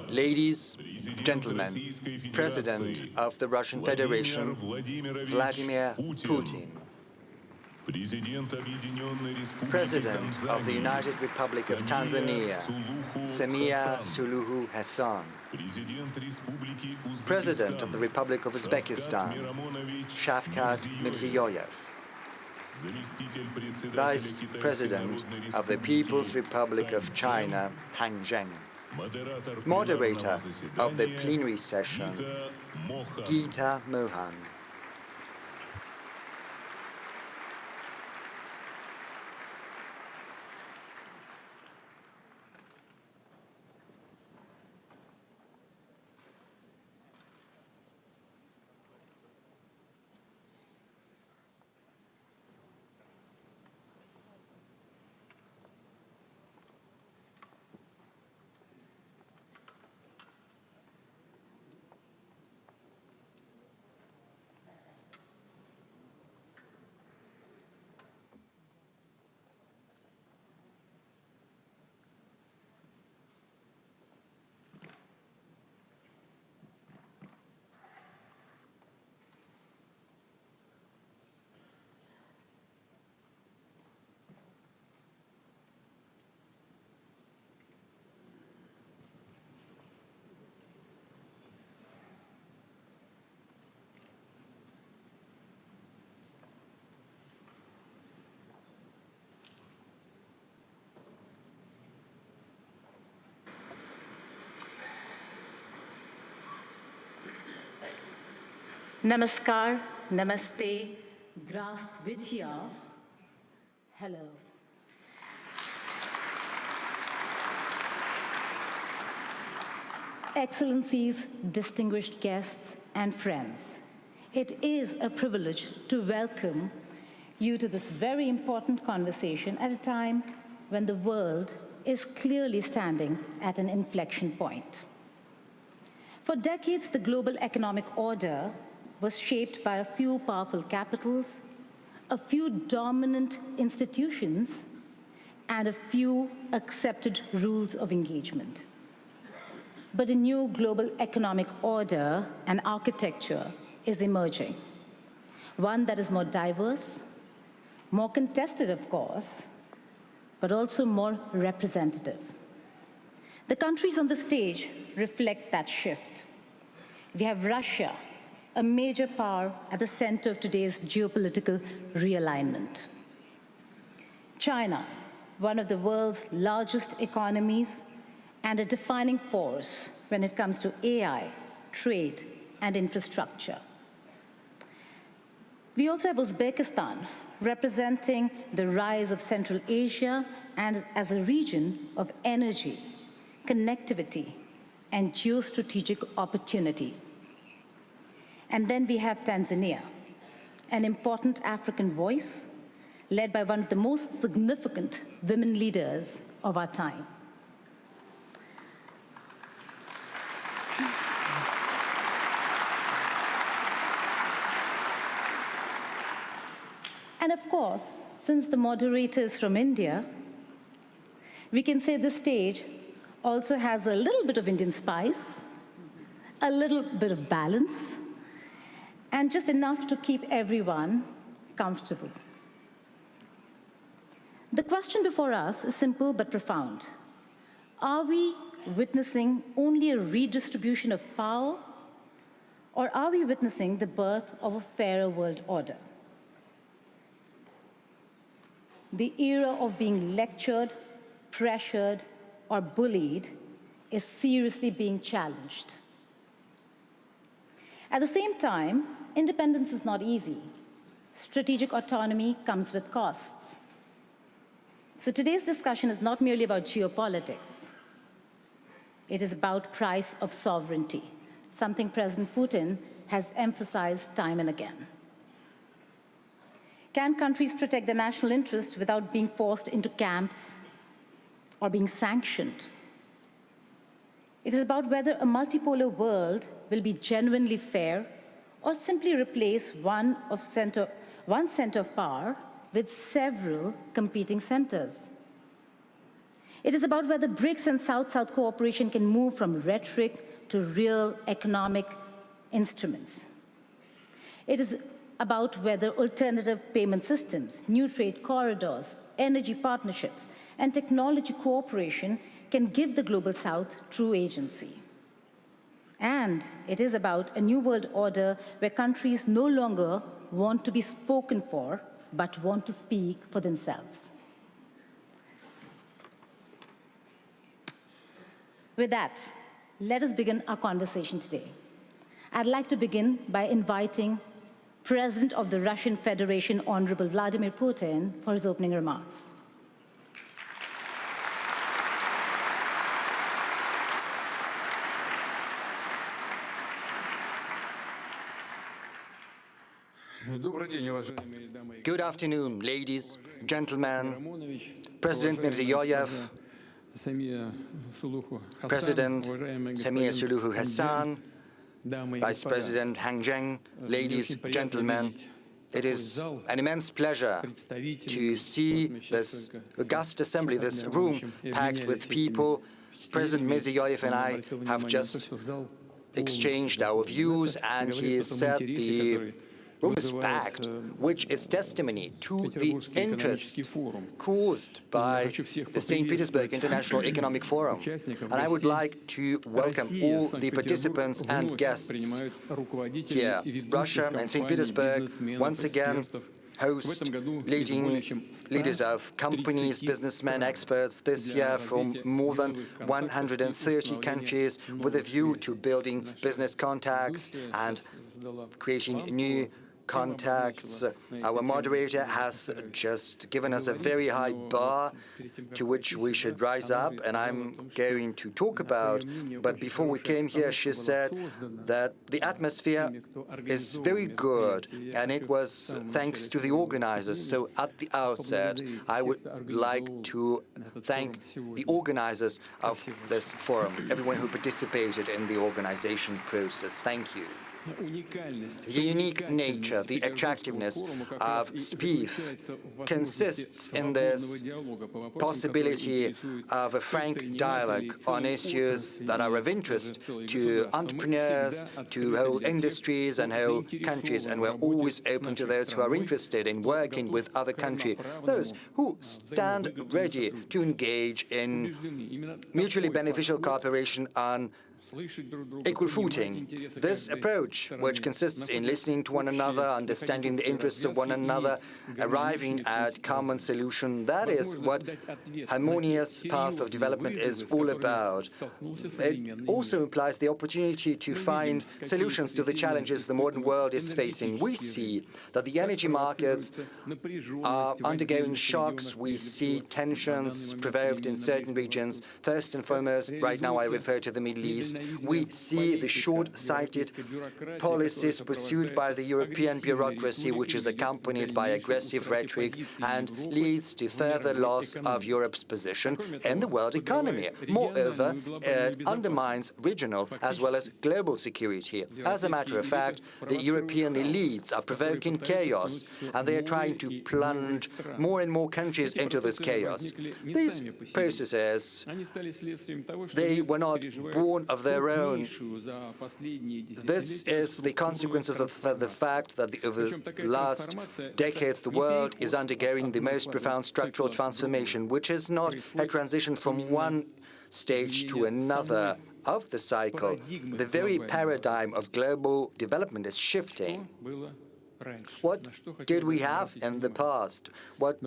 Ladies, gentlemen, President of the Russian Federation, Vladimir Putin, President of the United Republic of Tanzania, Samia Suluhu Hassan, President of the Republic of Uzbekistan, Shavkat Mirziyoyev, Vice President of the People's Republic of China, Han Zheng, Moderator of the plenary session, Gita Mohan. Namaskar, Namaste, Zdravstvuyte, hello. Excellencies, distinguished guests, and friends, it is a privilege to welcome you to this very important conversation at a time when the world is clearly standing at an inflection point. For decades, the global economic order was shaped by a few powerful capitals, a few dominant institutions, and a few accepted rules of engagement. But a new global economic order and architecture is emerging, one that is more diverse, more contested, of course, but also more representative. The countries on the stage reflect that shift. We have Russia, a major power at the center of today's geopolitical realignment. China, one of the world's largest economies and a defining force when it comes to AI, trade, and infrastructure. We also have Uzbekistan, representing the rise of Central Asia and as a region of energy, connectivity, and geostrategic opportunity. And then we have Tanzania, an important African voice led by one of the most significant women leaders of our time. And of course, since the moderator is from India, we can say this stage also has a little bit of Indian spice, a little bit of balance, and just enough to keep everyone comfortable. The question before us is simple but profound. Are we witnessing only a redistribution of power, or are we witnessing the birth of a fairer world order? The era of being lectured, pressured, or bullied is seriously being challenged. At the same time, independence is not easy. Strategic autonomy comes with costs. So today's discussion is not merely about geopolitics. It is about price of sovereignty, something President Putin has emphasized time and again. Can countries protect their national interests without being forced into camps or being sanctioned? It is about whether a multipolar world will be genuinely fair or simply replace one center of power with several competing centers. It is about whether BRICS and South-South cooperation can move from rhetoric to real economic instruments. It is about whether alternative payment systems, new trade corridors, energy partnerships, and technology cooperation can give the Global South true agency. And it is about a new world order where countries no longer want to be spoken for, but want to speak for themselves. With that, let us begin our conversation today. I'd like to begin by inviting President of the Russian Federation, Honorable Vladimir Putin, for his opening remarks. Good afternoon, ladies, gentlemen, President Mirziyoyev, President Samir Suluhu Hassan, Vice President Han Zheng, ladies, gentlemen. It is an immense pleasure to see this august assembly, this room packed with people. President Mirziyoyev and I have just exchanged our views, and he said the room is packed, which is testimony to the interest caused by the St. Petersburg International Economic Forum. And I would like to welcome all the participants and guests here. Russia and St. Petersburg once again host leaders of companies, businessmen, experts this year from more than 130 countries with a view to building business contacts and creating new contacts. Our moderator has just given us a very high bar to which we should rise up, and I'm going to talk about. But before we came here, she said that the atmosphere is very good, and it was thanks to the organizers. So at the outset, I would like to thank the organizers of this forum, everyone who participated in the organization process. Thank you. The unique nature, the attractiveness of SPIEF consists in this possibility of a frank dialogue on issues that are of interest to entrepreneurs, to whole industries and whole countries, and we're always open to those who are interested in working with other countries, those who stand ready to engage in mutually beneficial cooperation on equal footing. This approach, which consists in listening to one another, understanding the interests of one another, arriving at common solution, that is what harmonious path of development is all about. It also implies the opportunity to find solutions to the challenges the modern world is facing. We see that the energy markets are undergoing shocks. We see tensions provoked in certain regions. First and foremost, right now I refer to the Middle East. We see the short-sighted policies pursued by the European bureaucracy, which is accompanied by aggressive rhetoric and leads to further loss of Europe's position in the world economy. Moreover, it undermines regional as well as global security. As a matter of fact, the European elites are provoking chaos, and they are trying to plunge more and more countries into this chaos. These processes, they were not born of their own. This is the consequences of the fact that over the last decades the world is undergoing the most profound structural transformation, which is not a transition from one stage to another of the cycle. The very paradigm of global development is shifting. What did we have in the past? What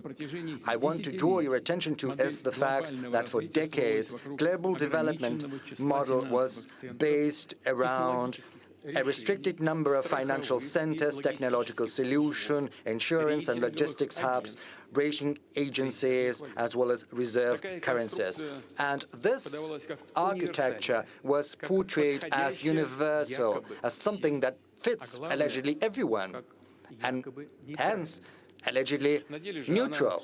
I want to draw your attention to is the fact that for decades, global development model was based around a restricted number of financial centers, technological solution, insurance and logistics hubs, rating agencies, as well as reserve currencies. And this architecture was portrayed as universal, as something that fits allegedly everyone. And hence, allegedly neutral.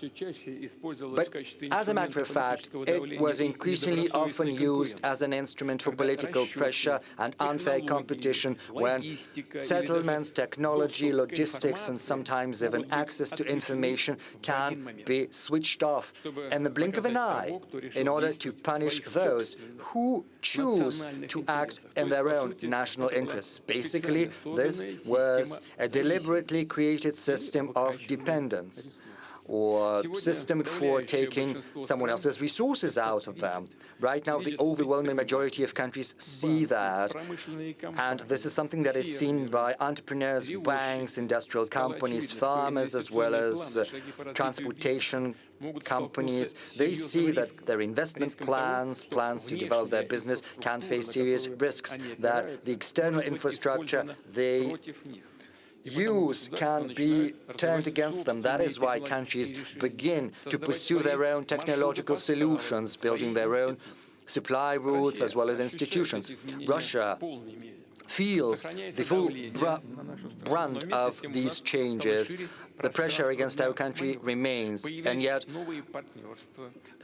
But as a matter of fact, it was increasingly often used as an instrument for political pressure and unfair competition when settlements, technology, logistics, and sometimes even access to information can be switched off in the blink of an eye in order to punish those who choose to act in their own national interests. Basically, this was a deliberately created system of dependence, or system for taking someone else's resources out of them. Right now, the overwhelming majority of countries see that, and this is something that is seen by entrepreneurs, banks, industrial companies, farmers, as well as transportation companies. They see that their investment plans to develop their business can face serious risks, that the external infrastructure they use can be turned against them. That is why countries begin to pursue their own technological solutions, building their own supply routes as well as institutions. Russia feels the full brunt of these changes. The pressure against our country remains, and yet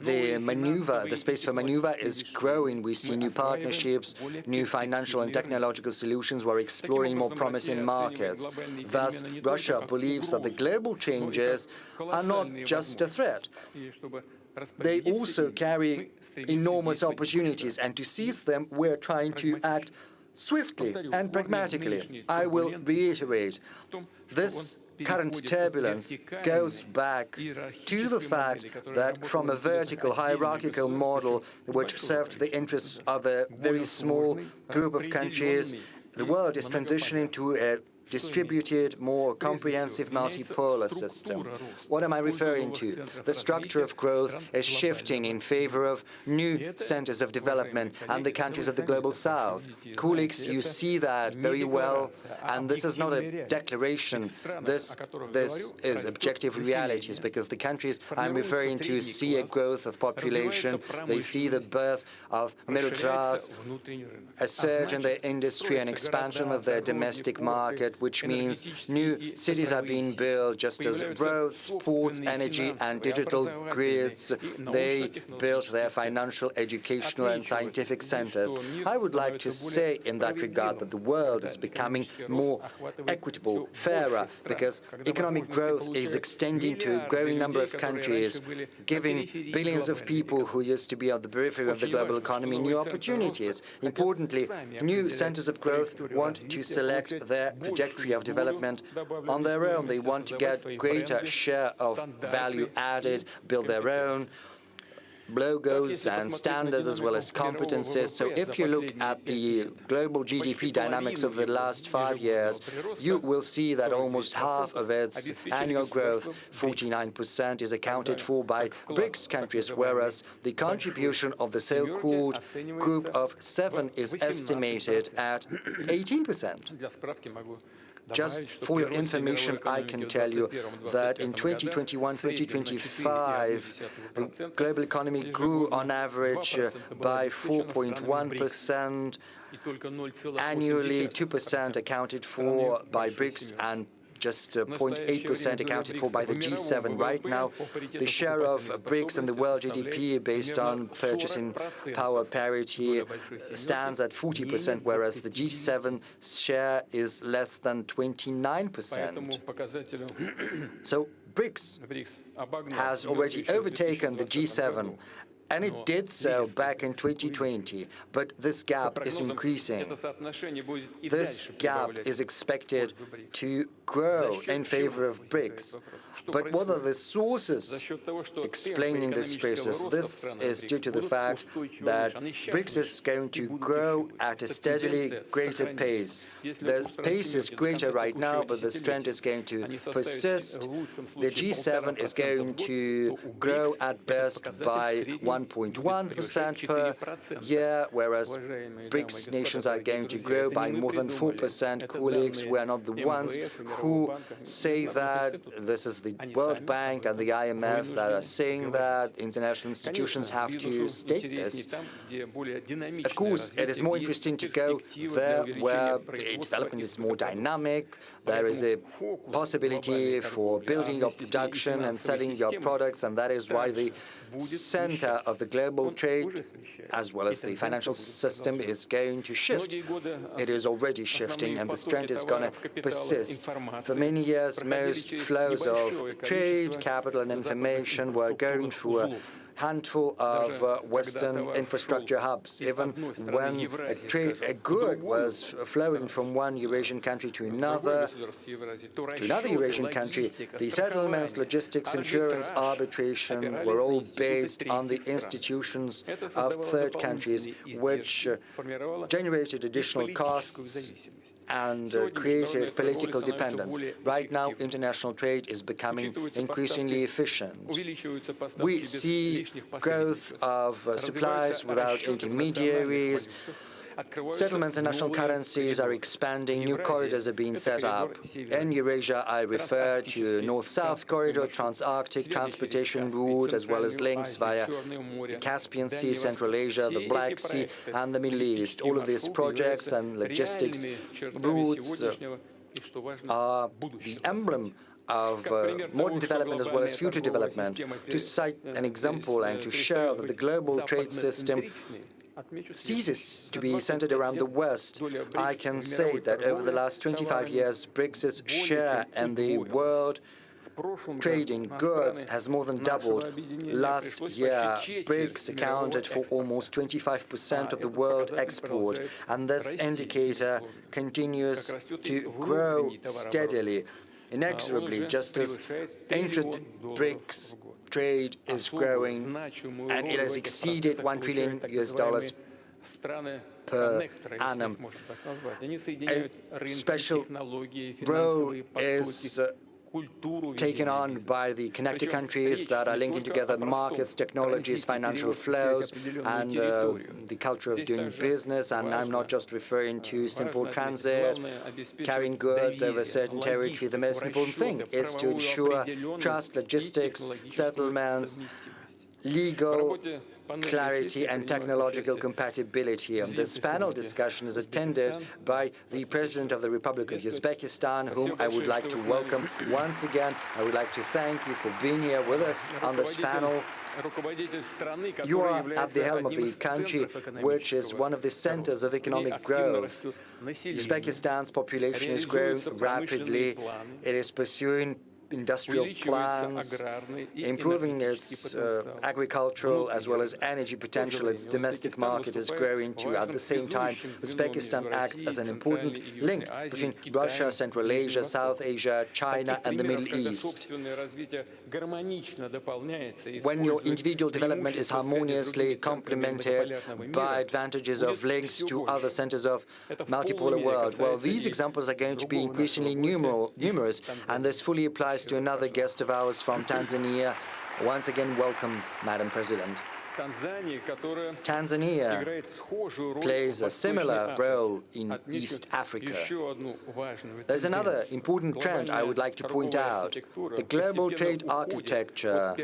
the space for maneuver is growing. We see new partnerships, new financial and technological solutions. We're exploring more promising markets. Thus, Russia believes that the global changes are not just a threat. They also carry enormous opportunities, and to seize them, we're trying to act swiftly and pragmatically. I will reiterate, this current turbulence goes back to the fact that from a vertical hierarchical model which served the interests of a very small group of countries, the world is transitioning to a distributed, more comprehensive multipolar system. What am I referring to? The structure of growth is shifting in favor of new centers of development and the countries of the global south. Colleagues, you see that very well, and this is not a declaration. This is objective realities, because the countries I'm referring to see a growth of population, they see the birth of middle class, a surge in their industry, and expansion of their domestic market, which means new cities are being built, just as roads, ports, energy, and digital grids. They built their financial, educational, and scientific centers. I would like to say in that regard that the world is becoming more equitable, fairer, because economic growth is extending to a growing number of countries, giving billions of people who used to be at the periphery of the global economy new opportunities. Importantly, new centers of growth want to select their trajectory of development on their own. They want to get greater share of value added, build their own logos and standards as well as competences. So if you look at the global GDP dynamics of the last 5 years, you will see that almost half of its annual growth, 49%, is accounted for by BRICS countries, whereas the contribution of the so-called Group of Seven is estimated at 18%. Just for your information, I can tell you that in 2021-2025, the global economy grew on average by 4.1%, annually 2% accounted for by BRICS, and just 0.8% accounted for by the G7. Right now, the share of BRICS in the world GDP based on purchasing power parity stands at 40%, whereas the G7 share is less than 29%. So BRICS has already overtaken the G7, and it did so back in 2020, but this gap is increasing. This gap is expected to grow in favor of BRICS. But what are the sources explaining this process? This is due to the fact that BRICS is going to grow at a steadily greater pace. The pace is greater right now, but this trend is going to persist. The G7 is going to grow at best by 1 1.1% per year, whereas BRICS nations are going to grow by more than 4%. Colleagues, we are not the ones who say that. This is the World Bank and the IMF that are saying that. International institutions have to state this. Of course, it is more interesting to go there where the development is more dynamic. There is a possibility for building your production and selling your products, and that is why the center of the global trade, as well as the financial system, is going to shift. It is already shifting, and this trend is going to persist. For many years, most flows of trade, capital, and information were going through a handful of Western infrastructure hubs. Even when a good was flowing from one Eurasian country to another Eurasian country, the settlements, logistics, insurance, arbitration were all based on the institutions of third countries, which generated additional costs and created political dependence. Right now, international trade is becoming increasingly efficient. We see growth of supplies without intermediaries. Settlements in national currencies are expanding, new corridors are being set up. In Eurasia, I refer to North-South corridor, Trans-Arctic transportation route, as well as links via the Caspian Sea, Central Asia, the Black Sea, and the Middle East. All of these projects and logistics routes are the emblem of modern development as well as future development. To cite an example and to show that the global trade system ceases to be centered around the West, I can say that over the last 25 years, BRICS' share in the world trade in goods has more than doubled. Last year, BRICS accounted for almost 25% of the world export, and this indicator continues to grow steadily, inexorably, just as intra-BRICS trade is growing, and it has exceeded $1 trillion per annum. A special role is taken on by the connected countries that are linking together markets, technologies, financial flows, and the culture of doing business. And I'm not just referring to simple transit, carrying goods over a certain territory. The most important thing is to ensure trust, logistics, settlements, legal clarity and technological compatibility. And this panel discussion is attended by the President of the Republic of Uzbekistan, whom I would like to welcome once again. I would like to thank you for being here with us on this panel. You are at the helm of the country, which is one of the centers of economic growth. Uzbekistan's population is growing rapidly. It is pursuing industrial plans, improving its agricultural as well as energy potential. Its domestic market is growing too. At the same time, Uzbekistan acts as an important link between Russia, Central Asia, South Asia, China, and the Middle East. When your individual development is harmoniously complemented by advantages of links to other centers of multipolar world, well, these examples are going to be increasingly numerous, and this fully applies to another guest of ours from Tanzania. Once again, welcome, Madam President. Tanzania plays a similar role in East Africa. There's another important trend I would like to point out. The global trade architecture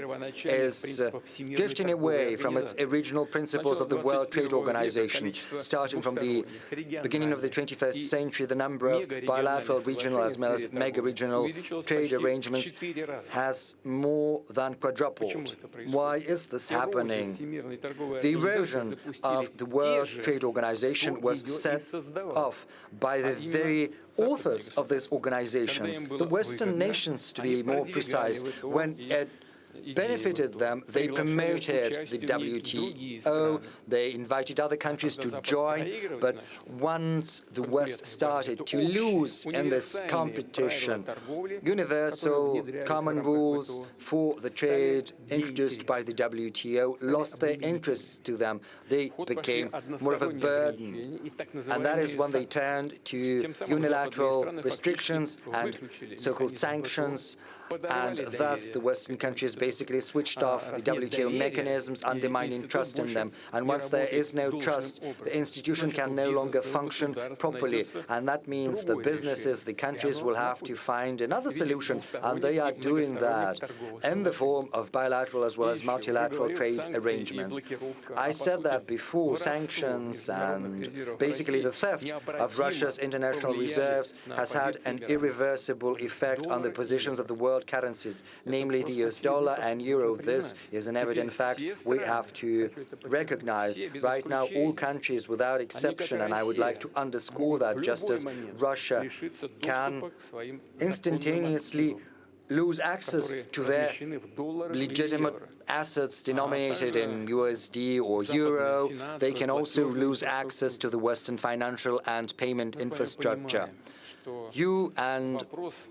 is drifting away from its original principles of the World Trade Organization. Starting from the beginning of the 21st century, the number of bilateral, regional, as well as mega-regional trade arrangements has more than quadrupled. Why is this happening? The erosion of the World Trade Organization was set off by the very authors of these organizations, the Western nations to be more precise. When it benefited them, they promoted the WTO, they invited other countries to join, but once the West started to lose in this competition, universal common rules for the trade introduced by the WTO lost their interests to them. They became more of a burden, and that is when they turned to unilateral restrictions and so-called sanctions. and thus the Western countries basically switched off the WTO mechanisms, undermining trust in them. And once there is no trust, the institution can no longer function properly, and that means the businesses, the countries will have to find another solution, and they are doing that in the form of bilateral as well as multilateral trade arrangements. I said that before, sanctions and basically the theft of Russia's international reserves has had an irreversible effect on the positions of the world currencies, namely the US dollar and euro. This is an evident fact we have to recognize. Right now, all countries without exception, and I would like to underscore that, just as Russia can instantaneously lose access to their legitimate assets denominated in USD or euro, they can also lose access to the Western financial and payment infrastructure. You and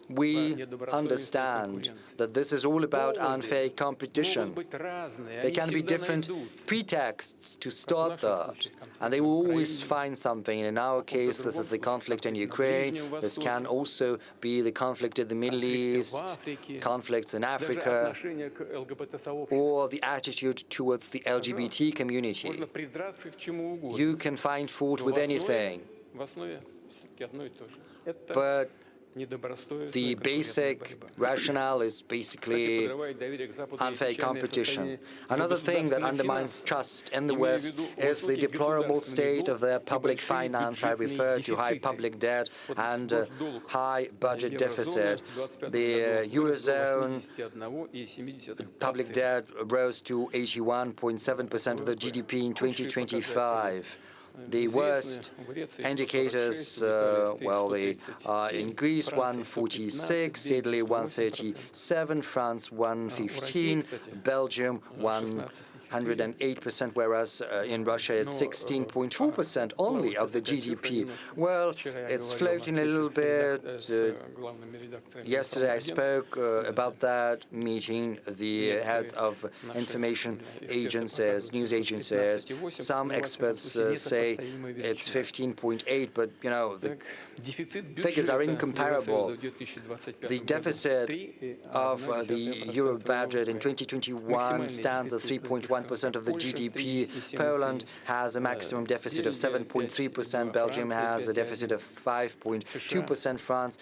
we understand that this is all about unfair competition. There can be different pretexts to start that, and they will always find something. In our case, this is the conflict in Ukraine. This can also be the conflict in the Middle East, conflicts in Africa, or the attitude towards the LGBT community. You can find fault with anything, but the basic rationale is basically unfair competition. Another thing that undermines trust in the West is the deplorable state of their public finance. I refer to high public debt and high budget deficit. The Eurozone public debt rose to 81.7% of the GDP in 2025. The worst indicators, well, they are in Greece 146, Italy 137, France 115, Belgium 108%, whereas in Russia it's 16.4% only of the GDP. Well, it's floating a little bit. Yesterday I spoke about that, meeting the heads of information agencies, news agencies. Some experts say it's 15.8, but you know, the figures are incomparable. The deficit of the Euro budget in 2021 stands at 3.1% of the GDP. Poland has a maximum deficit of 7.3%. Belgium has a deficit of 5.2%. France,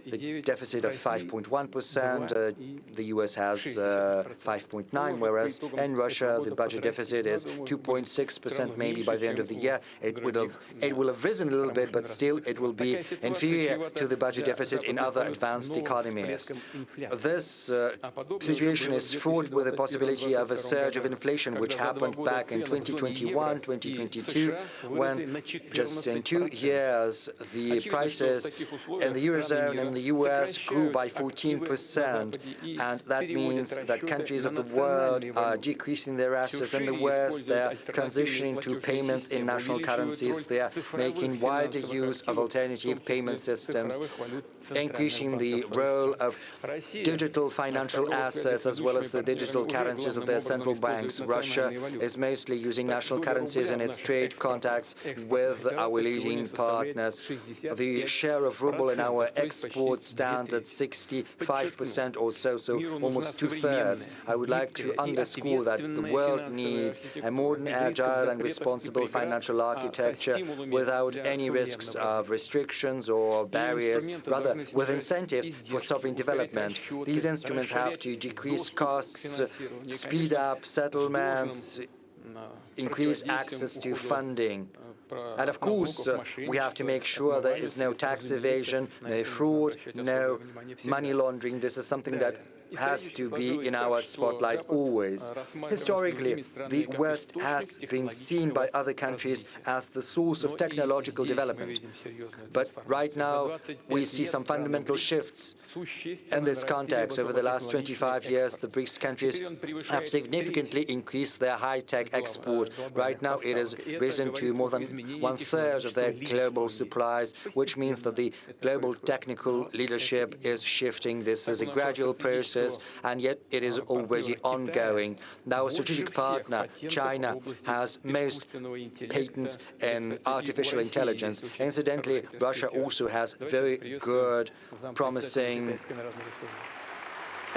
the deficit of 5.1%. The US has 5.9%, whereas in Russia the budget deficit is 2.6%. Maybe by the end of the year it will have risen a little bit, but still it will be inferior to the budget deficit in other advanced economies. This situation is fraught with the possibility of a surge of inflation, which happened back in 2021, 2022, when just in 2 years the prices in the Eurozone and the US grew by 14%, and that means that countries of the world are decreasing their assets. In the West, they are transitioning to payments in national currencies. They are making wider use of alternative payment systems, increasing the role of digital financial assets as well as the digital currencies of their central banks. Russia is mostly using national currencies in its trade contacts with our leading partners. The share of ruble in our exports stands at 65% or so, so almost 2/3. I would like to underscore that the world needs a modern, agile and responsible financial architecture without any risks of restrictions or barriers, rather with incentives for sovereign development. These instruments have to decrease costs, speed up settlements, increase access to funding. And of course, we have to make sure there is no tax evasion, no fraud, no money laundering. This is something that has to be in our spotlight always. Historically, the West has been seen by other countries as the source of technological development. But right now, we see some fundamental shifts. In this context, over the last 25 years, the BRICS countries have significantly increased their high-tech export. Right now, it has risen to more than 1/3 of their global supplies, which means that the global technical leadership is shifting. This is a gradual process, and yet it is already ongoing. Our strategic partner, China, has most patents in artificial intelligence. Incidentally, Russia also has very good, promising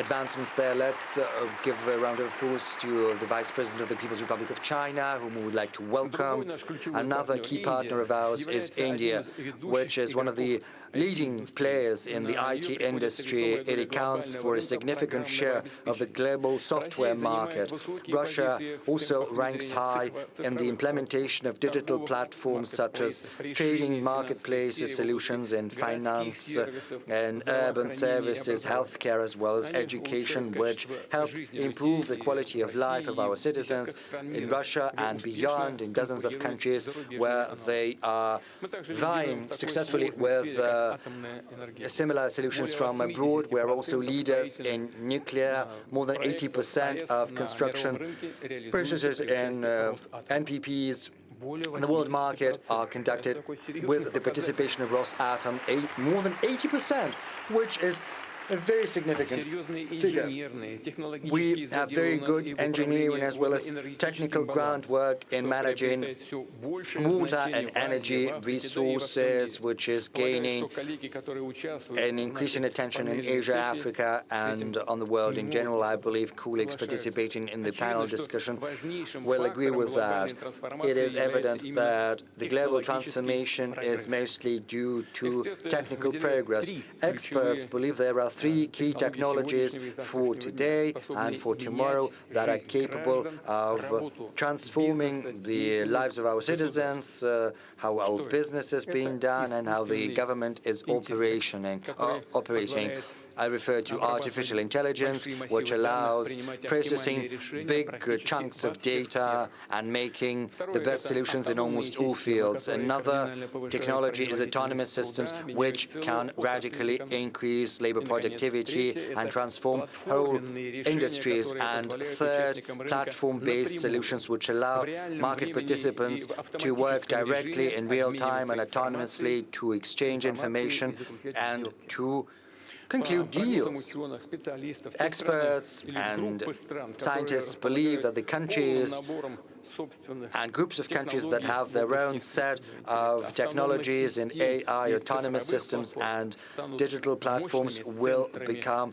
advancements there. Let's give a round of applause to the Vice President of the People's Republic of China, whom we would like to welcome. Another key partner of ours is India, which is one of the leading players in the IT industry. It accounts for a significant share of the global software market. Russia also ranks high in the implementation of digital platforms such as trading, marketplaces, solutions in finance and urban services, healthcare, as well as education, which help improve the quality of life of our citizens in Russia and beyond, in dozens of countries where they are vying successfally with similar solutions from abroad. We are also leaders in nuclear. More than 80% of construction processes in NPPs in the world market are conducted with the participation of Rosatom, more than 80%, which is a very significant figure. We have very good engineering as well as technical groundwork in managing water and energy resources, which is gaining an increasing attention in Asia, Africa, and on the world in general. I believe colleagues participating in the panel discussion will agree with that. It is evident that the global transformation is mostly due to technical progress. Experts believe there are three key technologies for today and for tomorrow that are capable of transforming the lives of our citizens, how our business is being done, and how the government is operating. I refer to artificial intelligence, which allows processing big chunks of data and making the best solutions in almost all fields. Another technology is autonomous systems, which can radically increase labor productivity and transform whole industries. And third, platform-based solutions, which allow market participants to work directly in real time and autonomously to exchange information and to conclude deals. Experts and scientists believe that the countries and groups of countries that have their own set of technologies in AI, autonomous systems, and digital platforms will become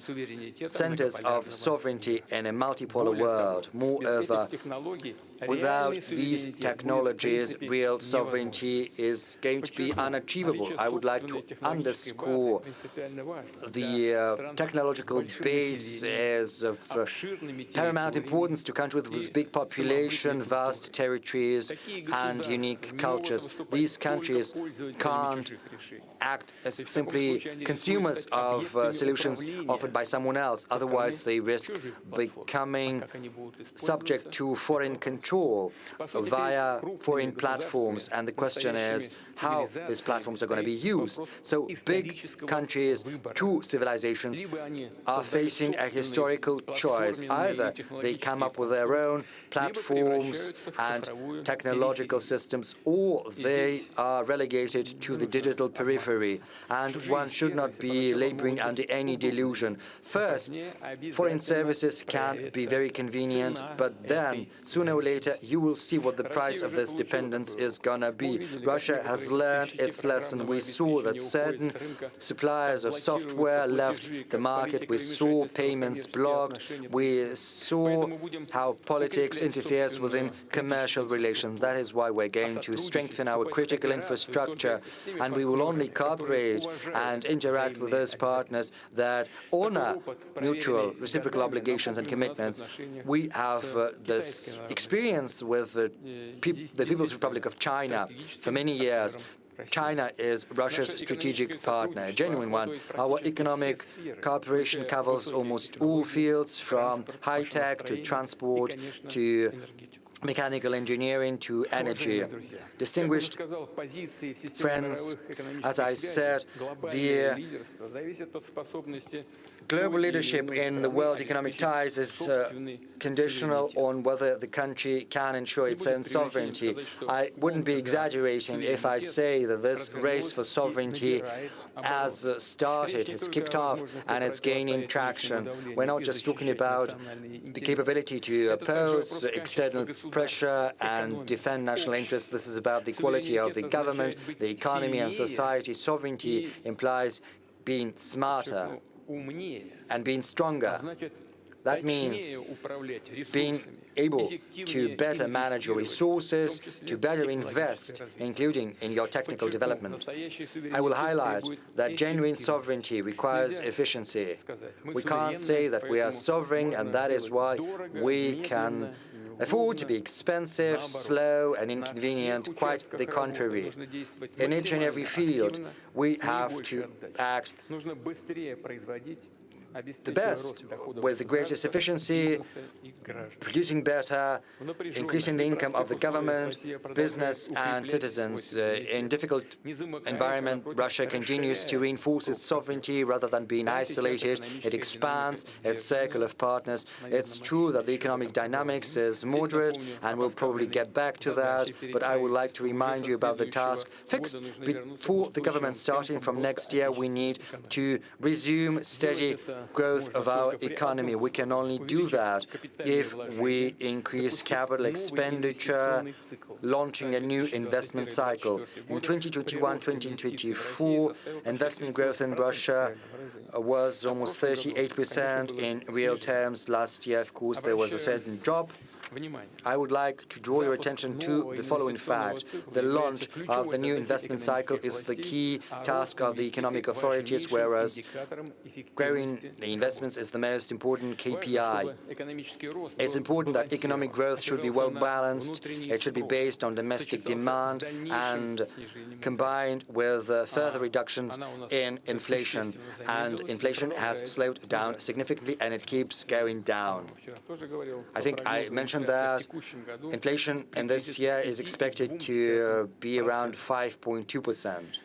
centers of sovereignty in a multipolar world. Moreover, without these technologies, real sovereignty is going to be unachievable. I would like to underscore the technological base is of paramount importance to countries with big population, vast territories, and unique cultures. These countries can't act as simply consumers of solutions offered by someone else. Otherwise, they risk becoming subject to foreign control via foreign platforms. And the question is how these platforms are going to be used. So big countries, two civilizations, are facing a historical choice. Either they come up with their own platforms and technological systems, or they are relegated to the digital periphery. And one should not be laboring under any delusion. First, foreign services can be very convenient, but then, sooner or later, you will see what the price of this dependence is gonna be. Russia has learned its lesson. We saw that certain suppliers of software left the market. We saw payments blocked. We saw how politics interferes within commercial relations. That is why we're going to strengthen our critical infrastructure, and we will only cooperate and interact with those partners that honor mutual reciprocal obligations and commitments. We have this experience with the People's Republic of China for many years. China is Russia's strategic partner, a genuine one. Our economic cooperation covers almost all fields, from high-tech to transport to mechanical engineering to energy. Distinguished friends, as I said, the global leadership in the world economic ties is conditional on whether the country can ensure its own sovereignty. I wouldn't be exaggerating if I say that this race for sovereignty has started, has kicked off, and it's gaining traction. We're not just talking about the capability to oppose external pressure and defend national interests. This is about the quality of the government, the economy, and society. Sovereignty implies being smarter. and being stronger. That means being able to better manage your resources, to better invest, including in your technical development. I will highlight that genuine sovereignty requires efficiency. We can't say that we are sovereign, and that is why we can afford to be expensive, slow, and inconvenient. Quite the contrary. In each and every field, we have to act the best, with the greatest efficiency, producing better, increasing the income of the government, business and citizens. In difficult environment, Russia continues to reinforce its sovereignty rather than being isolated. It expands its circle of partners. It's true that the economic dynamics is moderate, and we'll probably get back to that, but I would like to remind you about the task fixed before the government starting from next year. We need to resume steady growth of our economy. We can only do that if we increase capital expenditure, launching a new investment cycle. In 2021-2024, investment growth in Russia was almost 38% in real terms. Last year, of course, there was a certain drop. I would like to draw your attention to the following fact. The launch of the new investment cycle is the key task of the economic authorities, whereas growing the investments is the most important KPI. It's important that economic growth should be well balanced. It should be based on domestic demand and combined with further reductions in inflation. And inflation has slowed down significantly, and it keeps going down. I think I mentioned that inflation in this year is expected to be around 5.2%.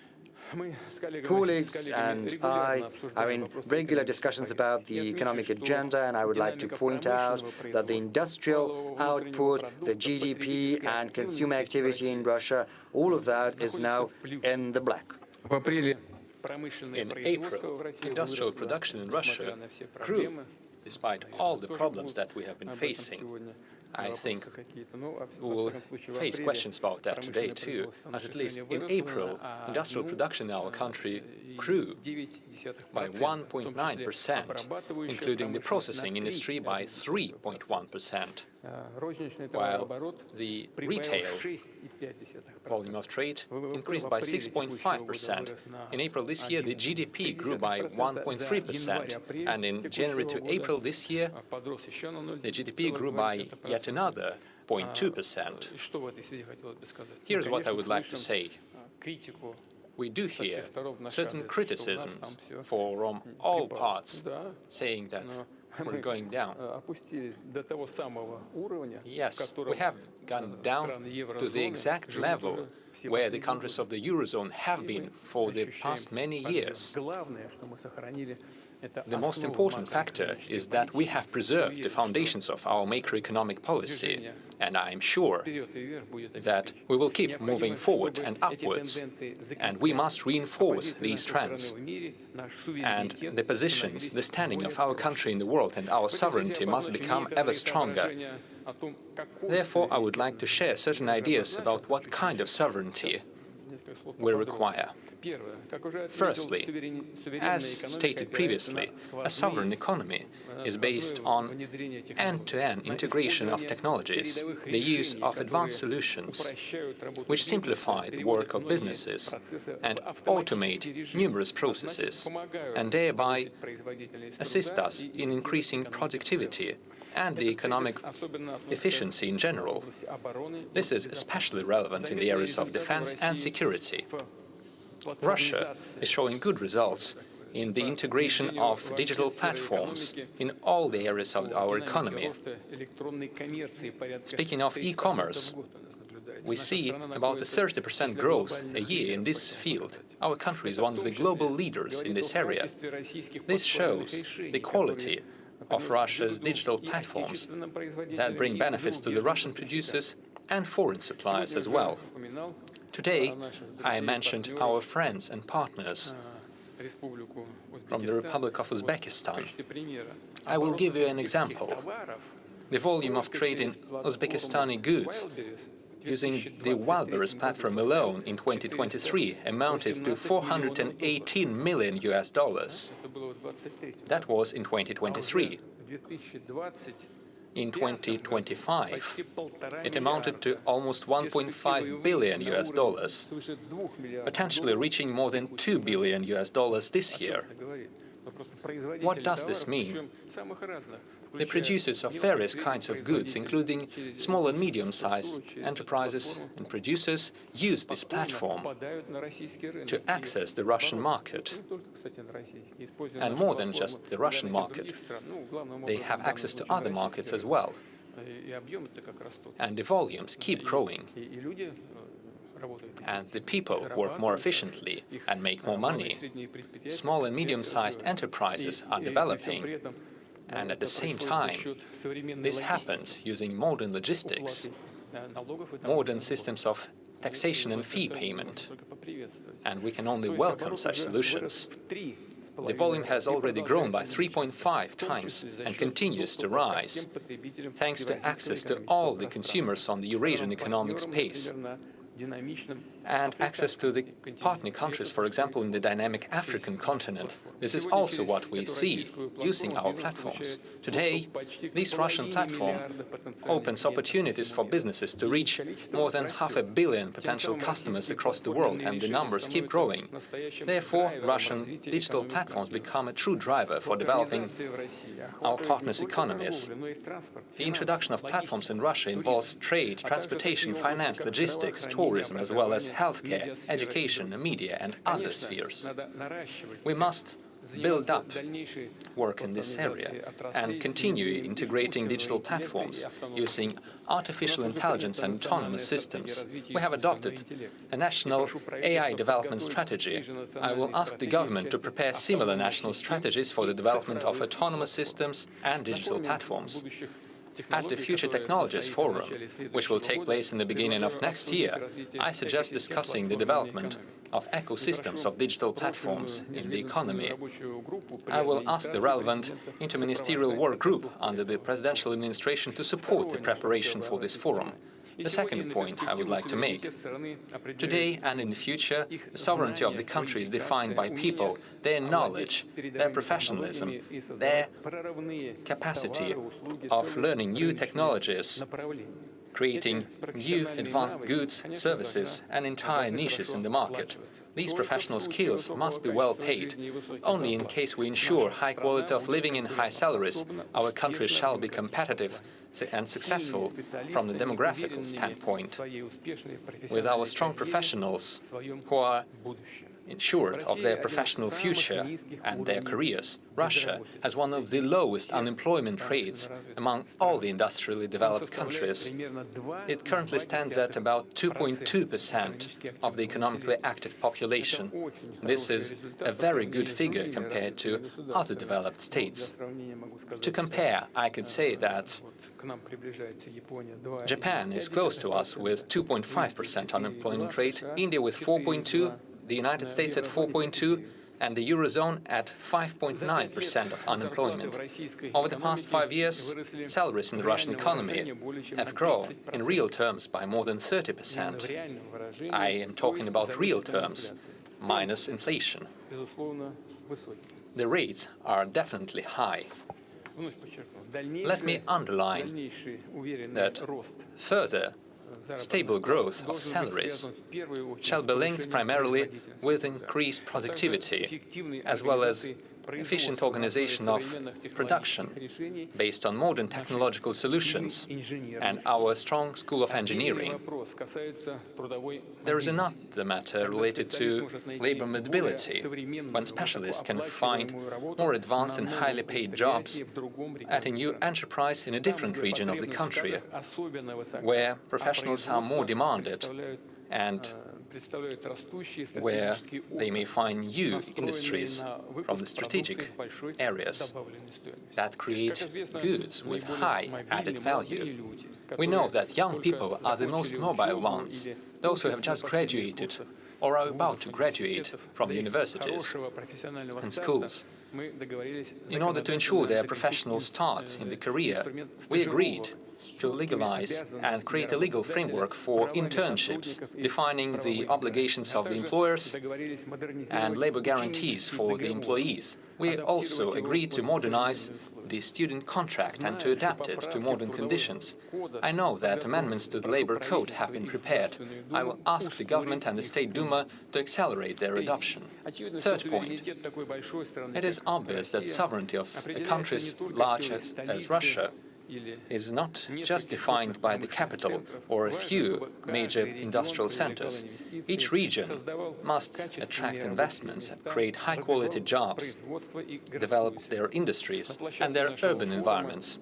Colleagues and I are in regular discussions about the economic agenda, and I would like to point out that the industrial output, the GDP and consumer activity in Russia, all of that is now in the black. In April, industrial production in Russia grew, despite all the problems that we have been facing. I think we will face questions about that today too. But at least in April, industrial production in our country grew by 1.9%, including the processing industry by 3.1%, while the retail volume of trade increased by 6.5%. In April this year, the GDP grew by 1.3%, and in January to April this year, the GDP grew by yet another 0.2%. Here's what I would like to say. We do hear certain criticisms from all parts, saying that we're going down. Yes, we have gone down to the exact level where the countries of the Eurozone have been for the past many years. The most important factor is that we have preserved the foundations of our macroeconomic policy, and I am sure that we will keep moving forward and upwards, and we must reinforce these trends. And the positions, the standing of our country in the world and our sovereignty must become ever stronger. Therefore, I would like to share certain ideas about what kind of sovereignty we require. Firstly, as stated previously, a sovereign economy is based on end-to-end integration of technologies, the use of advanced solutions, which simplify the work of businesses and automate numerous processes, and thereby assist us in increasing productivity and the economic efficiency in general. This is especially relevant in the areas of defense and security. Russia is showing good results in the integration of digital platforms in all the areas of our economy. Speaking of e-commerce, we see about a 30% growth a year in this field. Our country is one of the global leaders in this area. This shows the quality of Russia's digital platforms that bring benefits to the Russian producers and foreign suppliers as well. Today, I mentioned our friends and partners from the Republic of Uzbekistan. I will give you an example. The volume of trade in Uzbekistani goods using the Wildberries platform alone in 2023 amounted to $418 million. That was in 2023. In 2025, it amounted to almost $1.5 billion, potentially reaching more than $2 billion this year. What does this mean? The producers of various kinds of goods, including small and medium-sized enterprises and producers, use this platform to access the Russian market. And more than just the Russian market, they have access to other markets as well. And the volumes keep growing. And the people work more efficiently and make more money. Small and medium-sized enterprises are developing. And at the same time, this happens using modern logistics, modern systems of taxation and fee payment. And we can only welcome such solutions. The volume has already grown by 3.5 times and continues to rise, thanks to access to all the consumers on the Eurasian economic space, and access to the partner countries, for example, in the dynamic African continent. This is also what we see using our platforms. Today, this Russian platform opens opportunities for businesses to reach more than 500 million potential customers across the world, and the numbers keep growing. Therefore, Russian digital platforms become a true driver for developing our partners' economies. The introduction of platforms in Russia involves trade, transportation, finance, logistics, tourism, as well as healthcare, education, media, and other spheres. We must build up work in this area and continue integrating digital platforms using artificial intelligence and autonomous systems. We have adopted a national AI development strategy. I will ask the government to prepare similar national strategies for the development of autonomous systems and digital platforms. At the Future Technologies Forum, which will take place in the beginning of next year, I suggest discussing the development of ecosystems of digital platforms in the economy. I will ask the relevant interministerial work group under the presidential administration to support the preparation for this forum. The second point I would like to make. Today and in the future, the sovereignty of the country is defined by people, their knowledge, their professionalism, their capacity of learning new technologies, creating new advanced goods, services, and entire niches in the market. These professional skills must be well paid. Only in case we ensure high quality of living and high salaries, our country shall be competitive and successful from the demographic standpoint. With our strong professionals who are ensured of their professional future and their careers, Russia has one of the lowest unemployment rates among all the industrially developed countries. It currently stands at about 2.2% of the economically active population. This is a very good figure compared to other developed states. To compare, I could say that Japan is close to us with 2.5% unemployment rate, India with 4.2%, the United States at 4.2%, and the Eurozone at 5.9% of unemployment. Over the past 5 years, salaries in the Russian economy have grown in real terms by more than 30%. I am talking about real terms, minus inflation. The rates are definitely high. Let me underline that further stable growth of salaries shall be linked primarily with increased productivity, as well as efficient organization of production based on modern technological solutions and our strong school of engineering. There is another matter related to labor mobility, when specialists can find more advanced and highly paid jobs at a new enterprise in a different region of the country, where professionals are more demanded and where they may find new industries from the strategic areas that create goods with high added value. We know that young people are the most mobile ones, those who have just graduated or are about to graduate from universities and schools. In order to ensure their professional start in the career, we agreed to legalize and create a legal framework for internships, defining the obligations of the employers and labor guarantees for the employees. We also agreed to modernize the student contract and to adapt it to modern conditions. I know that amendments to the labor code have been prepared. I will ask the government and the State Duma to accelerate their adoption. Third point. It is obvious that sovereignty of a country as large as Russia is not just defined by the capital or a few major industrial centers. Each region must attract investments and create high-quality jobs, develop their industries and their urban environments.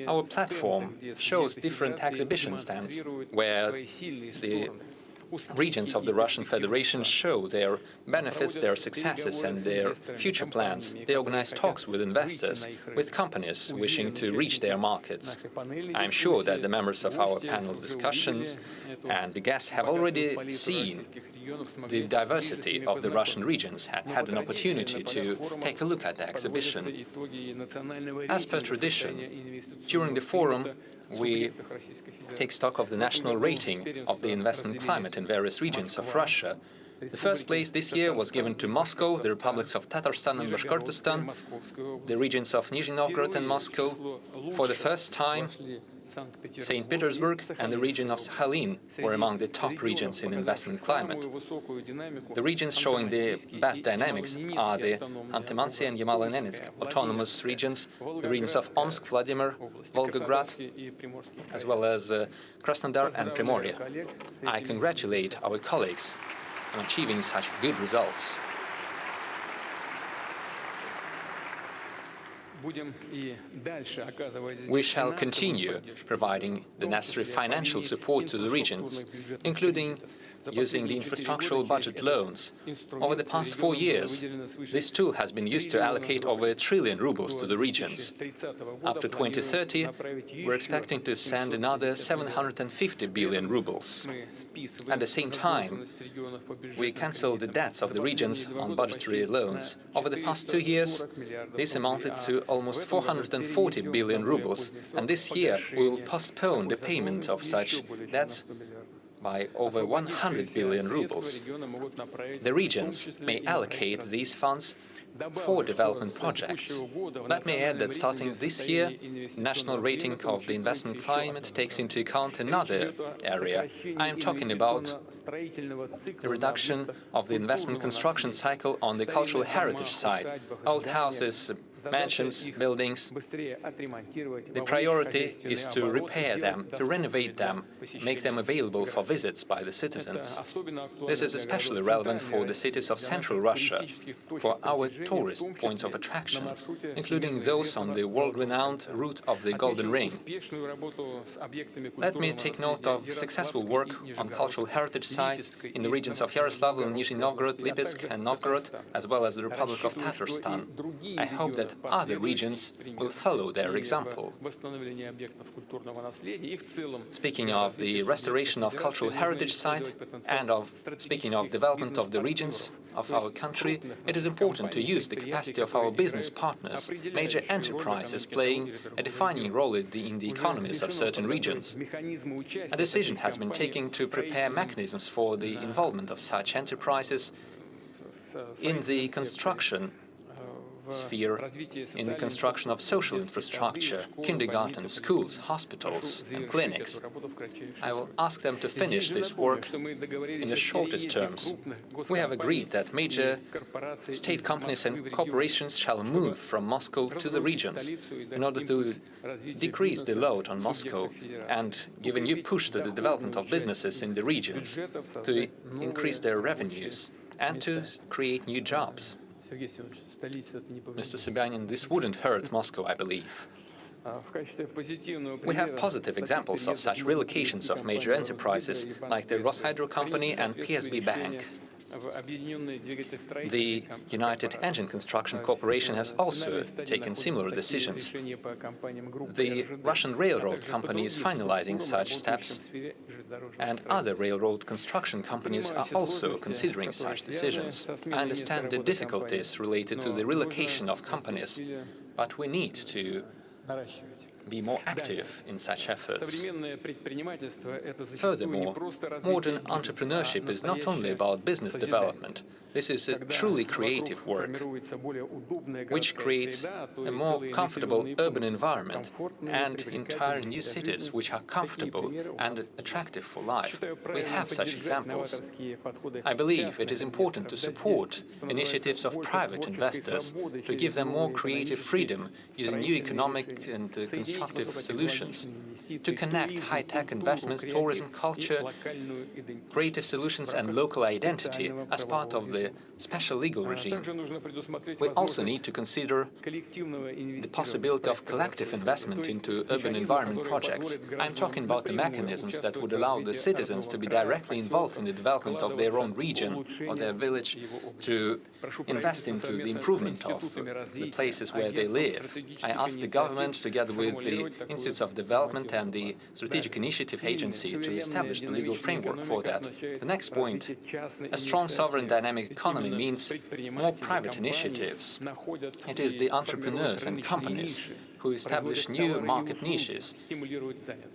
Our platform shows different exhibition stands where the regions of the Russian Federation show their benefits, their successes and their future plans. They organize talks with investors, with companies wishing to reach their markets. I am sure that the members of our panel's discussions and the guests have already seen the diversity of the Russian regions and had an opportunity to take a look at the exhibition. As per tradition, during the forum, we take stock of the national rating of the investment climate in various regions of Russia. The first place this year was given to Moscow, the republics of Tatarstan and Bashkortostan, the regions of Nizhny Novgorod and Moscow. For the first time, St. Petersburg and the region of Sakhalin were among the top regions in investment climate. The regions showing the best dynamics are the Khanty-Mansi and Yamal-Nenetsk autonomous regions, the regions of Omsk, Vladimir, Volgograd, as well as Krasnodar and Primorye. I congratulate our colleagues on achieving such good results. We shall continue providing the necessary financial support to the regions, including using the infrastructural budget loans. Over the past 4 years, this tool has been used to allocate over 1 trillion rubles to the regions. Up to 2030, we're expecting to send another 750 billion rubles. At the same time, we cancelled the debts of the regions on budgetary loans. Over the past 2 years, this amounted to almost 440 billion rubles, and this year we will postpone the payment of such debts by over 100 billion rubles. The regions may allocate these funds for development projects. Let me add that starting this year, the national rating of the investment climate takes into account another area. I am talking about the reduction of the investment construction cycle on the cultural heritage side. Old houses, mansions, buildings. The priority is to repair them, to renovate them, make them available for visits by the citizens. This is especially relevant for the cities of central Russia, for our tourist points of attraction, including those on the world-renowned route of the Golden Ring. Let me take note of successful work on cultural heritage sites in the regions of Yaroslavl, Nizhny Novgorod, Lipetsk and Novgorod, as well as the Republic of Tatarstan. I hope that other regions will follow their example. Speaking of the restoration of cultural heritage site and speaking of development of the regions of our country, it is important to use the capacity of our business partners, major enterprises playing a defining role in the economies of certain regions. A decision has been taken to prepare mechanisms for the involvement of such enterprises in the construction sphere, in the construction of social infrastructure, kindergartens, schools, hospitals and clinics. I will ask them to finish this work in the shortest terms. We have agreed that major state companies and corporations shall move from Moscow to the regions in order to decrease the load on Moscow and give a new push to the development of businesses in the regions, to increase their revenues and to create new jobs. Mr. Sobyanin, this wouldn't hurt Moscow, I believe. We have positive examples of such relocations of major enterprises, like the Roshydro company and PSB Bank. The United Engine Construction Corporation has also taken similar decisions. The Russian railroad company is finalizing such steps, and other railroad construction companies are also considering such decisions. I understand the difficulties related to the relocation of companies, but we need to be more active in such efforts. Furthermore, modern entrepreneurship is not only about business development. This is a truly creative work, which creates a more comfortable urban environment and entire new cities which are comfortable and attractive for life. We have such examples. I believe it is important to support initiatives of private investors, to give them more creative freedom using new economic and constructive solutions, to connect high-tech investments, tourism, culture, creative solutions and local identity as part of the special legal regime. We also need to consider the possibility of collective investment into urban environment projects. I'm talking about the mechanisms that would allow the citizens to be directly involved in the development of their own region or their village, to invest into the improvement of the places where they live. I asked the government, together with the Institutes of Development and the Strategic Initiative Agency, to establish the legal framework for that. The next point, a strong sovereign dynamic economy means more private initiatives. It is the entrepreneurs and companies who establish new market niches,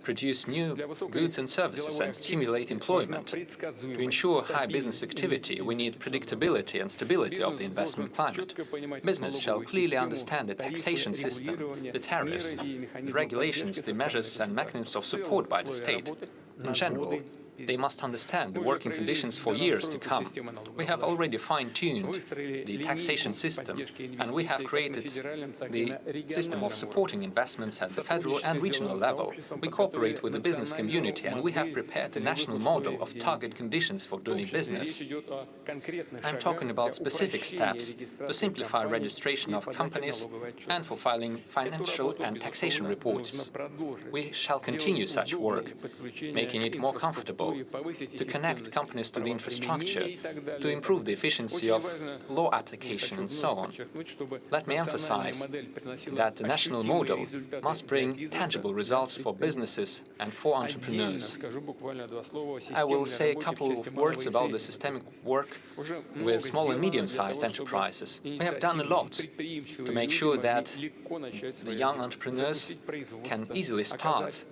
produce new goods and services, and stimulate employment. To ensure high business activity, we need predictability and stability of the investment climate. Business shall clearly understand the taxation system, the tariffs, the regulations, the measures and mechanisms of support by the state. In general, they must understand the working conditions for years to come. We have already fine-tuned the taxation system, and we have created the system of supporting investments at the federal and regional level. We cooperate with the business community, and we have prepared the national model of target conditions for doing business. I'm talking about specific steps to simplify registration of companies and for filing financial and taxation reports. We shall continue such work, making it more comfortable, to connect companies to the infrastructure, to improve the efficiency of law application and so on. Let me emphasize that the national model must bring tangible results for businesses and for entrepreneurs. I will say a couple of words about the systemic work with small and medium-sized enterprises. We have done a lot to make sure that the young entrepreneurs can easily start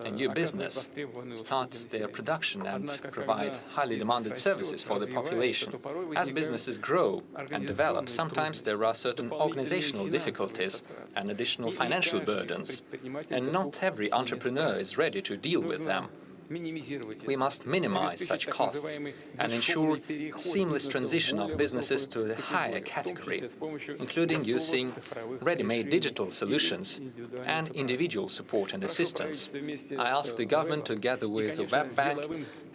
a new business, start their production and provide highly demanded services for the population. As businesses grow and develop, sometimes there are certain organizational difficulties and additional financial burdens, and not every entrepreneur is ready to deal with them. We must minimize such costs and ensure a seamless transition of businesses to a higher category, including using ready-made digital solutions and individual support and assistance. I asked the government, together with the Web Bank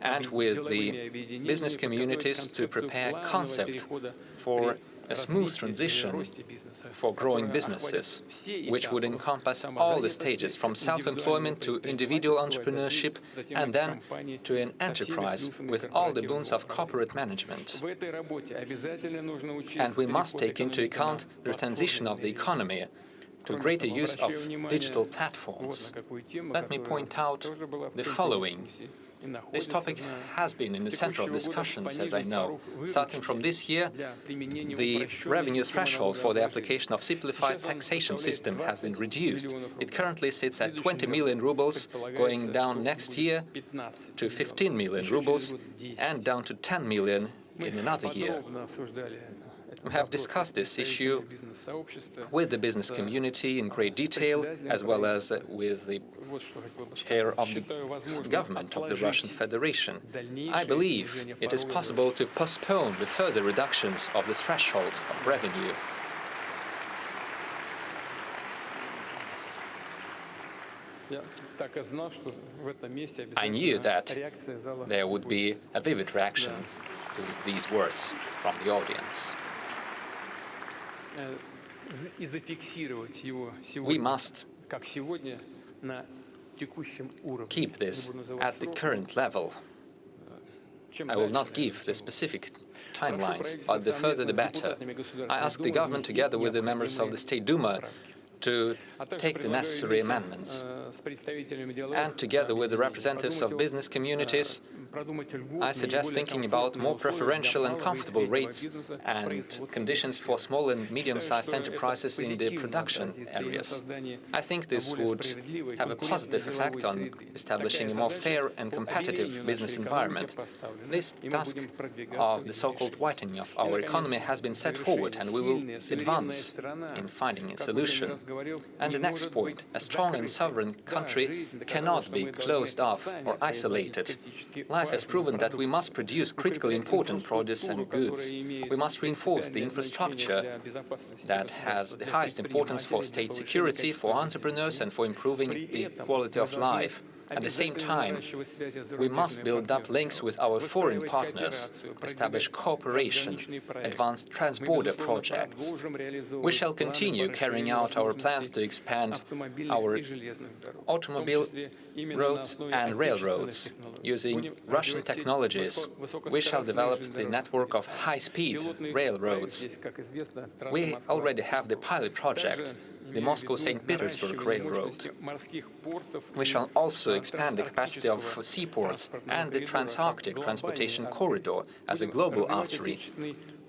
and with the business communities, to prepare a concept for a smooth transition for growing businesses, which would encompass all the stages, from self-employment to individual entrepreneurship, and then to an enterprise with all the boons of corporate management. And we must take into account the transition of the economy to greater use of digital platforms. Let me point out the following. This topic has been in the center of discussions, as I know. Starting from this year, the revenue threshold for the application of simplified taxation system has been reduced. It currently sits at 20 million rubles, going down next year to 15 million rubles, and down to 10 million in another year. We have discussed this issue with the business community in great detail, as well as with the chair of the government of the Russian Federation. I believe it is possible to postpone the further reductions of the threshold of revenue. I knew that there would be a vivid reaction to these words from the audience. We must keep this at the current level. I will not give the specific timelines, but the further the better. I ask the government, together with the members of the State Duma, to take the necessary amendments. And together with the representatives of business communities, I suggest thinking about more preferential and comfortable rates and conditions for small and medium-sized enterprises in the production areas. I think this would have a positive effect on establishing a more fair and competitive business environment. This task of the so-called whitening of our economy has been set forward, and we will advance in finding a solution. And the next point, a strong and sovereign country cannot be closed off or isolated. Life has proven that we must produce critically important produce and goods. We must reinforce the infrastructure that has the highest importance for state security, for entrepreneurs, and for improving the quality of life. At the same time, we must build up links with our foreign partners, establish cooperation, advance transborder projects. We shall continue carrying out our plans to expand our automobile roads and railroads. Using Russian technologies, we shall develop the network of high-speed railroads. We already have the pilot project, the Moscow-St. Petersburg Railroad. We shall also expand the capacity of seaports and the Trans-Arctic Transportation Corridor as a global artery.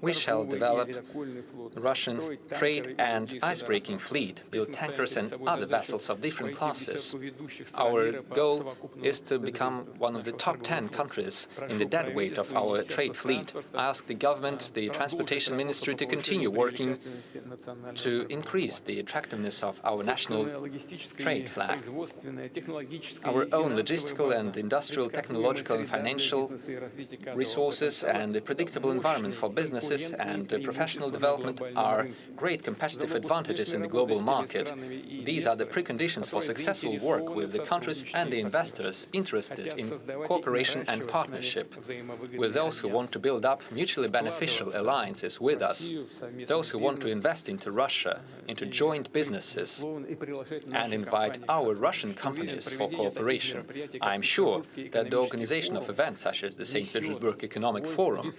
We shall develop the Russian trade and ice-breaking fleet, build tankers and other vessels of different classes. Our goal is to become one of the top 10 countries in the deadweight of our trade fleet. I ask the government, the transportation ministry, to continue working to increase the attractiveness of our national trade flag. Our own logistical and industrial, technological and financial resources and a predictable environment for businesses and professional development are great competitive advantages in the global market. These are the preconditions for successful work with the countries and the investors interested in cooperation and partnership, with those who want to build up mutually beneficial alliances with us, those who want to invest into Russia, into joint businesses, and invite our Russian companies for cooperation. I am sure that the organization of events such as the St. Petersburg Economic Forum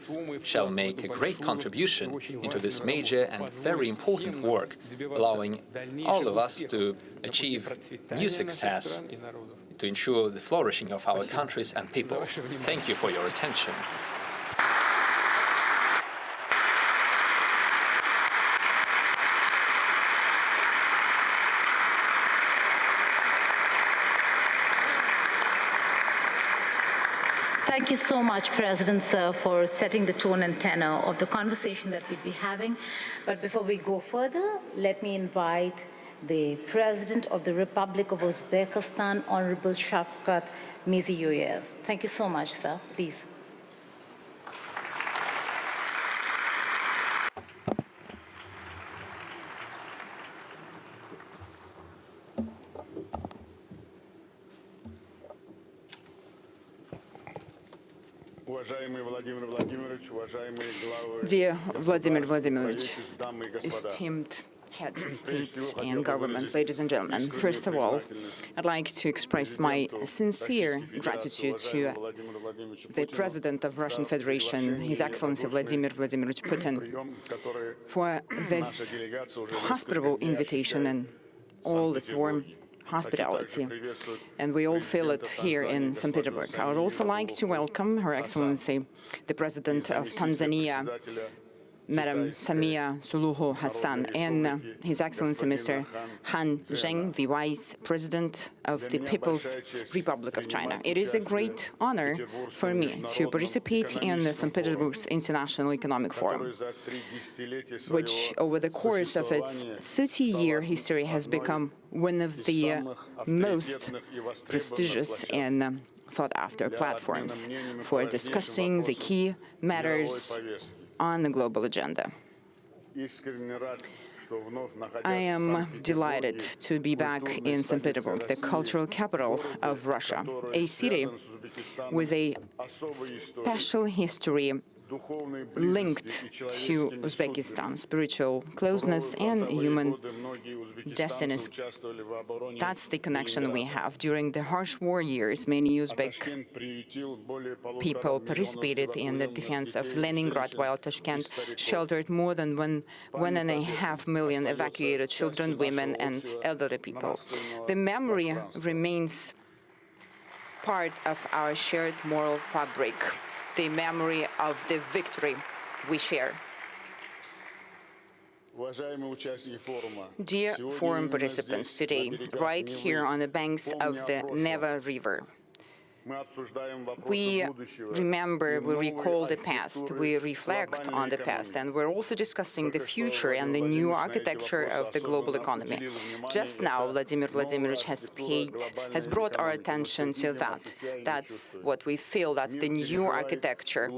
shall make a great contribution into this major and very important work, allowing all of us to achieve new success, to ensure the flourishing of our countries and people. Thank you for your attention. Thank you so much, President, sir, for setting the tone and tenor of the conversation that we'll be having. But before we go further, let me invite the President of the Republic of Uzbekistan, Honorable Shavkat Mirziyoyev. Thank you so much, sir. Please. Dear Vladimir Vladimirovich, esteemed heads of state and government, ladies and gentlemen, first of all, I'd like to express my sincere gratitude to the President of Russian Federation, His Excellency Vladimir Vladimirovich Putin, for this hospitable invitation and all this warm hospitality, and we all feel it here in St. Petersburg. I would also like to welcome Her Excellency, the President of Tanzania, Madam Samia Suluhu Hassan, and His Excellency Mr. Han Zheng, the Vice President of the People's Republic of China. It is a great honor for me to participate in the St. Petersburg International Economic Forum, which over the course of its 30-year history has become one of the most prestigious and sought-after platforms for discussing the key matters on the global agenda. I am delighted to be back in St. Petersburg, the cultural capital of Russia, a city with a special history linked to Uzbekistan, spiritual closeness and human destinies. That's the connection we have. During the harsh war years, many Uzbek people participated in the defense of Leningrad, while Tashkent sheltered more than 1.5 million evacuated children, women, and elderly people. The memory remains part of our shared moral fabric, the memory of the victory we share. Dear forum participants, today, right here on the banks of the Neva River, we remember, we recall the past, we reflect on the past, and we're also discussing the future and the new architecture of the global economy. Just now, Vladimir Vladimirovich has brought our attention to that. That's what we feel, that's the new architecture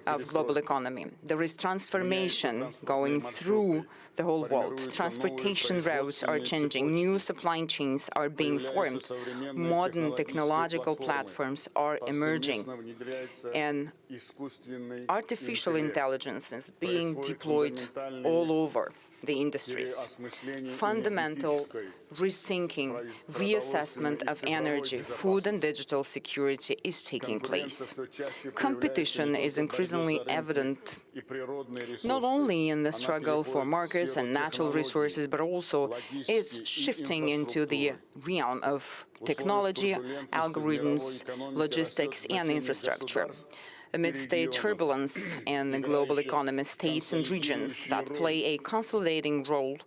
of global economy. There is transformation going through the whole world. Transportation routes are changing, new supply chains are being formed, modern technological platforms are emerging, and artificial intelligence is being deployed all over the industries. Fundamental rethinking, reassessment of energy, food and digital security is taking place. Competition is increasingly evident not only in the struggle for markets and natural resources, but also is shifting into the realm of technology, algorithms, logistics, and infrastructure. Amidst the turbulence in the global economy, states and regions that play a consolidating role,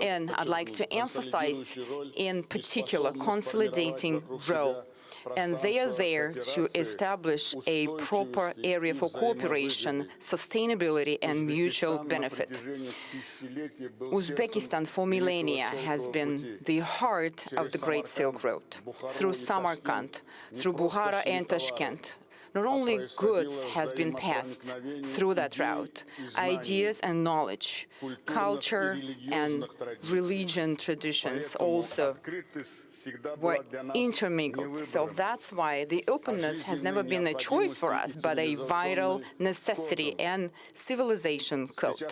and I'd like to emphasize in particular consolidating role, and they are there to establish a proper area for cooperation, sustainability, and mutual benefit. Uzbekistan for millennia has been the heart of the Great Silk Road. Through Samarkand, through Bukhara and Tashkent, not only goods has been passed through that route, ideas and knowledge, culture and religion traditions also were intermingled. So that's why the openness has never been a choice for us, but a vital necessity and civilization code.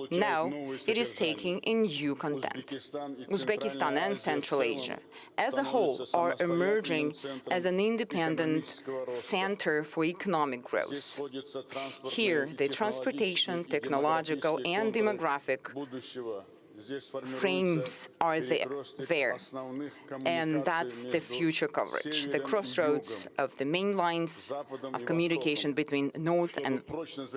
Now it is taking in new content. Uzbekistan and Central Asia as a whole are emerging as an independent center for economic growth. Here, the transportation, technological, and demographic frames are there, and that's the future coverage. The crossroads of the main lines of communication between North and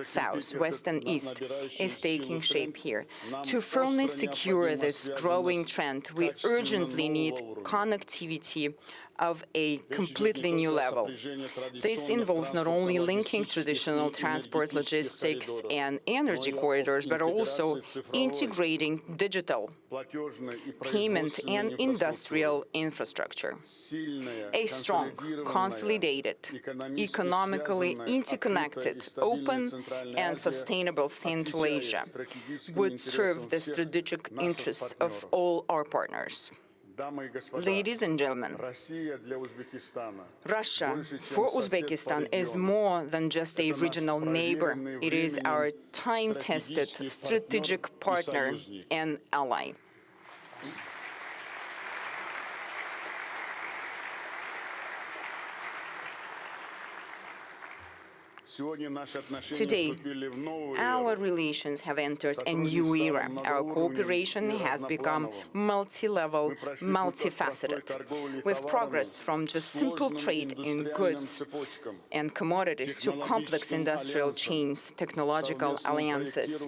South, West and East is taking shape here. To firmly secure this growing trend, we urgently need connectivity of a completely new level. This involves not only linking traditional transport, logistics, and energy corridors, but also integrating digital payment and industrial infrastructure. A strong, consolidated, economically interconnected, open, and sustainable Central Asia would serve the strategic interests of all our partners. Ladies and gentlemen, Russia for Uzbekistan is more than just a regional neighbor. It is our time-tested strategic partner and ally. Today, our relations have entered a new era. Our cooperation has become multi-level, multifaceted. We've progressed from just simple trade in goods and commodities to complex industrial chains, technological alliances,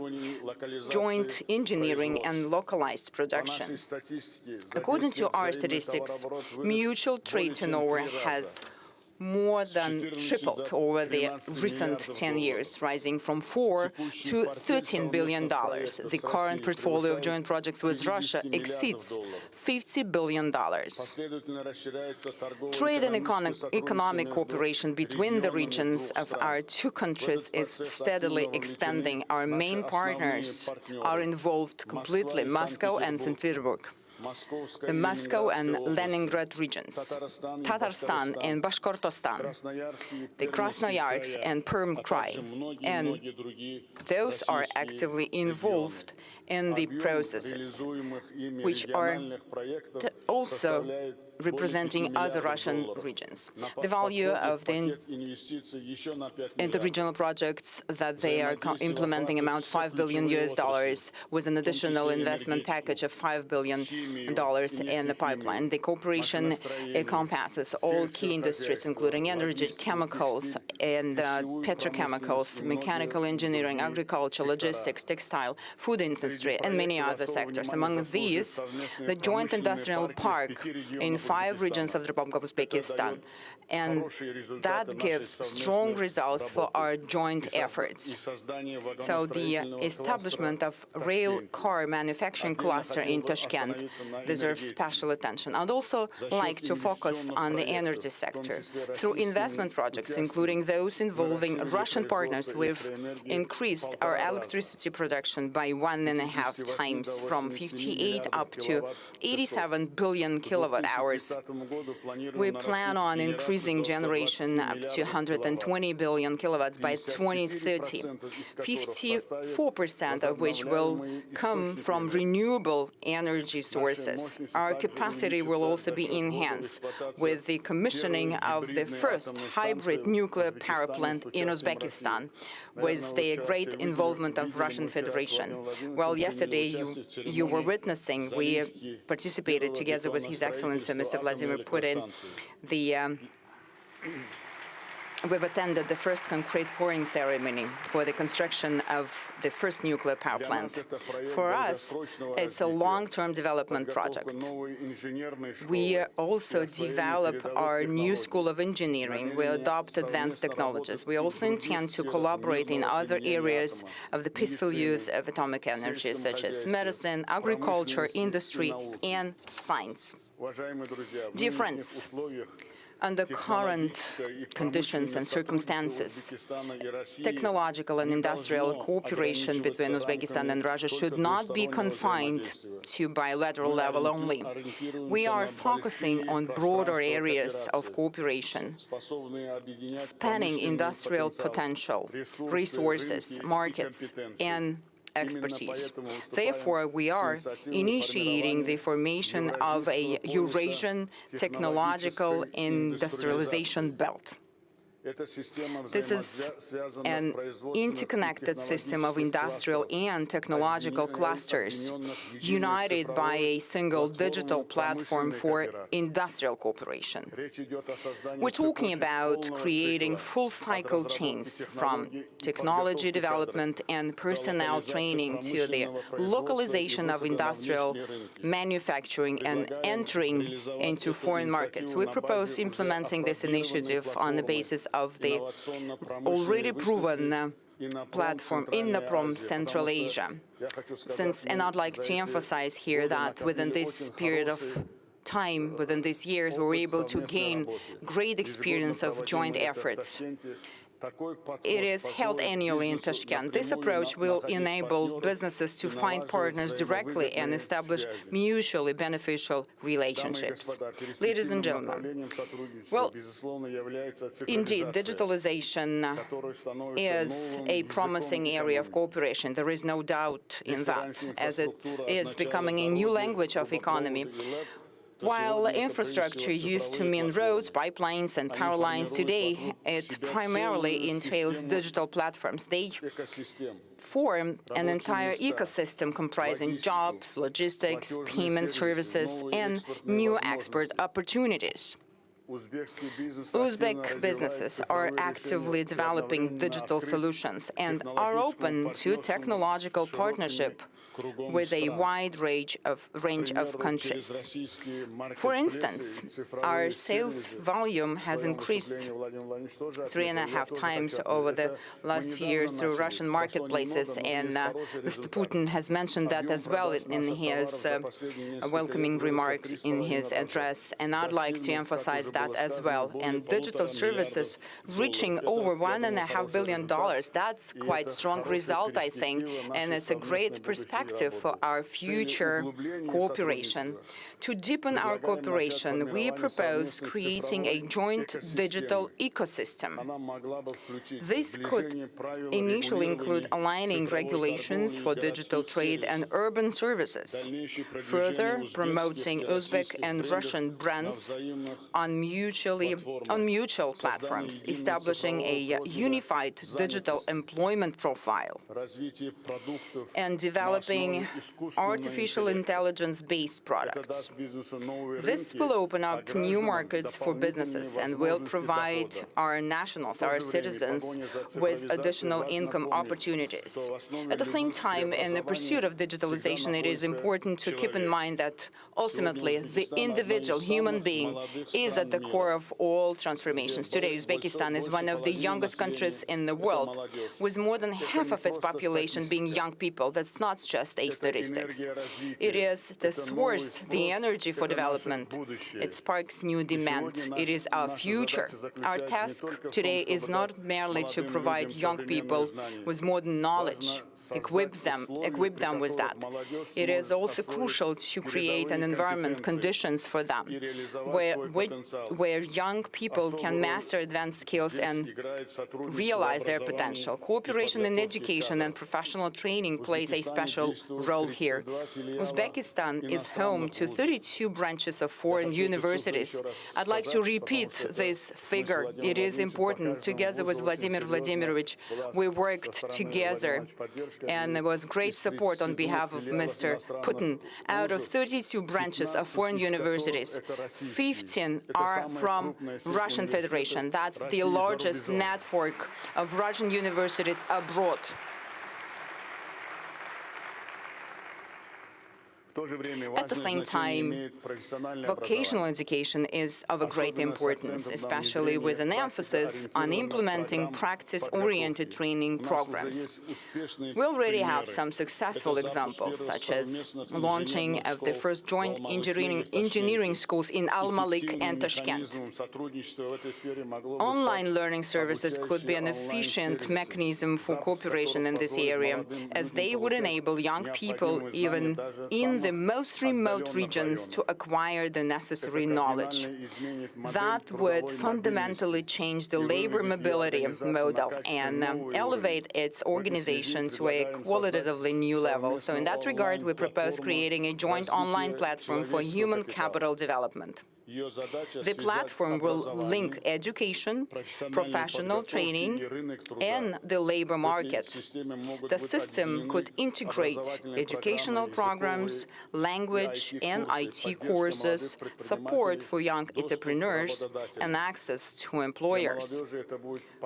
joint engineering, and localized production. According to our statistics, mutual trade turnover has more than tripled over the recent 10 years, rising from $4 to $13 billion. The current portfolio of joint projects with Russia exceeds $50 billion. Trade and economic cooperation between the regions of our two countries is steadily expanding. Our main partners are involved completely, Moscow and St. Petersburg. the Moscow and Leningrad regions, Tatarstan and Bashkortostan, the Krasnoyarsk and Perm Krai, and those are actively involved in the processes, which are also representing other Russian regions. The value of the interregional projects that they are implementing amount $5 billion with an additional investment package of $5 billion in the pipeline. The cooperation encompasses all key industries, including energy, chemicals, and petrochemicals, mechanical engineering, agriculture, logistics, textile, food industry, and many other sectors. Among these, the joint industrial park in 5 regions of the Republic of Uzbekistan, and that gives strong results for our joint efforts. So the establishment of rail car manufacturing cluster in Tashkent deserves special attention. I'd also like to focus on the energy sector. Through investment projects, including those involving Russian partners, we've increased our electricity production by 1.5 times, from 58 up to 87 billion kilowatt hours. We plan on increasing generation up to 120 billion kilowatts by 2030, 54% of which will come from renewable energy sources. Our capacity will also be enhanced with the commissioning of the first hybrid nuclear power plant in Uzbekistan, with the great involvement of Russian Federation. Well, yesterday you were witnessing, we participated together with His Excellency Mr. Vladimir Putin. We've attended the first concrete pouring ceremony for the construction of the first nuclear power plant. For us, it's a long-term development project. We also develop our new School of Engineering. We adopt advanced technologies. We also intend to collaborate in other areas of the peaceful use of atomic energy, such as medicine, agriculture, industry, and science. Dear friends, under current conditions and circumstances, technological and industrial cooperation between Uzbekistan and Russia should not be confined to bilateral level only. We are focusing on broader areas of cooperation, spanning industrial potential, resources, markets, and expertise. Therefore, we are initiating the formation of a Eurasian technological industrialization belt. This is an interconnected system of industrial and technological clusters united by a single digital platform for industrial cooperation. We're talking about creating full-cycle chains from technology development and personnel training to the localization of industrial manufacturing and entering into foreign markets. We propose implementing this initiative on the basis of the already proven platform Innoprom Central Asia. And I'd like to emphasize here that within this period of time, within these years, we were able to gain great experience of joint efforts. It is held annually in Tashkent. This approach will enable businesses to find partners directly and establish mutually beneficial relationships. Ladies and gentlemen, well, indeed, digitalization is a promising area of cooperation. There is no doubt in that, as it is becoming a new language of economy. While infrastructure used to mean roads, pipelines, and power lines, today it primarily entails digital platforms. They form an entire ecosystem comprising jobs, logistics, payment services, and new export opportunities. Uzbek businesses are actively developing digital solutions and are open to technological partnership with a wide range of countries. For instance, our sales volume has increased 3.5 times over the last few years through Russian marketplaces, and Mr. Putin has mentioned that as well in his welcoming remarks in his address, and I'd like to emphasize that as well. And digital services reaching over $1.5 billion, that's quite a strong result, I think, and it's a great perspective perspective for our future cooperation. To deepen our cooperation, we propose creating a joint digital ecosystem. This could initially include aligning regulations for digital trade and urban services, further promoting Uzbek and Russian brands on mutual platforms, establishing a unified digital employment profile, and developing artificial intelligence-based products. This will open up new markets for businesses and will provide our nationals, our citizens, with additional income opportunities. At the same time, in the pursuit of digitalization, it is important to keep in mind that ultimately the individual human being is at the core of all transformations. Today, Uzbekistan is one of the youngest countries in the world, with more than half of its population being young people. That's not just a statistics. It is the source, the energy for development. It sparks new demand. It is our future. Our task today is not merely to provide young people with modern knowledge, equip them with that. It is also crucial to create an environment, conditions for them, where young people can master advanced skills and realize their potential. Cooperation in education and professional training plays a special role here. Uzbekistan is home to 32 branches of foreign universities. I'd like to repeat this figure. It is important. Together with Vladimir Vladimirovich, we worked together, and there was great support on behalf of Mr. Putin. Out of 32 branches of foreign universities, 15 are from Russian Federation. That's the largest network of Russian universities abroad. At the same time, vocational education is of a great importance, especially with an emphasis on implementing practice-oriented training programs. We already have some successful examples, such as launching of the first joint engineering schools in Almaly and Tashkent. Online learning services could be an efficient mechanism for cooperation in this area, as they would enable young people, even in the most remote regions, to acquire the necessary knowledge. That would fundamentally change the labor mobility model and elevate its organization to a qualitatively new level. So in that regard, we propose creating a joint online platform for human capital development. The platform will link education, professional training, and the labor market. The system could integrate educational programs, language and IT courses, support for young entrepreneurs, and access to employers.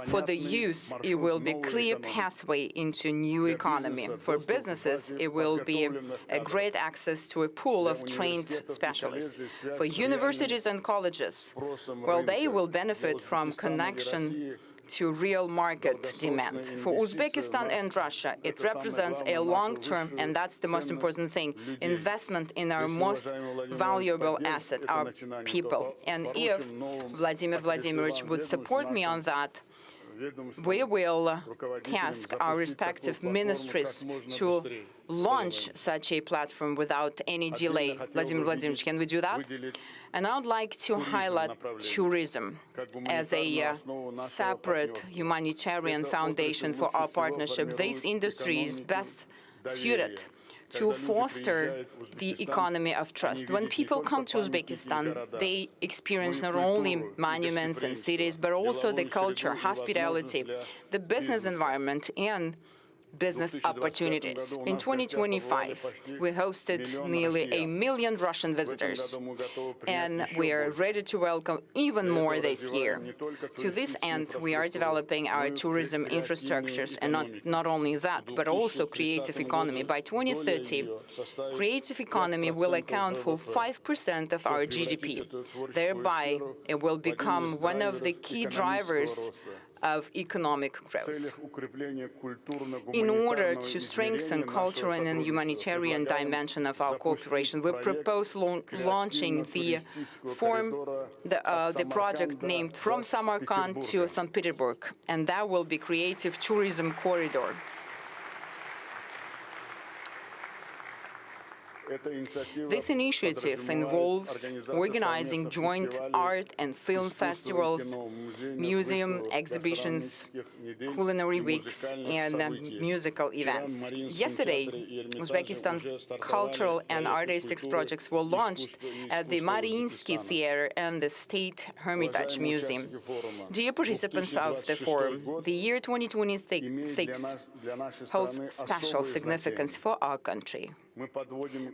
For the youth, it will be a clear pathway into new economy. For businesses, it will be a great access to a pool of trained specialists. For universities and colleges, well, they will benefit from connection to real market demand. For Uzbekistan and Russia, it represents a long-term, and that's the most important thing, investment in our most valuable asset, our people. And if Vladimir Vladimirovich would support me on that, we will task our respective ministries to launch such a platform without any delay. Vladimir Vladimirovich, can we do that? And I would like to highlight tourism as a separate humanitarian foundation for our partnership. This industry is best suited to foster the economy of trust. When people come to Uzbekistan, they experience not only monuments and cities, but also the culture, hospitality, the business environment, and business opportunities. In 2025, we hosted nearly 1 million Russian visitors, and we are ready to welcome even more this year. To this end, we are developing our tourism infrastructures, and not only that, but also creative economy. By 2030, creative economy will account for 5% of our GDP. Thereby, it will become one of the key drivers of economic growth. In order to strengthen cultural and humanitarian dimension of our cooperation, we propose launching the project named From Samarkand to St. Petersburg, and that will be Creative Tourism Corridor. This initiative involves organizing joint art and film festivals, museum exhibitions, culinary weeks, and musical events. Yesterday, Uzbekistan's cultural and artistic projects were launched at the Mariinsky Theater and the State Hermitage Museum. Dear participants of the forum, the year 2026 holds special significance for our country.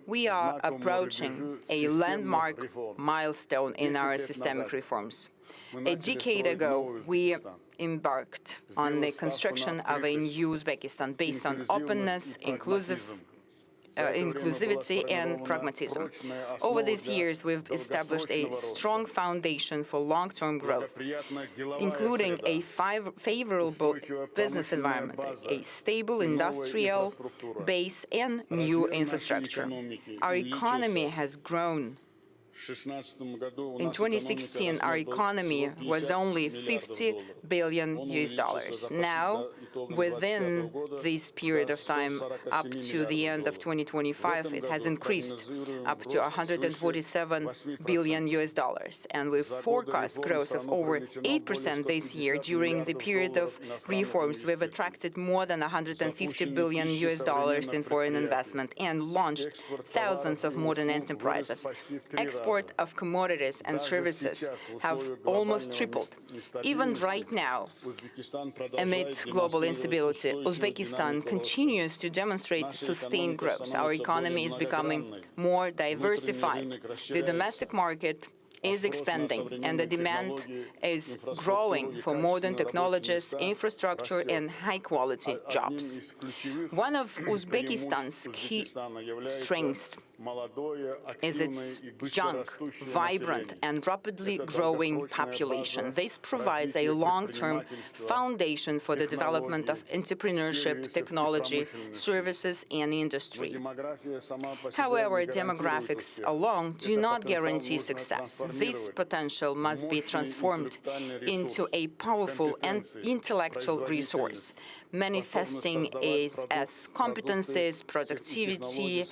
We are approaching a landmark milestone in our systemic reforms. A decade ago, we embarked on the construction of a new Uzbekistan based on openness, inclusivity and pragmatism. Over these years, we've established a strong foundation for long-term growth, including a favorable business environment, a stable industrial base, and new infrastructure. Our economy has grown. In 2016, our economy was only $50 billion. Now, within this period of time, up to the end of 2025, it has increased up to $147 billion. And we forecast growth of over 8% this year. During the period of reforms, we've attracted more than $150 billion in foreign investment and launched thousands of modern enterprises. Export of commodities and services have almost tripled. Even right now, amid global instability, Uzbekistan continues to demonstrate sustained growth. Our economy is becoming more diversified. The domestic market is expanding, and the demand is growing for modern technologies, infrastructure, and high-quality jobs. One of Uzbekistan's key strengths is its young, vibrant, and rapidly growing population. This provides a long-term foundation for the development of entrepreneurship, technology, services, and industry. However, demographics alone do not guarantee success. This potential must be transformed into a powerful and intellectual resource, manifesting as competencies, productivity,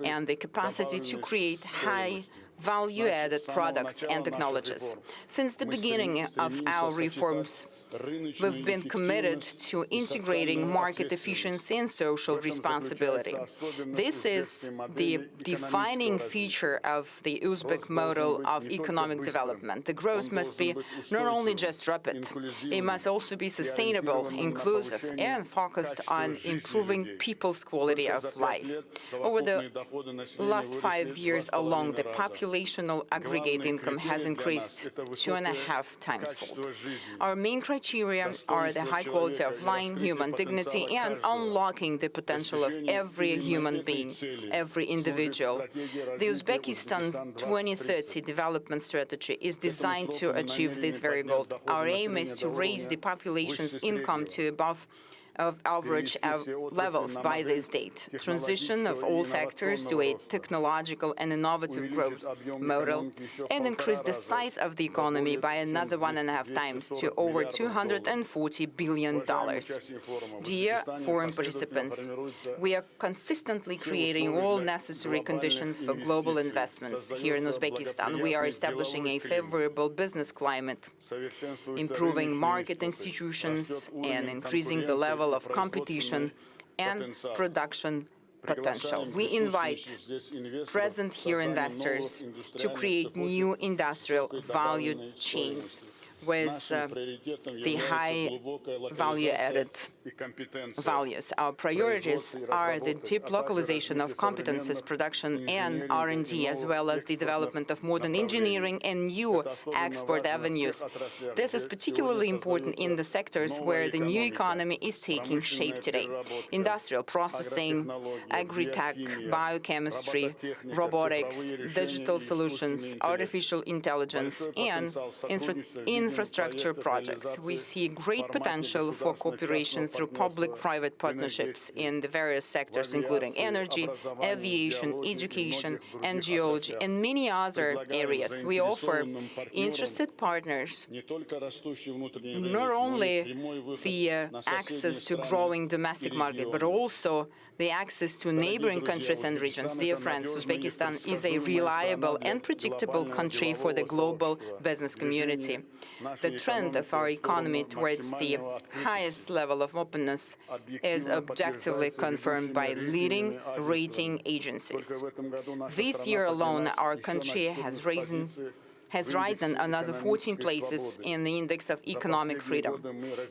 and the capacity to create high value-added products and technologies. Since the beginning of our reforms, we've been committed to integrating market efficiency and social responsibility. This is the defining feature of the Uzbek model of economic development. The growth must be not only just rapid, it must also be sustainable, inclusive, and focused on improving people's quality of life. Over the last 5 years alone, the populational aggregate income has increased 2.5 times fold. Our main criteria are the high quality of life, human dignity, and unlocking the potential of every human being, every individual. The Uzbekistan 2030 development strategy is designed to achieve this very goal. Our aim is to raise the population's income to above average levels by this date. Transition of all sectors to a technological and innovative growth model, and increase the size of the economy by another 1.5 times to over $240 billion. Dear foreign participants, we are consistently creating all necessary conditions for global investments here in Uzbekistan. We are establishing a favorable business climate, improving market institutions, and increasing the level of competition and production potential. We invite present here investors to create new industrial value chains with the high value-added values. Our priorities are the deep localization of competences, production, and R&D, as well as the development of modern engineering and new export avenues. This is particularly important in the sectors where the new economy is taking shape today: industrial processing, agri-tech, biochemistry, robotics, digital solutions, artificial intelligence, and infrastructure projects. We see great potential for cooperation through public-private partnerships in the various sectors, including energy, aviation, education, and geology, and many other areas. We offer interested partners not only the access to growing domestic market, but also the access to neighboring countries and regions. Dear friends, Uzbekistan is a reliable and predictable country for the global business community. The trend of our economy towards the highest level of openness is objectively confirmed by leading rating agencies. This year alone, our country has risen another 14 places in the index of economic freedom.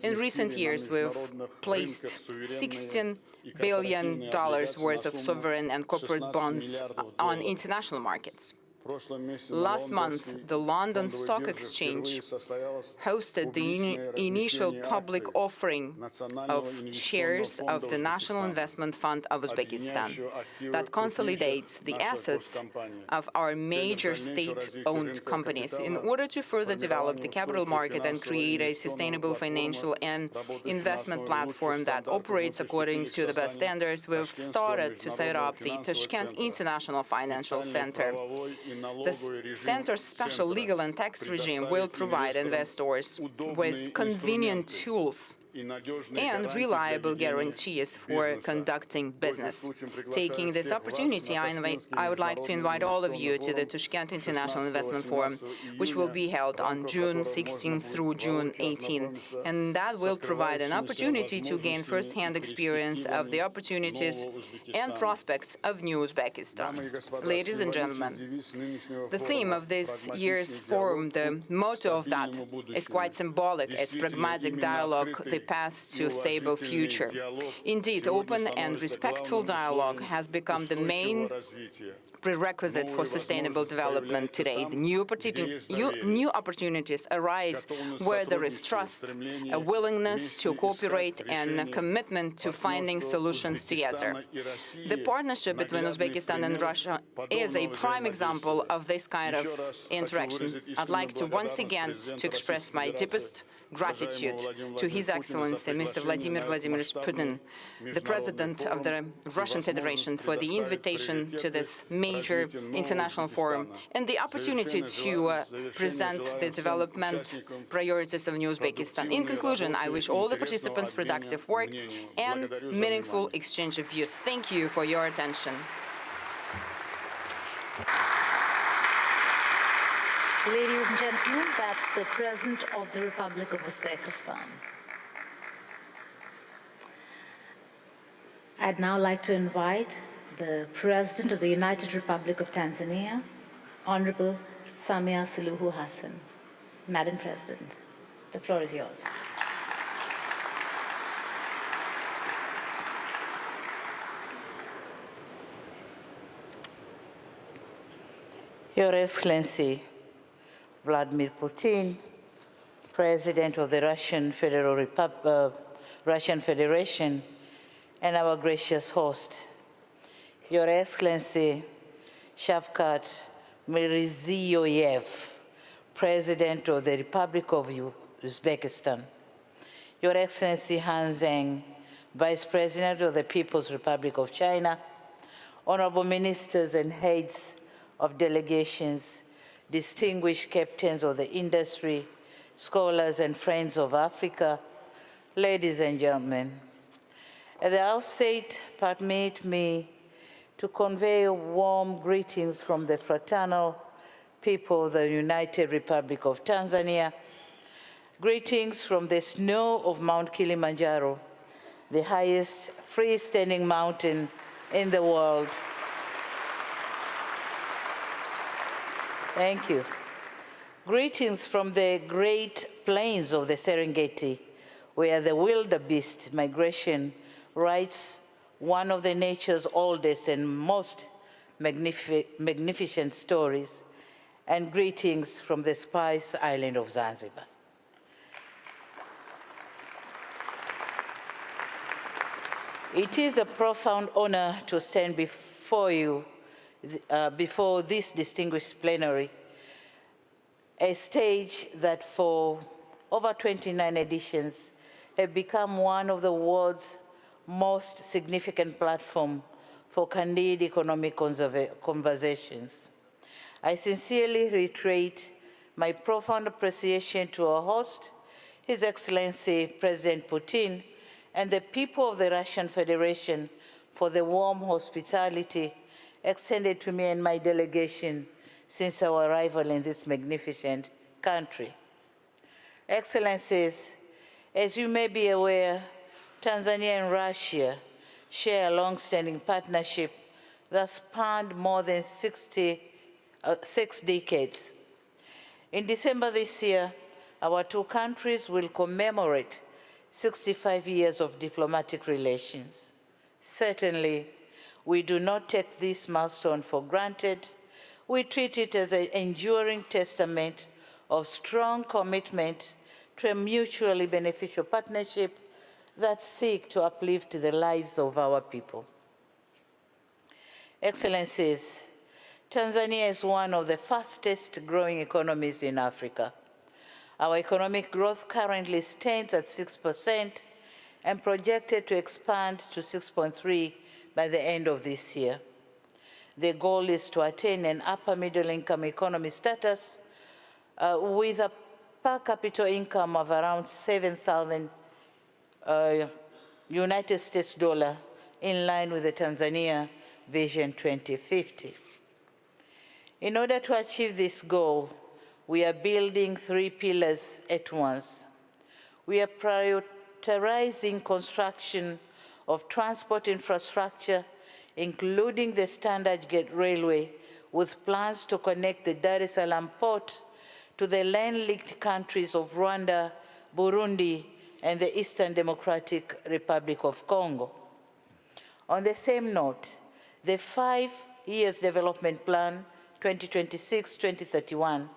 In recent years, we've placed $16 billion worth of sovereign and corporate bonds on international markets. Last month, the London Stock Exchange hosted the initial public offering of shares of the National Investment Fund of Uzbekistan that consolidates the assets of our major state-owned companies. In order to further develop the capital market and create a sustainable financial and investment platform that operates according to the best standards, we've started to set up the Tashkent International Financial Center. The center's special legal and tax regime will provide investors with convenient tools and reliable guarantees for conducting business. Taking this opportunity, I would like to invite all of you to the Tashkent International Investment Forum, which will be held on June 16 through June 18, and that will provide an opportunity to gain first-hand experience of the opportunities and prospects of new Uzbekistan. Ladies and gentlemen, the theme of this year's forum, the motto of that, is quite symbolic. It's pragmatic dialogue, the path to a stable future. Indeed, open and respectful dialogue has become the main prerequisite for sustainable development today. The new opportunities arise where there is trust, a willingness to cooperate, and a commitment to finding solutions together. The partnership between Uzbekistan and Russia is a prime example of this kind of interaction. I'd like to once again express my deepest gratitude to His Excellency, Mr. Vladimir Vladimirovich Putin, the President of the Russian Federation, for the invitation to this major international forum and the opportunity to present the development priorities of New Uzbekistan. In conclusion, I wish all the participants productive work and meaningful exchange of views. Thank you for your attention. Ladies and gentlemen, that's the President of the Republic of Uzbekistan. I'd now like to invite the President of the United Republic of Tanzania, Honorable Samia Suluhu Hassan. Madam President, the floor is yours. Your Excellency, Vladimir Putin, President of the Russian Federation, and our gracious host, Your Excellency Shavkat Mirziyoyev, President of the Republic of Uzbekistan, Your Excellency Han Zheng, Vice President of the People's Republic of China, honorable ministers and heads of delegations, distinguished captains of the industry, scholars and friends of Africa, ladies and gentlemen. At the outset, permit me to convey warm greetings from the fraternal people of the United Republic of Tanzania, greetings from the snow of Mount Kilimanjaro, the highest freestanding mountain in the world. Thank you. Greetings from the great plains of the Serengeti, where the wildebeest migration writes one of the nature's oldest and most magnificent stories, and greetings from the Spice Island of Zanzibar. It is a profound honor to stand before you, before this distinguished plenary, a stage that for over 29 editions, have become one of the world's most significant platforms for candid economic conversations. I sincerely reiterate my profound appreciation to our host, His Excellency President Putin, and the people of the Russian Federation for the warm hospitality extended to me and my delegation since our arrival in this magnificent country. Excellencies, as you may be aware, Tanzania and Russia share a long-standing partnership that spanned more than 6 decades. In December this year, our two countries will commemorate 65 years of diplomatic relations. Certainly, we do not take this milestone for granted. We treat it as an enduring testament of strong commitment to a mutually beneficial partnership that seeks to uplift the lives of our people. Excellencies, Tanzania is one of the fastest growing economies in Africa. Our economic growth currently stands at 6% and projected to expand to 6.3% by the end of this year. The goal is to attain an upper middle income economy status with a per capita income of around 7,000 United States dollar, in line with the Tanzania Vision 2050. In order to achieve this goal, we are building 3 pillars at once. We are prioritizing construction of transport infrastructure, including the Standard Gauge Railway, with plans to connect the Dar es Salaam port to the land-linked countries of Rwanda, Burundi, and the Eastern Democratic Republic of Congo. On the same note, the 5-year development plan, 2026-2031,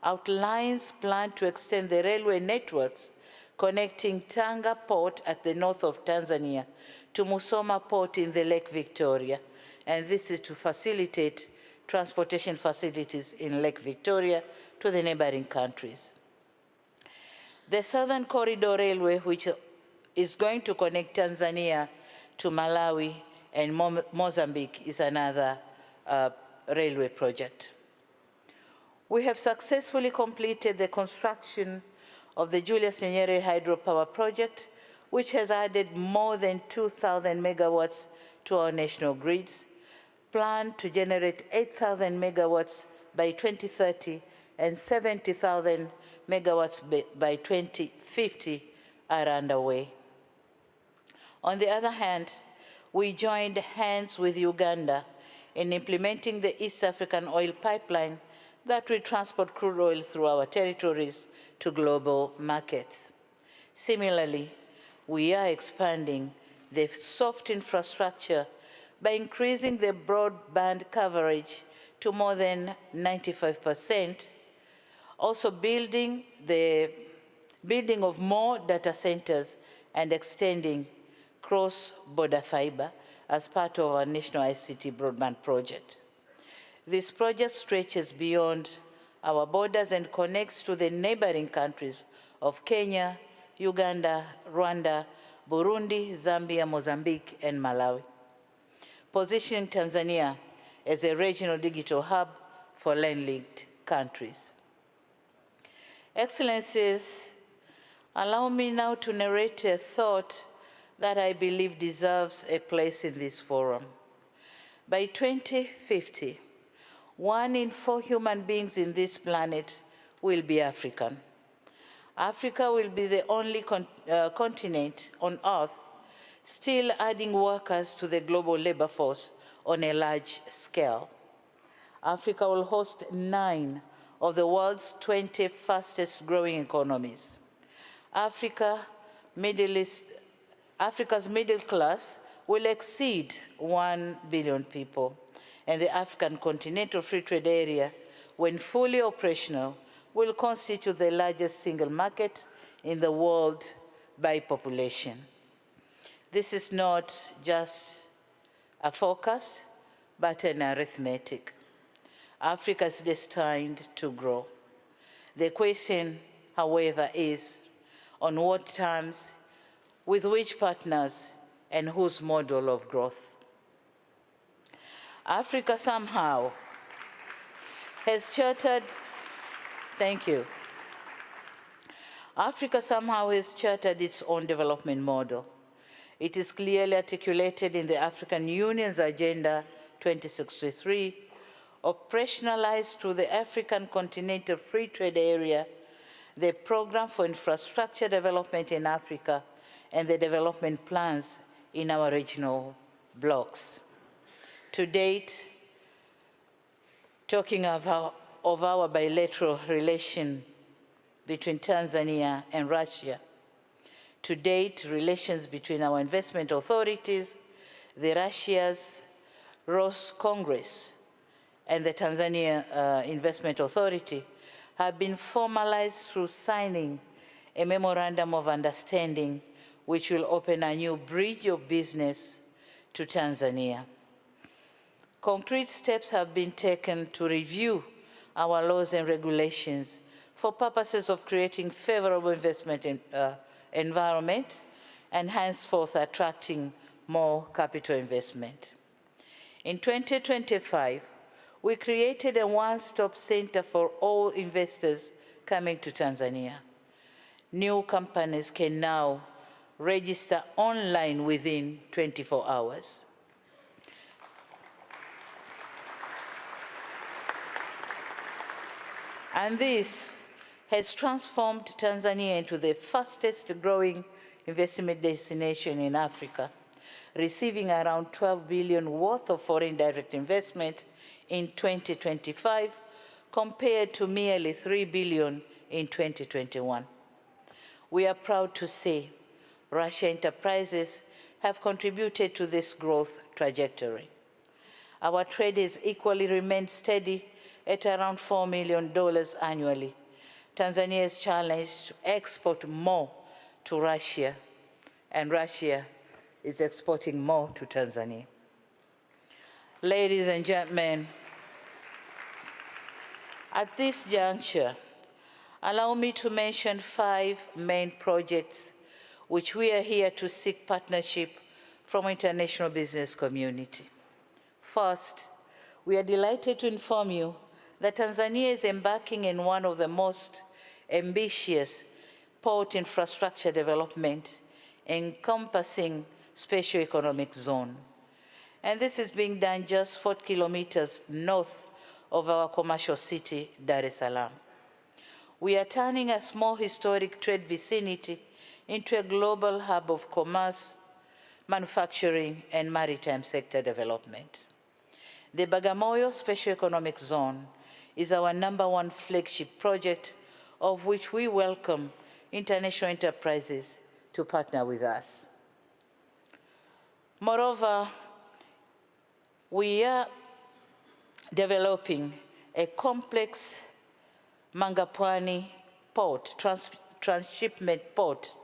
outlines plans to extend the railway networks connecting Tanga Port at the north of Tanzania to Musoma Port in the Lake Victoria, and this is to facilitate transportation facilities in Lake Victoria to the neighboring countries. The Southern Corridor Railway, which is going to connect Tanzania to Malawi and Mozambique, is another railway project. We have successfully completed the construction of the Julius Nyerere hydropower project, which has added more than 2,000 megawatts to our national grids, planned to generate 8,000 megawatts by 2030 and 70,000 megawatts by 2050 are underway. On the other hand, we joined hands with Uganda in implementing the East African oil pipeline that will transport crude oil through our territories to global markets. Similarly, we are expanding the soft infrastructure by increasing the broadband coverage to more than 95%, also building of more data centers and extending cross-border fiber as part of our national ICT broadband project. This project stretches beyond our borders and connects to the neighboring countries of Kenya, Uganda, Rwanda, Burundi, Zambia, Mozambique, and Malawi, positioning Tanzania as a regional digital hub for land-linked countries. Excellencies, allow me now to narrate a thought that I believe deserves a place in this forum. By 2050, 1 in 4 human beings in this planet will be African. Africa will be the only continent on Earth still adding workers to the global labor force on a large scale. Africa will host 9 of the world's 20 fastest growing economies. Africa's middle class will exceed 1 billion people, and the African Continental Free Trade Area, when fully operational, will constitute the largest single market in the world by population. This is not just a forecast, but an arithmetic. Africa is destined to grow. The question however, is on what terms, with which partners, and whose model of growth. Africa somehow has chartered, thank you. Africa somehow has chartered its own development model. It is clearly articulated in the African Union's Agenda 2063, operationalized through the African Continental Free Trade Area, the Program for Infrastructure Development in Africa, and the development plans in our regional blocs. To date, talking of our bilateral relation between Tanzania and Russia, to date, relations between our investment authorities, the Russia's Congress, and the Tanzania Investment Authority have been formalized through signing a memorandum of understanding which will open a new bridge of business to Tanzania. Concrete steps have been taken to review our laws and regulations for purposes of creating favorable investment environment and henceforth attracting more capital investment. In 2025, we created a one-stop center for all investors coming to Tanzania. New companies can now register online within 24 hours. And this has transformed Tanzania into the fastest growing investment destination in Africa, receiving around 12 billion worth of foreign direct investment in 2025, compared to merely 3 billion in 2021. We are proud to say Russian enterprises have contributed to this growth trajectory. Our trade has equally remained steady at around $4 million annually. Tanzania is challenged to export more to Russia, and Russia is exporting more to Tanzania. Ladies and gentlemen, at this juncture, allow me to mention 5 main projects which we are here to seek partnership from international business community. First, we are delighted to inform you that Tanzania is embarking in one of the most ambitious port infrastructure development encompassing special economic zone. And this is being done just 4 kilometers north of our commercial city, Dar es Salaam. We are turning a small historic trade vicinity into a global hub of commerce, manufacturing, and maritime sector development. The Bagamoyo Special Economic Zone is our #1 flagship project, of which we welcome international enterprises to partner with us. Moreover, we are developing a complex Mangapwani port, transshipment port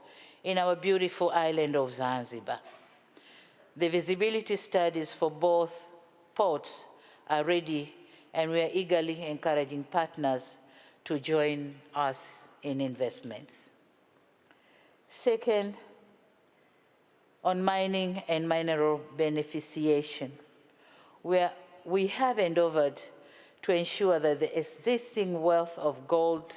in our beautiful island of Zanzibar. The visibility studies for both ports are ready, and we are eagerly encouraging partners to join us in investments. Second, on mining and mineral beneficiation, we have endeavored to ensure that the existing wealth of gold,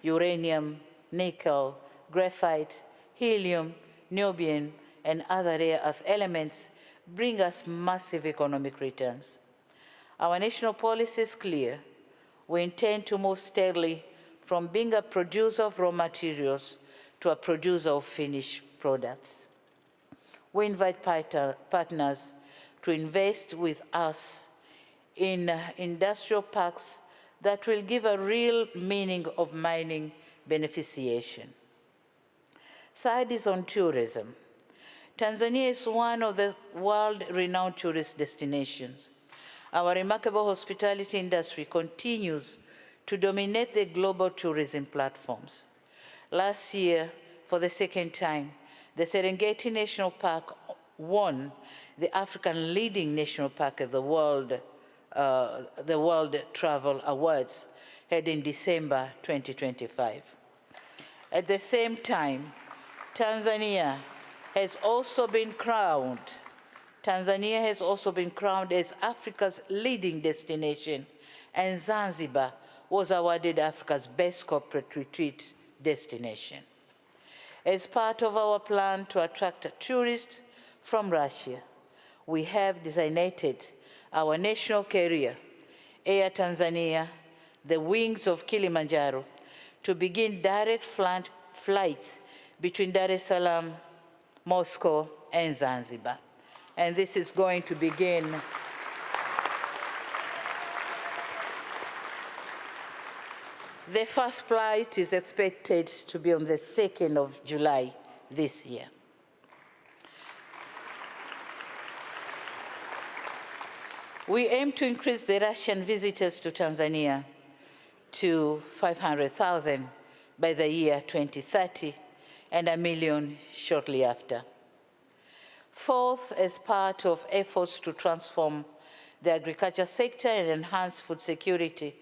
uranium, nickel, graphite, helium, niobium, and other rare earth elements bring us massive economic returns. Our national policy is clear. We intend to move steadily from being a producer of raw materials to a producer of finished products. We invite partners to invest with us in industrial parks that will give a real meaning of mining beneficiation. Third is on tourism. Tanzania is one of the world-renowned tourist destinations. Our remarkable hospitality industry continues to dominate the global tourism platforms. Last year, for the second time, the Serengeti National Park won the African Leading National Park at the World Travel Awards held in December 2025. At the same time, Tanzania has also been crowned as Africa's leading destination, and Zanzibar was awarded Africa's best corporate retreat destination. As part of our plan to attract tourists from Russia, we have designated our national carrier, Air Tanzania, the wings of Kilimanjaro, to begin direct flights between Dar es Salaam, Moscow, and Zanzibar. And this is going to begin the first flight is expected to be on the 2nd of July this year. We aim to increase the Russian visitors to Tanzania to 500,000 by the year 2030 and 1 million shortly after. Fourth, as part of efforts to transform the agriculture sector and enhance food security,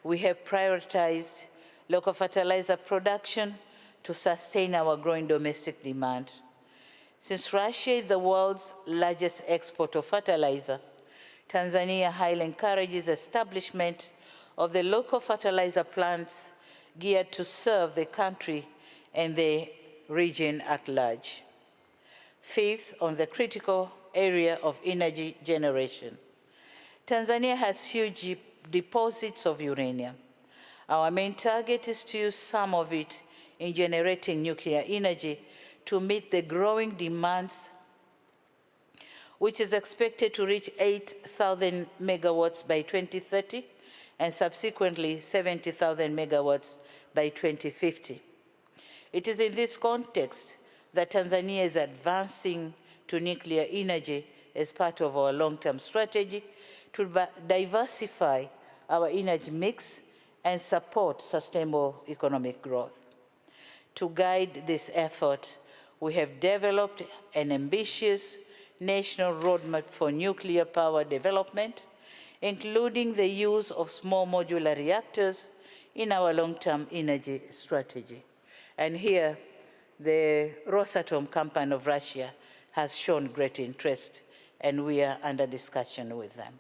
we have prioritized local fertilizer production to sustain our growing domestic demand. Since Russia is the world's largest exporter of fertilizer, Tanzania highly encourages establishment of the local fertilizer plants geared to serve the country and the region at large. Fifth, on the critical area of energy generation, Tanzania has huge deposits of uranium. Our main target is to use some of it in generating nuclear energy to meet the growing demands, which is expected to reach 8,000 megawatts by 2030 and subsequently 70,000 megawatts by 2050. It is in this context that Tanzania is advancing to nuclear energy as part of our long-term strategy to diversify our energy mix and support sustainable economic growth. To guide this effort, we have developed an ambitious national roadmap for nuclear power development, including the use of small modular reactors in our long-term energy strategy. And here, the Rosatom company of Russia has shown great interest, and we are under discussion with them.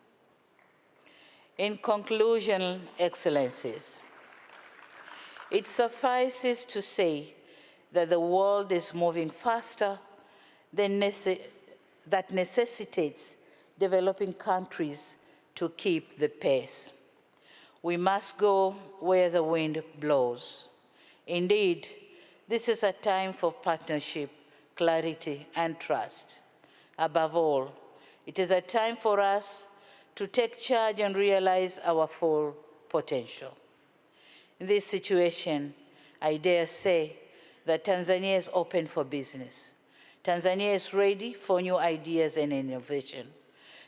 In conclusion, Excellencies, it suffices to say that the world is moving faster that necessitates developing countries to keep the pace. We must go where the wind blows. Indeed, this is a time for partnership, clarity, and trust. Above all, it is a time for us to take charge and realize our full potential. In this situation, I dare say that Tanzania is open for business. Tanzania is ready for new ideas and innovation.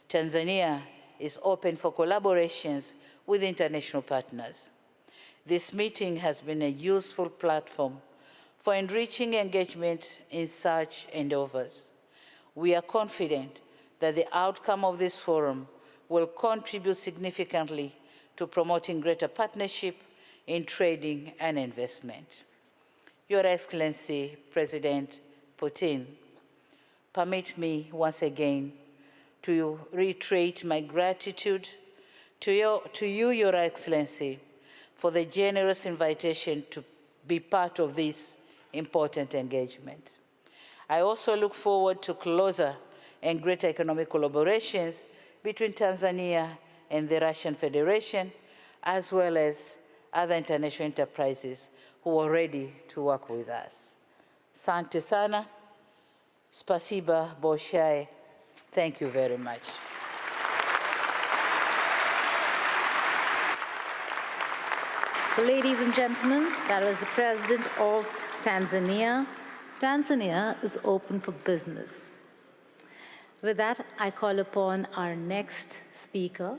Tanzania is open for collaborations with international partners. This meeting has been a useful platform for enriching engagement in such endeavors. We are confident that the outcome of this forum will contribute significantly to promoting greater partnership in trading and investment. Your Excellency, President Putin, permit me once again to reiterate my gratitude to you, Your Excellency, for the generous invitation to be part of this important engagement. I also look forward to closer and greater economic collaborations between Tanzania and the Russian Federation, as well as other international enterprises who are ready to work with us. Asante sana, spasiba bolshoi. Thank you very much. Ladies and gentlemen, that was the President of Tanzania. Tanzania is open for business. With that, I call upon our next speaker,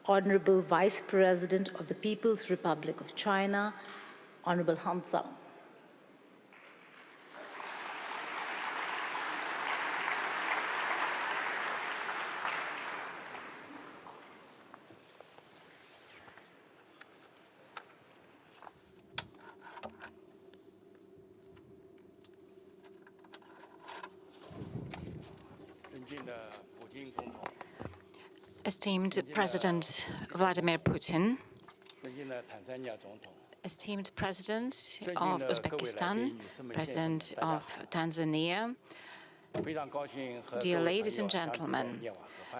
Honorable Vice President of the People's Republic of China, Honorable Han Zheng. Esteemed President Vladimir Putin, esteemed President of Uzbekistan, President of Tanzania, dear ladies and gentlemen,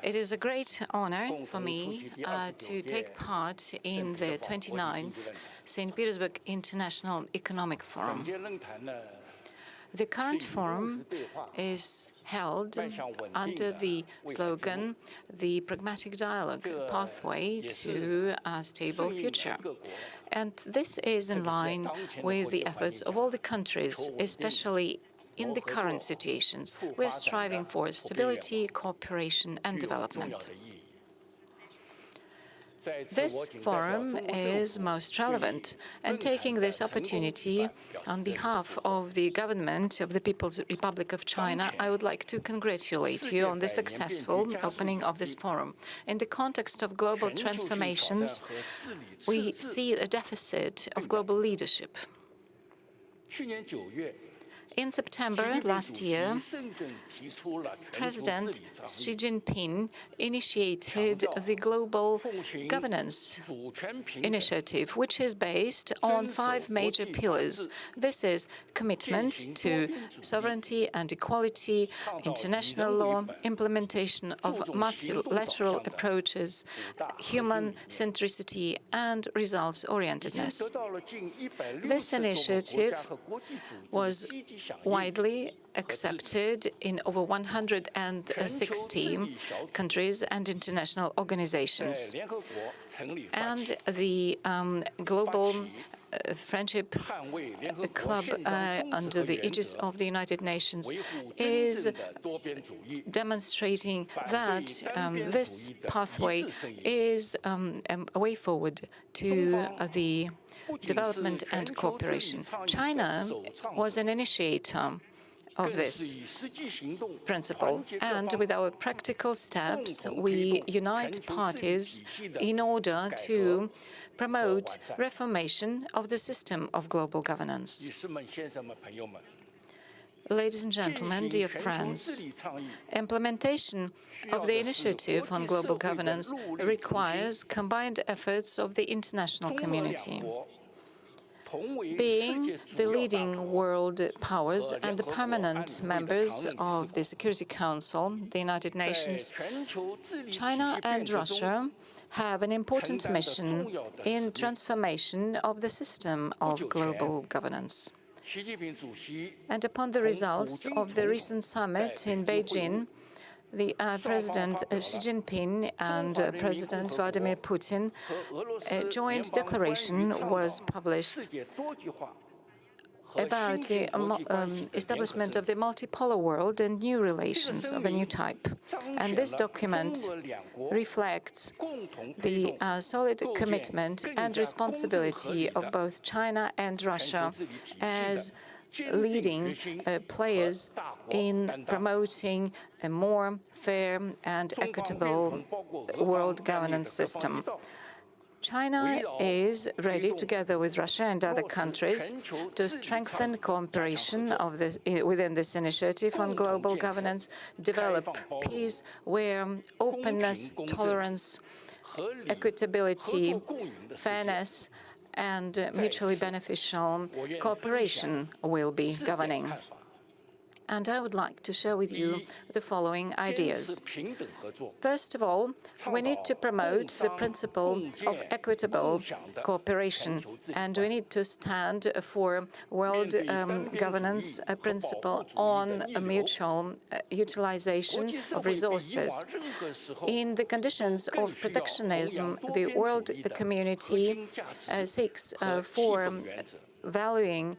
it is a great honor for me to take part in the 29th St. Petersburg International Economic Forum. The current forum is held under the slogan, the pragmatic dialogue pathway to a stable future. And this is in line with the efforts of all the countries, especially in the current situations. We're striving for stability, cooperation, and development. This forum is most relevant, and taking this opportunity on behalf of the government of the People's Republic of China, I would like to congratulate you on the successful opening of this forum. In the context of global transformations, we see a deficit of global leadership. In September last year, President Xi Jinping initiated the Global Governance Initiative, which is based on 5 major pillars. This is commitment to sovereignty and equality, international law, implementation of multilateral approaches, human centricity, and results-orientedness. This initiative was widely accepted in over 160 countries and international organizations. And the Global Friendship Club under the aegis of the United Nations is demonstrating that this pathway is a way forward to the development and cooperation. China was an initiator of this principle, and with our practical steps, we unite parties in order to promote reformation of the system of global governance. Ladies and gentlemen, dear friends, implementation of the initiative on global governance requires combined efforts of the international community. Being the leading world powers and the permanent members of the Security Council, the United Nations, China and Russia have an important mission in transformation of the system of global governance. And upon the results of the recent summit in Beijing, the President Xi Jinping and President Vladimir Putin, a joint declaration was published about the establishment of the multipolar world and new relations of a new type. And this document reflects the solid commitment and responsibility of both China and Russia as leading players in promoting a more fair and equitable world governance system. China is ready, together with Russia and other countries, to strengthen cooperation within this initiative on global governance, develop peace where openness, tolerance, equitability, fairness, and mutually beneficial cooperation will be governing. And I would like to share with you the following ideas. First of all, we need to promote the principle of equitable cooperation, and we need to stand for world governance principle on a mutual utilization of resources. In the conditions of protectionism, the world community seeks for valuing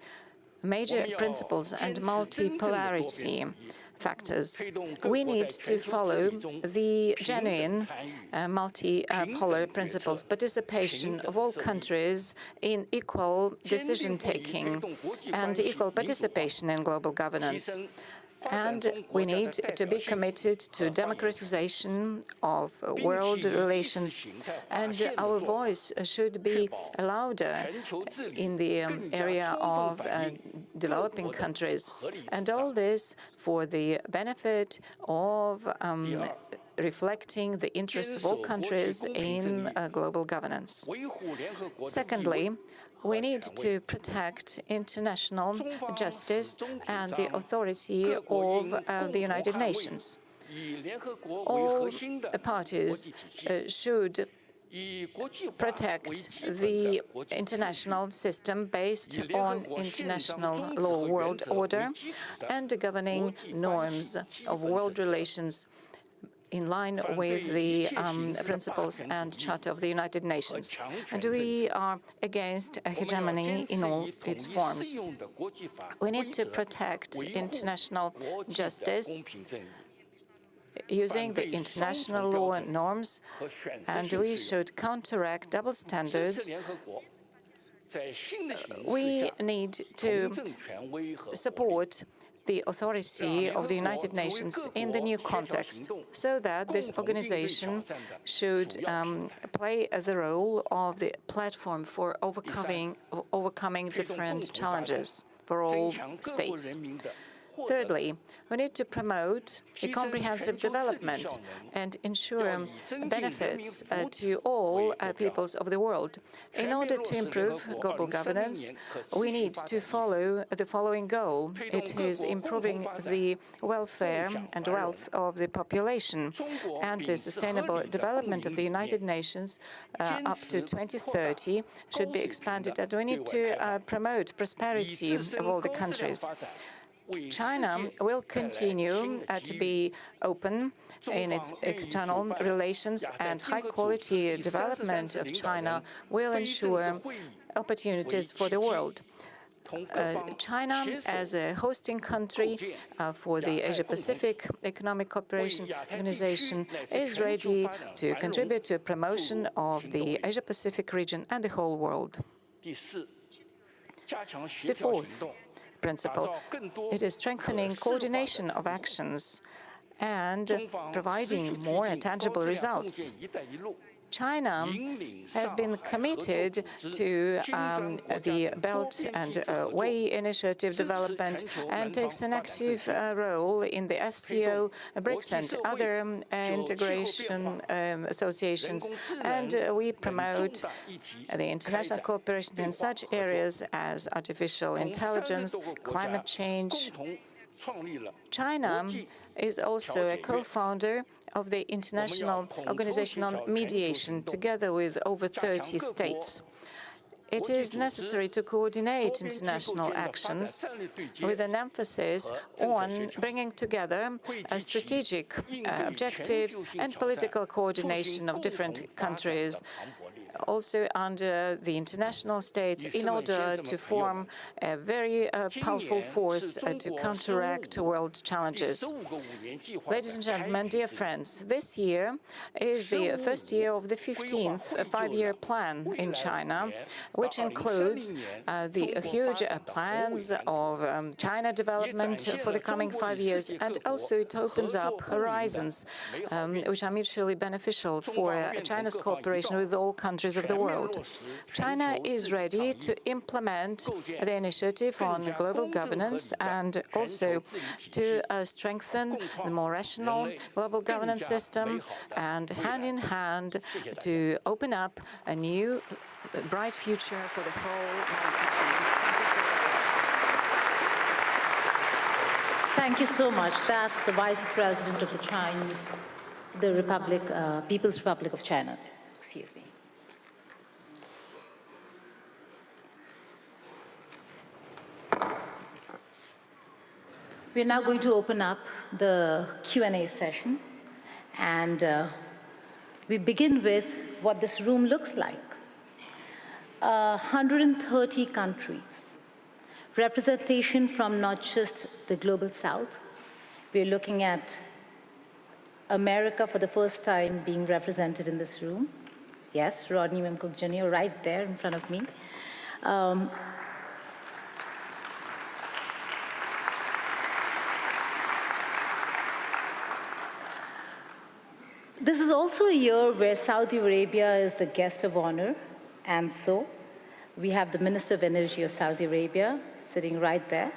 major principles and multipolarity factors. We need to follow the genuine multipolar principles, participation of all countries in equal decision-taking and equal participation in global governance. And we need to be committed to democratization of world relations, and our voice should be louder in the area of developing countries, and all this for the benefit of reflecting the interests of all countries in global governance. Secondly, we need to protect international justice and the authority of the United Nations. All parties should protect the international system based on international law, world order, and the governing norms of world relations in line with the principles and Charter of the United Nations. And we are against hegemony in all its forms. We need to protect international justice using the international law and norms, and we should counteract double standards. We need to support the authority of the United Nations in the new context, so that this organization should play as a role of the platform for overcoming different challenges for all states. Thirdly, we need to promote a comprehensive development and ensure benefits to all peoples of the world. In order to improve global governance, we need to follow the following goal. It is improving the welfare and wealth of the population, and the sustainable development of the United Nations up to 2030 should be expanded, and we need to promote prosperity of all the countries. China will continue to be open in its external relations, and high-quality development of China will ensure opportunities for the world. China, as a hosting country for the Asia-Pacific Economic Cooperation Organization, is ready to contribute to promotion of the Asia-Pacific region and the whole world. The fourth principle, it is strengthening coordination of actions and providing more tangible results. China has been committed to the Belt and Way Initiative development and takes an active role in the SCO, BRICS and other integration associations, and we promote the international cooperation in such areas as artificial intelligence, climate change. China is also a co-founder of the International Organization on Mediation, together with over 30 states. It is necessary to coordinate international actions with an emphasis on bringing together strategic objectives and political coordination of different countries, also under the international states, in order to form a very powerful force to counteract world challenges. Ladies and gentlemen, dear friends, this year is the first year of the 15th five-year plan in China, which includes the huge plans of China development for the coming 5 years, and also it opens up horizons which are mutually beneficial for China's cooperation with all countries of the world. China is ready to implement the initiative on global governance and also to strengthen the more rational global governance system, and hand in hand to open up a new bright future for the whole. Thank you so much. That's the Vice President of the People's Republic of China. Excuse me. We're now going to open up the Q&A session, and we begin with what this room looks like. 130 countries, representation from not just the global south. We're looking at America for the first time being represented in this room. Yes, Rodney Memcook Jr. right there in front of me. This is also a year where Saudi Arabia is the guest of honor, and so we have the Minister of Energy of Saudi Arabia sitting right there.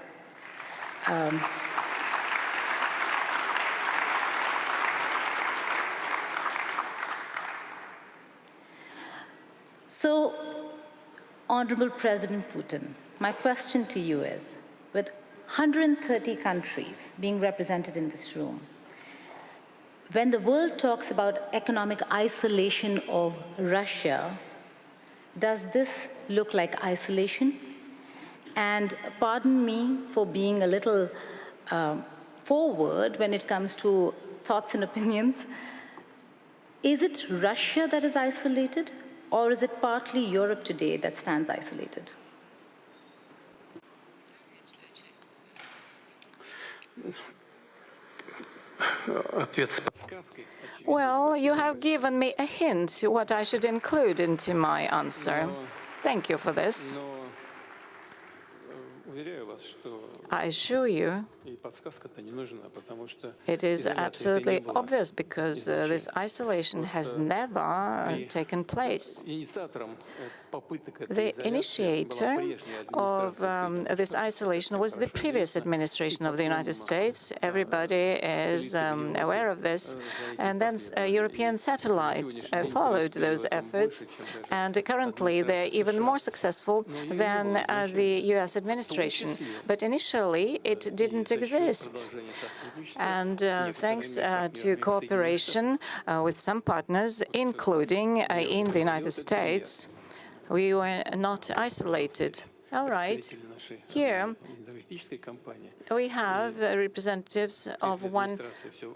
So, Honorable President Putin, my question to you is, with 130 countries being represented in this room, when the world talks about economic isolation of Russia, does this look like isolation? And pardon me for being a little forward when it comes to thoughts and opinions. Is it Russia that is isolated, or is it partly Europe today that stands isolated? Well, you have given me a hint what I should include into my answer. Thank you for this. I assure you, it is absolutely obvious because this isolation has never taken place. The initiator of this isolation was the previous administration of the United States. Everybody is aware of this. And then European satellites followed those efforts. And currently, they're even more successful than the US administration. But initially, it didn't exist. And thanks to cooperation with some partners, including in the United States, we were not isolated. All right. Here, we have representatives of one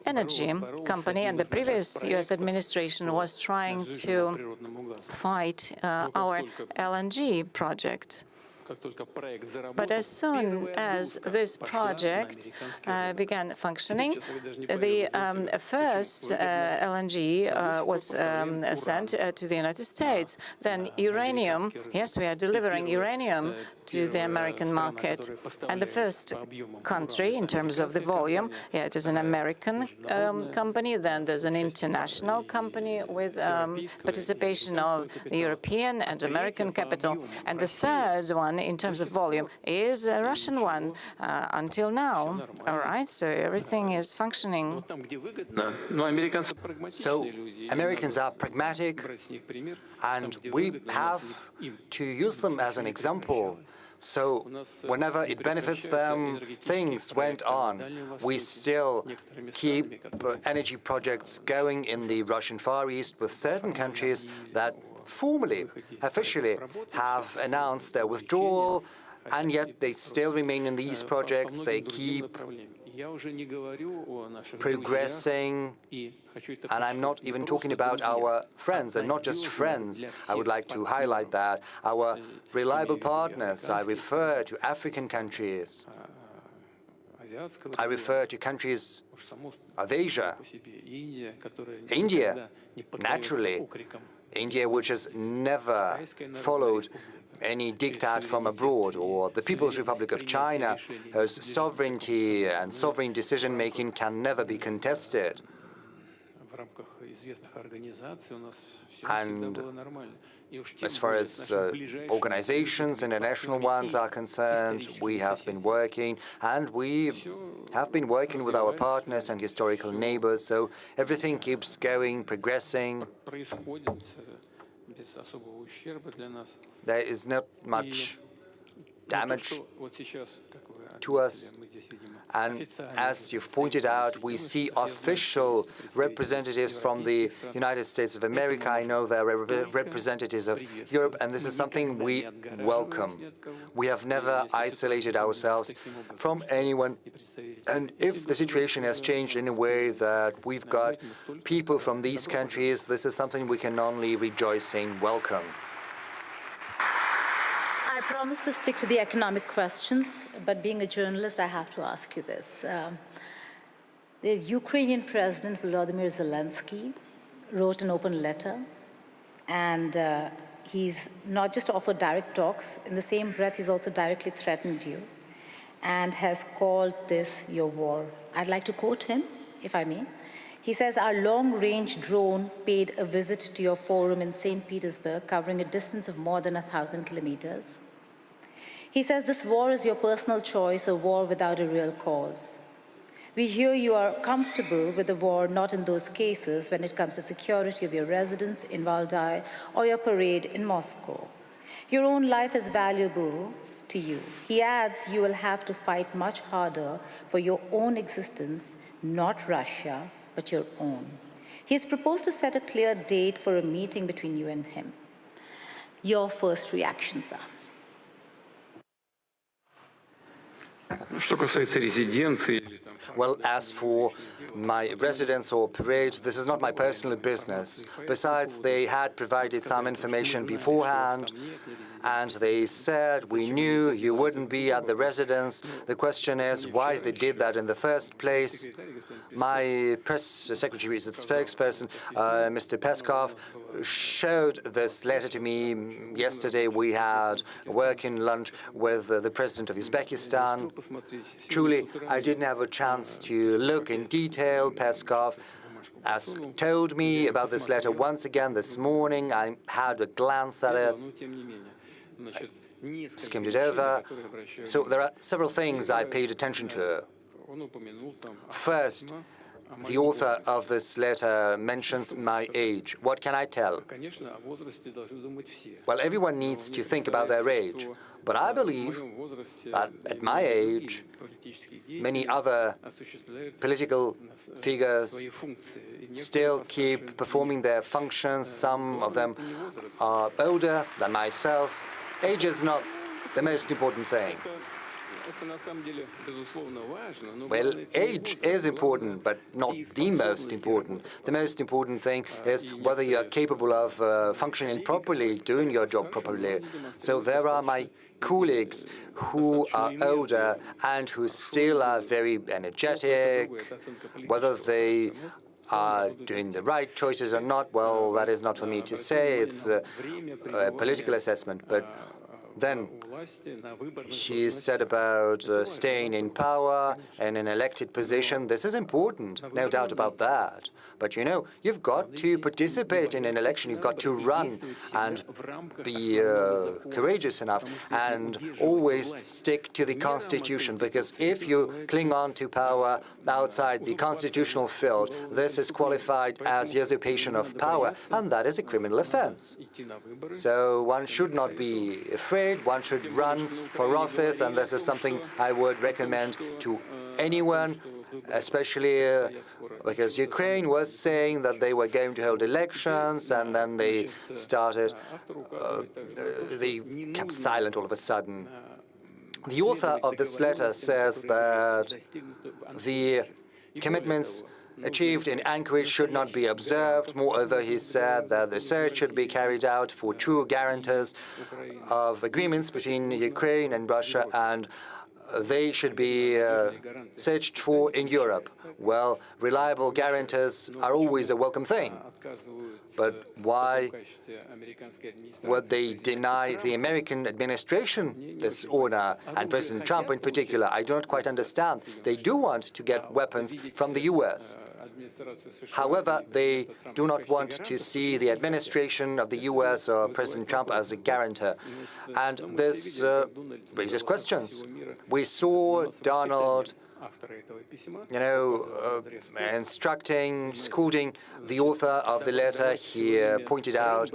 energy company, and the previous US administration was trying to fight our LNG project. But as soon as this project began functioning, the first LNG was sent to the United States. Then uranium, yes, we are delivering uranium to the American market. And the first country, in terms of the volume, yeah, it is an American company. Then there's an international company with participation of the European and American capital. And the third one, in terms of volume, is a Russian one until now. All right, so everything is functioning. So Americans are pragmatic, and we have to use them as an example. So whenever it benefits them, things went on. We still keep energy projects going in the Russian Far East with certain countries that formally, officially have announced their withdrawal, and yet they still remain in these projects. They keep progressing, and I'm not even talking about our friends. They're not just friends. I would like to highlight that. Our reliable partners, I refer to African countries. I refer to countries of Asia. India, naturally. India, which has never followed any diktat from abroad, or the People's Republic of China, whose sovereignty and sovereign decision-making can never be contested. And as far as organizations, international ones are concerned, we have been working, and we have been working with our partners and historical neighbors, so everything keeps going, progressing. There is not much damage to us. And as you've pointed out, we see official representatives from the United States of America. I know there are representatives of Europe, and this is something we welcome. We have never isolated ourselves from anyone. And if the situation has changed in a way that we've got people from these countries, this is something we can only rejoice in, welcome. I promise to stick to the economic questions, but being a journalist, I have to ask you this. The Ukrainian President Vladimir Zelensky wrote an open letter, and he's not just offered direct talks. In the same breath, he's also directly threatened you and has called this your war. I'd like to quote him, if I may. He says our long-range drone paid a visit to your forum in St. Petersburg, covering a distance of more than 1,000 kilometers. He says this war is your personal choice, a war without a real cause. We hear you are comfortable with the war not in those cases when it comes to security of your residence in Valdai or your parade in Moscow. Your own life is valuable to you. He adds you will have to fight much harder for your own existence, not Russia, but your own. He has proposed to set a clear date for a meeting between you and him. Your first reaction, sir? Well, as for my residence or parade, this is not my personal business. Besides, they had provided some information beforehand, and they said, we knew you wouldn't be at the residence. The question is why they did that in the first place. My press secretary, the spokesperson, Mr. Peskov, showed this letter to me yesterday. We had a working lunch with the president of Uzbekistan. Truly, I didn't have a chance to look in detail. Peskov has told me about this letter once again this morning. I had a glance at it, skimmed it over. So there are several things I paid attention to. First, the author of this letter mentions my age. What can I tell? Well, everyone needs to think about their age. But I believe that at my age, many other political figures still keep performing their functions. Some of them are older than myself. Age is not the most important thing. Well, age is important, but not the most important. The most important thing is whether you are capable of functioning properly, doing your job properly. So there are my colleagues who are older and who still are very energetic. Whether they are doing the right choices or not, well, that is not for me to say. It's a political assessment. But then he said about staying in power and an elected position. This is important, no doubt about that. But you know, you've got to participate in an election. You've got to run and be courageous enough and always stick to the constitution. Because if you cling on to power outside the constitutional field, this is qualified as usurpation of power, and that is a criminal offense. So one should not be afraid. One should run for office, and this is something I would recommend to anyone, especially because Ukraine was saying that they were going to hold elections, and then they started, they kept silent all of a sudden. The author of this letter says that the commitments achieved in Anchorage should not be observed. Moreover, he said that the search should be carried out for true guarantors of agreements between Ukraine and Russia, and they should be searched for in Europe. Well, reliable guarantors are always a welcome thing. But why would they deny the American administration this honor, and President Trump in particular? I do not quite understand. They do want to get weapons from the U.S. However, they do not want to see the administration of the U.S. or President Trump as a guarantor. And this raises questions. We saw Donald, instructing, scolding the author of the letter. He pointed out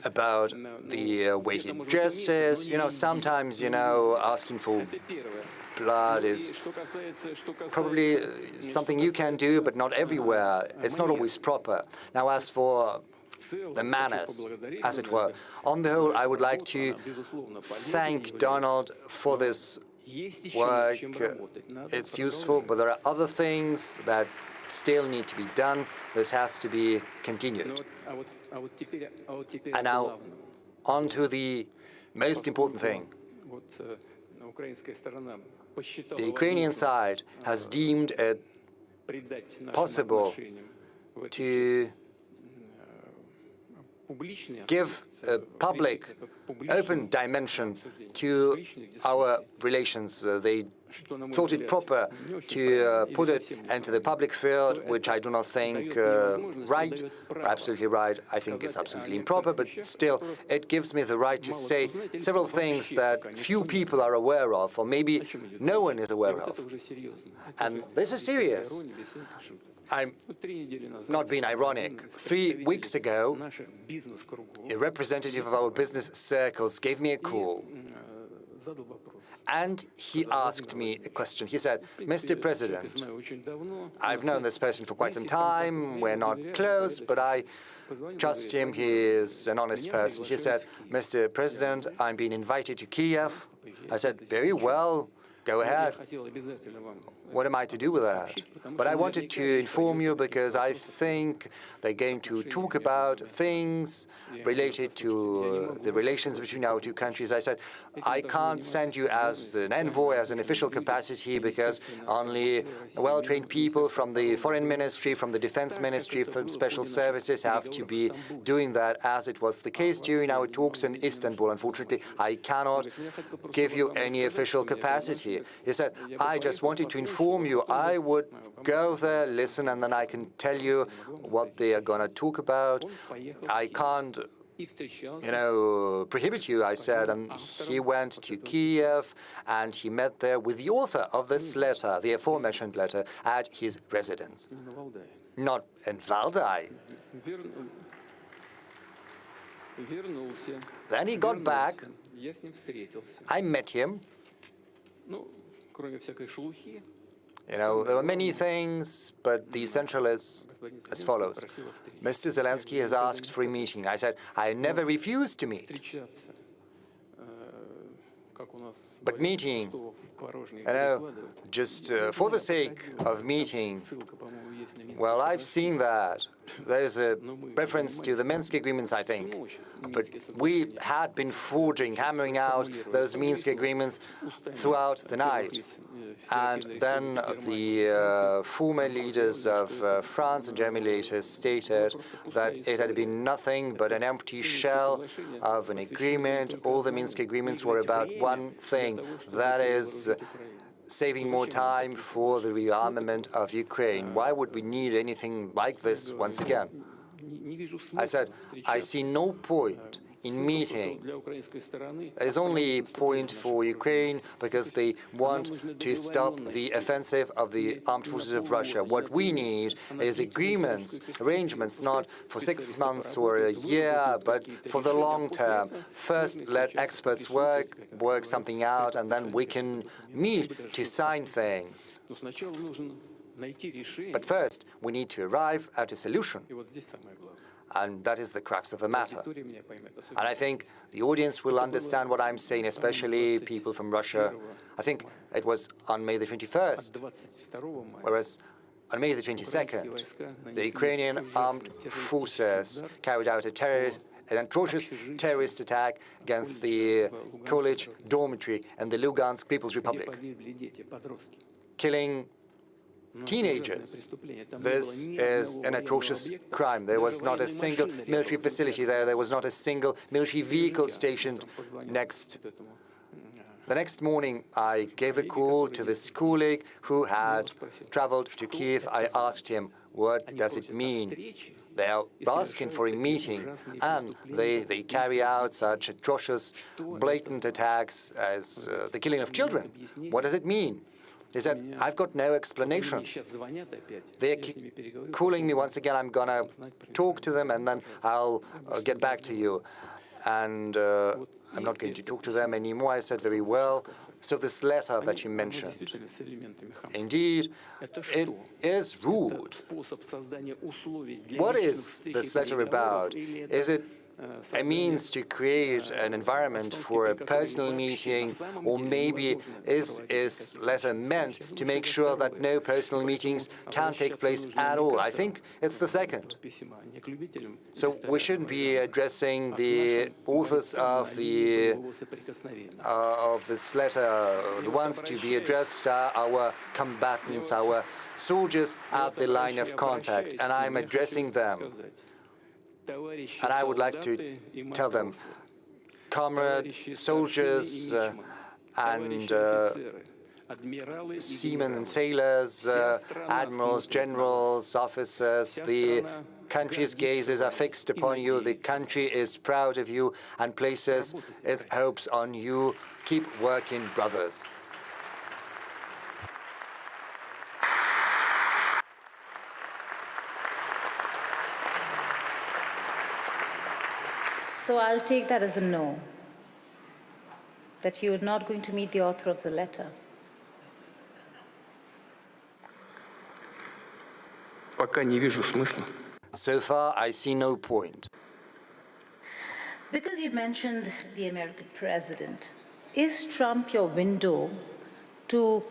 about the way he dresses. Sometimes, asking for blood is probably something you can do, but not everywhere. It's not always proper. Now, as for the manners, as it were, on the whole, I would like to thank Donald for this work. It's useful, but there are other things that still need to be done. This has to be continued. And now, on to the most important thing. The Ukrainian side has deemed it possible to give a public, open dimension to our relations. They thought it proper to put it into the public field, which I do not think right, or absolutely right. I think it's absolutely improper, but still, it gives me the right to say several things that few people are aware of, or maybe no one is aware of. And this is serious. I'm not being ironic. 3 weeks ago, a representative of our business circles gave me a call, and he asked me a question. He said, "Mr. President, I've known this person for quite some time. We're not close, but I trust him. He is an honest person." He said, "Mr. President, I'm being invited to Kiev." I said, "Very well, go ahead. What am I to do with that?" But I wanted to inform you because I think they're going to talk about things related to the relations between our two countries. I said, I can't send you as an envoy, as an official capacity, because only well-trained people from the Foreign Ministry, from the Defense Ministry, from special services have to be doing that, as it was the case during our talks in Istanbul. Unfortunately, I cannot give you any official capacity. He said, I just wanted to inform you. I would go there, listen, and then I can tell you what they are going to talk about. I can't, prohibit you, I said. And he went to Kiev, and he met there with the author of this letter, the aforementioned letter, at his residence. Not in Valdai. Then he got back. I met him. There were many things, but the essential is as follows. Mr. Zelensky has asked for a meeting. I said, I never refused to meet. But meeting, just for the sake of meeting, well, I've seen that. There's a reference to the Minsk agreements, I think. But we had been hammering out those Minsk agreements throughout the night. And then the former leaders of France and Germany later stated that it had been nothing but an empty shell of an agreement. All the Minsk agreements were about one thing, that is saving more time for the rearmament of Ukraine. Why would we need anything like this once again? I said, I see no point in meeting. There's only a point for Ukraine because they want to stop the offensive of the armed forces of Russia. What we need is agreements, arrangements, not for 6 months or a year, but for the long term. First, let experts work something out, and then we can meet to sign things. But first, we need to arrive at a solution. And that is the crux of the matter. And I think the audience will understand what I'm saying, especially people from Russia. I think it was on May the 21st, whereas on May the 22nd, the Ukrainian armed forces carried out an atrocious terrorist attack against the college dormitory in the Lugansk People's Republic, killing teenagers. This is an atrocious crime. There was not a single military facility there. There was not a single military vehicle stationed next. The next morning, I gave a call to this colleague who had traveled to Kiev. I asked him, what does it mean? They are asking for a meeting, and they carry out such atrocious, blatant attacks as the killing of children. What does it mean? He said, I've got no explanation. They're calling me once again. I'm going to talk to them, and then I'll get back to you. And I'm not going to talk to them anymore. I said, very well. So this letter that you mentioned, indeed, it is rude. What is this letter about? Is it a means to create an environment for a personal meeting, or maybe is this letter meant to make sure that no personal meetings can take place at all? I think it's the second. So we shouldn't be addressing the authors of this letter. The ones to be addressed are our combatants, our soldiers at the line of contact, and I'm addressing them. And I would like to tell them, comrade soldiers and seamen and sailors, admirals, generals, officers. The country's gazes are fixed upon you. The country is proud of you and places its hopes on you. Keep working, brothers. So I'll take that as a no, that you're not going to meet the author of the letter. Пока не вижу смысла. So far, I see no point. Because you mentioned the American president, is Trump your window to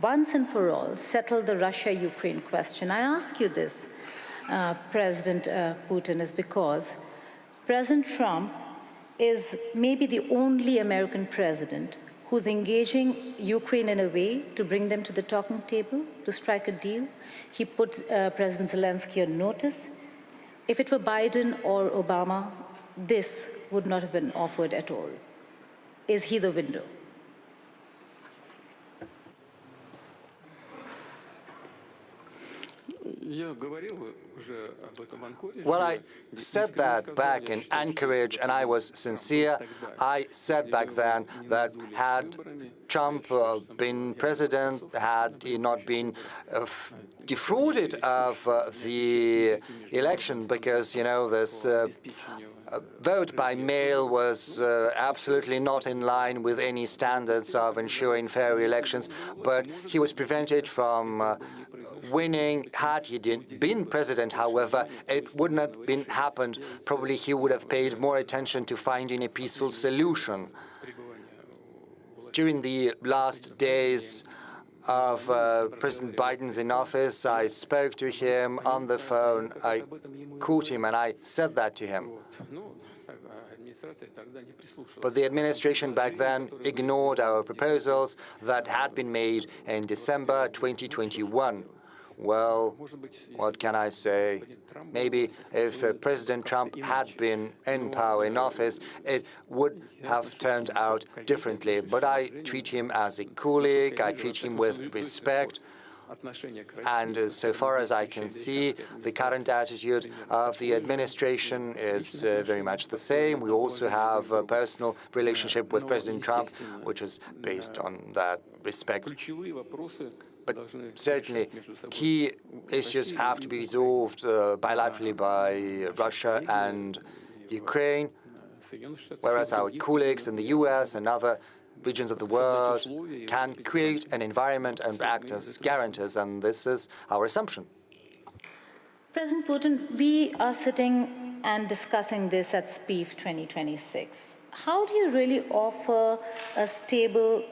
once and for all settle the Russia-Ukraine question? I ask you this, President Putin, is because President Trump is maybe the only American president who's engaging Ukraine in a way to bring them to the talking table, to strike a deal. He put President Zelensky on notice. If it were Biden or Obama, this would not have been offered at all. Is he the window? Well, I said that back in Anchorage, and I was sincere. I said back then that had Trump been president, had he not been defrauded of the election, because, you know, this vote by mail was absolutely not in line with any standards of ensuring fair elections, but he was prevented from winning. Had he been president, however, it would not have been happened. Probably he would have paid more attention to finding a peaceful solution. During the last days of President Biden's in office, I spoke to him on the phone. I called him and I said that to him. But the administration back then ignored our proposals that had been made in December 2021. Well, what can I say? Maybe if President Trump had been in power, in office, it would have turned out differently. But I treat him as a colleague, I treat him with respect. And so far as I can see, the current attitude of the administration is very much the same. We also have a personal relationship with President Trump, which is based on that respect. But certainly, key issues have to be resolved bilaterally by Russia and Ukraine, whereas our colleagues in the US and other regions of the world can create an environment and act as guarantors, and this is our assumption. President Putin, we are sitting and discussing this at SPIEF 2026. How do you really offer a stable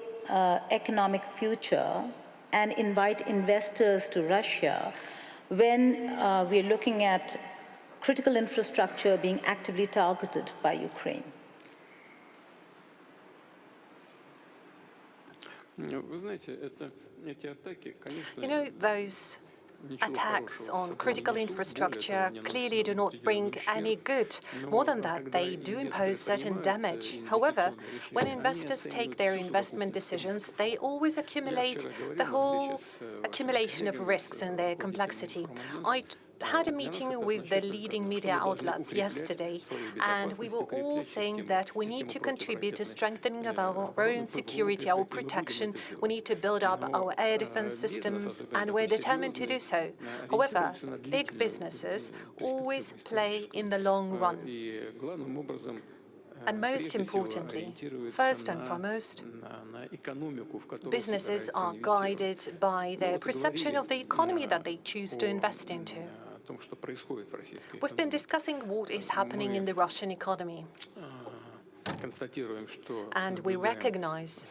economic future and invite investors to Russia when we're looking at critical infrastructure being actively targeted by Ukraine? You know, those attacks on critical infrastructure clearly do not bring any good. More than that, they do impose certain damage. However, when investors take their investment decisions, they always accumulate the whole accumulation of risks and their complexity. I had a meeting with the leading media outlets yesterday, and we were all saying that we need to contribute to strengthening of our own security, our protection. We need to build up our air defense systems, and we're determined to do so. However, big businesses always play in the long run. And most importantly, first and foremost, businesses are guided by their perception of the economy that they choose to invest into. We've been discussing what is happening in the Russian economy. And we recognize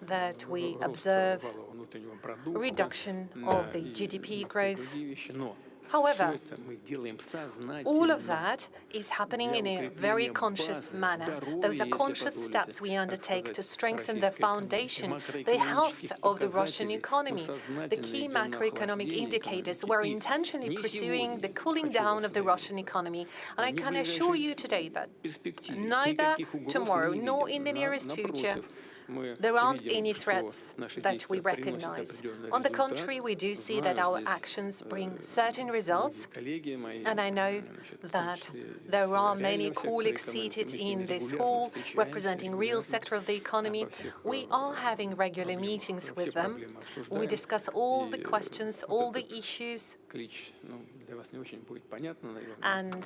that we observe a reduction of the GDP growth. However, all of that is happening in a very conscious manner. Those are conscious steps we undertake to strengthen the foundation, the health of the Russian economy. The key macroeconomic indicators were intentionally pursuing the cooling down of the Russian economy. And I can assure you today that neither tomorrow nor in the nearest future there aren't any threats that we recognize. On the contrary, we do see that our actions bring certain results, and I know that there are many colleagues seated in this hall representing real sector of the economy. We are having regular meetings with them. We discuss all the questions, all the issues, and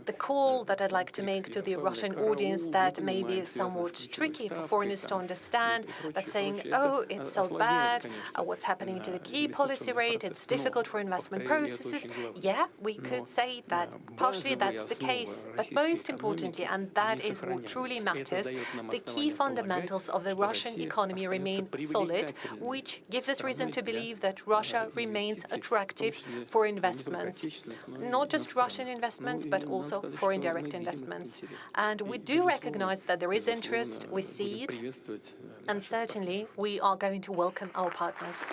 the call that I'd like to make to the Russian audience that may be somewhat tricky for foreigners to understand, that saying, oh, it's so bad, what's happening to the key policy rate, it's difficult for investment processes. Yeah, we could say that partially that's the case, but most importantly, and that is what truly matters, the key fundamentals of the Russian economy remain solid, which gives us reason to believe that Russia remains attractive for investments, not just Russian investments, but also foreign direct investments. And we do recognize that there is interest, we see it, and certainly we are going to welcome our partners.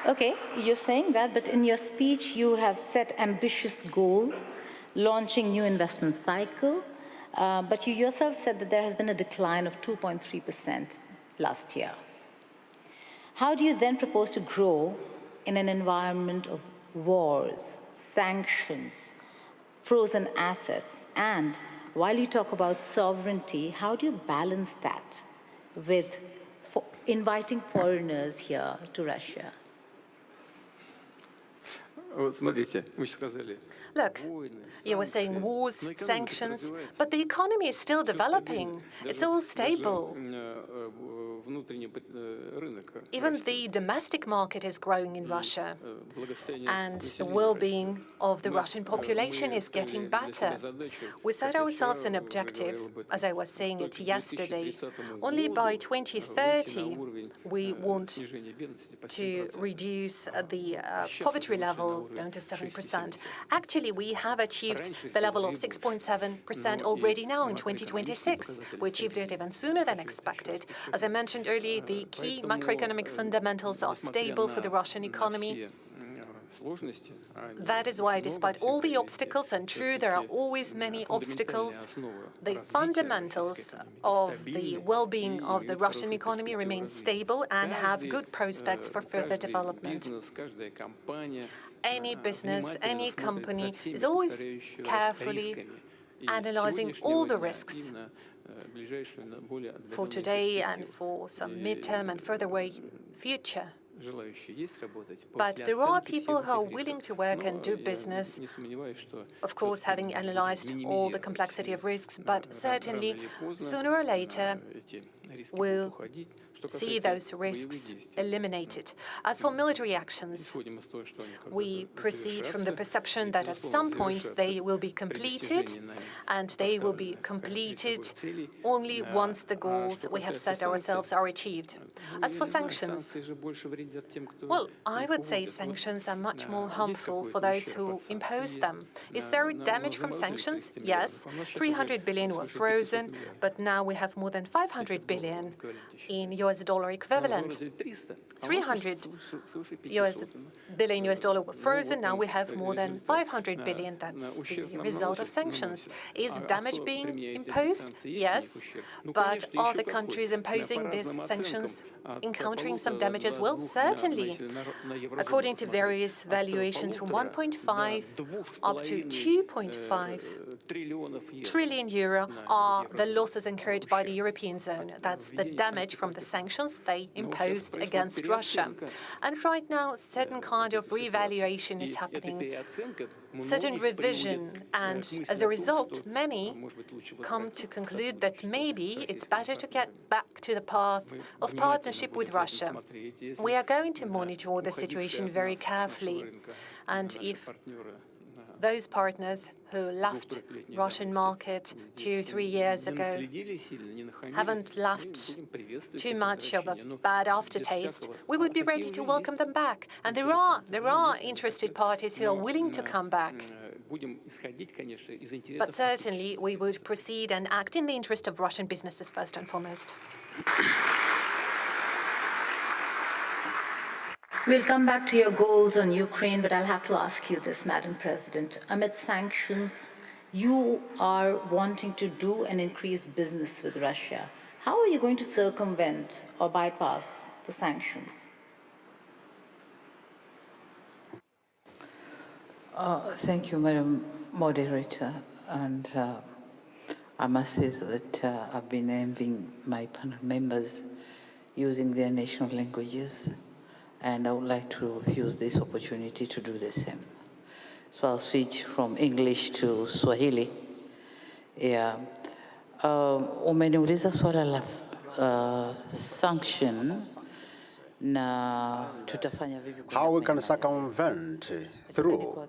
Okay, you're saying that, but in your speech you have set ambitious goal, launching new investment cycle, but you yourself said that there has been a decline of 2.3% last year. How do you then propose to grow in an environment of wars, sanctions, frozen assets? And while you talk about sovereignty, how do you balance that with inviting foreigners here to Russia? Look, you were saying wars, sanctions, but the economy is still developing. It's all stable. Even the domestic market is growing in Russia, and the well-being of the Russian population is getting better. We set ourselves an objective, as I was saying it yesterday. Only by 2030, we want to reduce the poverty level down to 7%. Actually, we have achieved the level of 6.7% already now in 2026. We achieved it even sooner than expected. As I mentioned earlier, the key macroeconomic fundamentals are stable for the Russian economy. That is why, despite all the obstacles, and true, there are always many obstacles, the fundamentals of the well-being of the Russian economy remain stable and have good prospects for further development. Any business, any company is always carefully analyzing all the risks for today and for some midterm and further away future. But there are people who are willing to work and do business, of course, having analyzed all the complexity of risks, but certainly, sooner or later, we'll see those risks eliminated. As for military actions, we proceed from the perception that at some point they will be completed, and they will be completed only once the goals we have set ourselves are achieved. As for sanctions, well, I would say sanctions are much more harmful for those who impose them. Is there damage from sanctions? Yes. 300 billion were frozen, but now we have more than 500 billion in US dollar equivalent. 300 billion US dollar were frozen, now we have more than 500 billion. That's the result of sanctions. Is damage being imposed? Yes. But are the countries imposing these sanctions encountering some damage as well? Certainly. According to various valuations, from 1.5 up to 2.5 trillion euro are the losses incurred by the European zone. That's the damage from the sanctions they imposed against Russia. And right now, certain kind of revaluation is happening, certain revision, and as a result, many come to conclude that maybe it's better to get back to the path of partnership with Russia. We are going to monitor the situation very carefully, and if those partners who left Russian market 2-3 years ago haven't left too much of a bad aftertaste, we would be ready to welcome them back. And there are interested parties who are willing to come back. But certainly we would proceed and act in the interest of Russian businesses first and foremost. We'll come back to your goals on Ukraine, but I'll have to ask you this, Madam President. Amid sanctions you are wanting to do and increase business with Russia. How are you going to circumvent or bypass the sanctions? Thank you, Madam Moderator. And I must say that I've been envying my panel members using their national languages, and I would like to use this opportunity to do the same. So I'll switch from English to Swahili. Yeah. Umeniuliza swala la sanction na tutafanya vipi how we can circumvent through.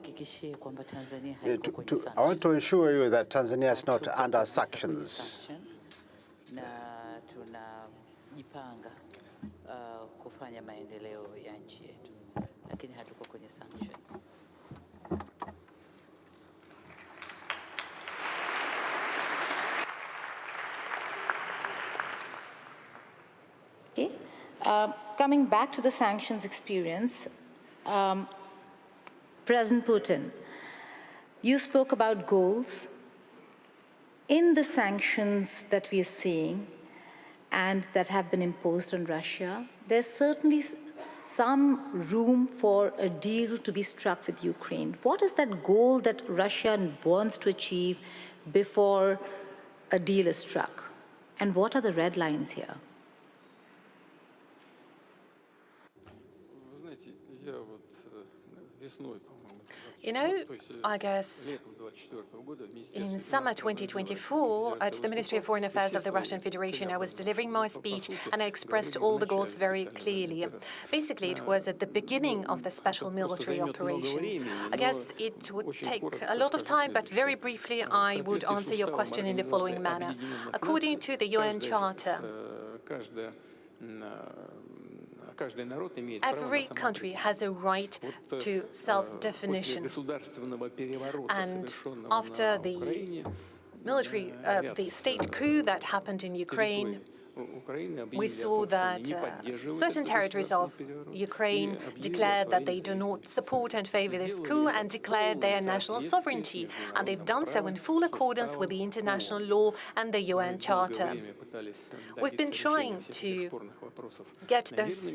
I want to assure you that Tanzania is not under sanctions. Na tunajipanga kufanya maendeleo ya nchi yetu, lakini hatuko kwenye sanction. Okay. Coming back to the sanctions experience, President Putin, you spoke about goals. In the sanctions that we are seeing and that have been imposed on Russia, there's certainly some room for a deal to be struck with Ukraine. What is that goal that Russia wants to achieve before a deal is struck? And what are the red lines here? You know, I guess in summer 2024, at the Ministry of Foreign Affairs of the Russian Federation, I was delivering my speech and I expressed all the goals very clearly. Basically, it was at the beginning of the special military operation. I guess it would take a lot of time, but very briefly, I would answer your question in the following manner. According to the UN Charter, every country has a right to self-definition. And after the the state coup that happened in Ukraine, we saw that certain territories of Ukraine declared that they do not support and favor this coup and declared their national sovereignty. And they've done so in full accordance with the international law and the UN Charter. We've been trying to get those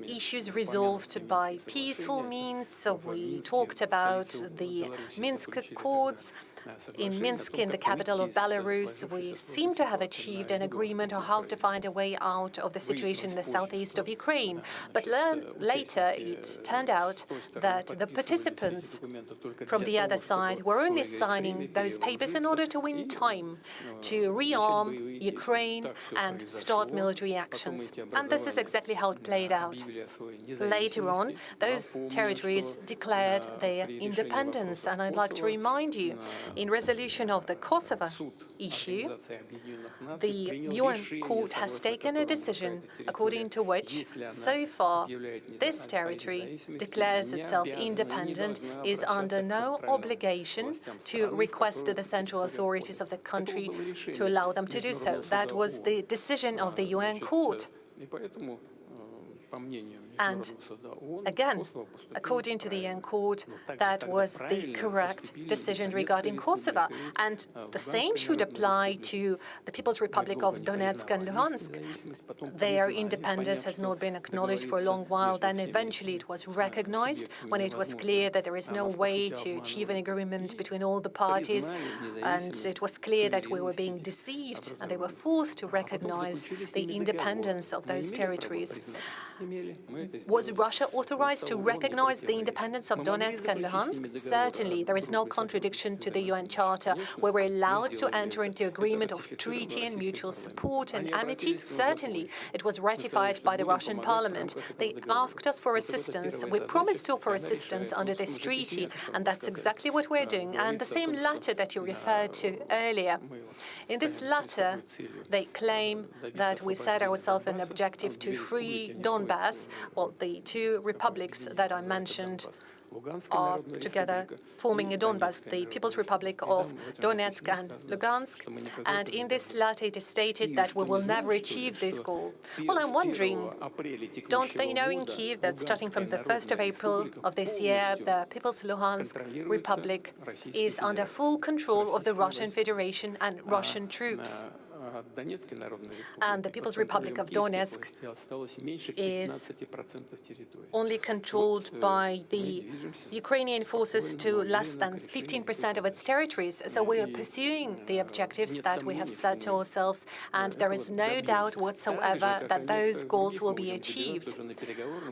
issues resolved by peaceful means. So we talked about the Minsk Accords. In Minsk, in the capital of Belarus, we seem to have achieved an agreement on how to find a way out of the situation in the southeast of Ukraine. But later, it turned out that the participants from the other side were only signing those papers in order to win time to rearm Ukraine and start military actions. And this is exactly how it played out. Later on, those territories declared their independence. And I'd like to remind you, in resolution of the Kosovo issue, the UN court has taken a decision according to which, so far, this territory declares itself independent, is under no obligation to request the central authorities of the country to allow them to do so. That was the decision of the UN court. And again, according to the UN court, that was the correct decision regarding Kosovo. And the same should apply to the People's Republic of Donetsk and Luhansk. Their independence has not been acknowledged for a long while. Then eventually it was recognized when it was clear that there is no way to achieve an agreement between all the parties. And it was clear that we were being deceived, and they were forced to recognize the independence of those territories. Was Russia authorized to recognize the independence of Donetsk and Luhansk? Certainly, there is no contradiction to the UN Charter. We were allowed to enter into agreement of treaty and mutual support and amity. Certainly, it was ratified by the Russian parliament. They asked us for assistance. We promised to offer assistance under this treaty, and that's exactly what we're doing. And the same letter that you referred to earlier. In this letter, they claim that we set ourselves an objective to free Donbass. Well, the two republics that I mentioned are together forming a Donbas, the People's Republic of Donetsk and Lugansk. And in this letter, it is stated that we will never achieve this goal. Well, I'm wondering, don't they know in Kyiv that starting from the 1st of April of this year, the People's Luhansk Republic is under full control of the Russian Federation and Russian troops? And the People's Republic of Donetsk is only controlled by the Ukrainian forces to less than 15% of its territories. So we are pursuing the objectives that we have set to ourselves, and there is no doubt whatsoever that those goals will be achieved.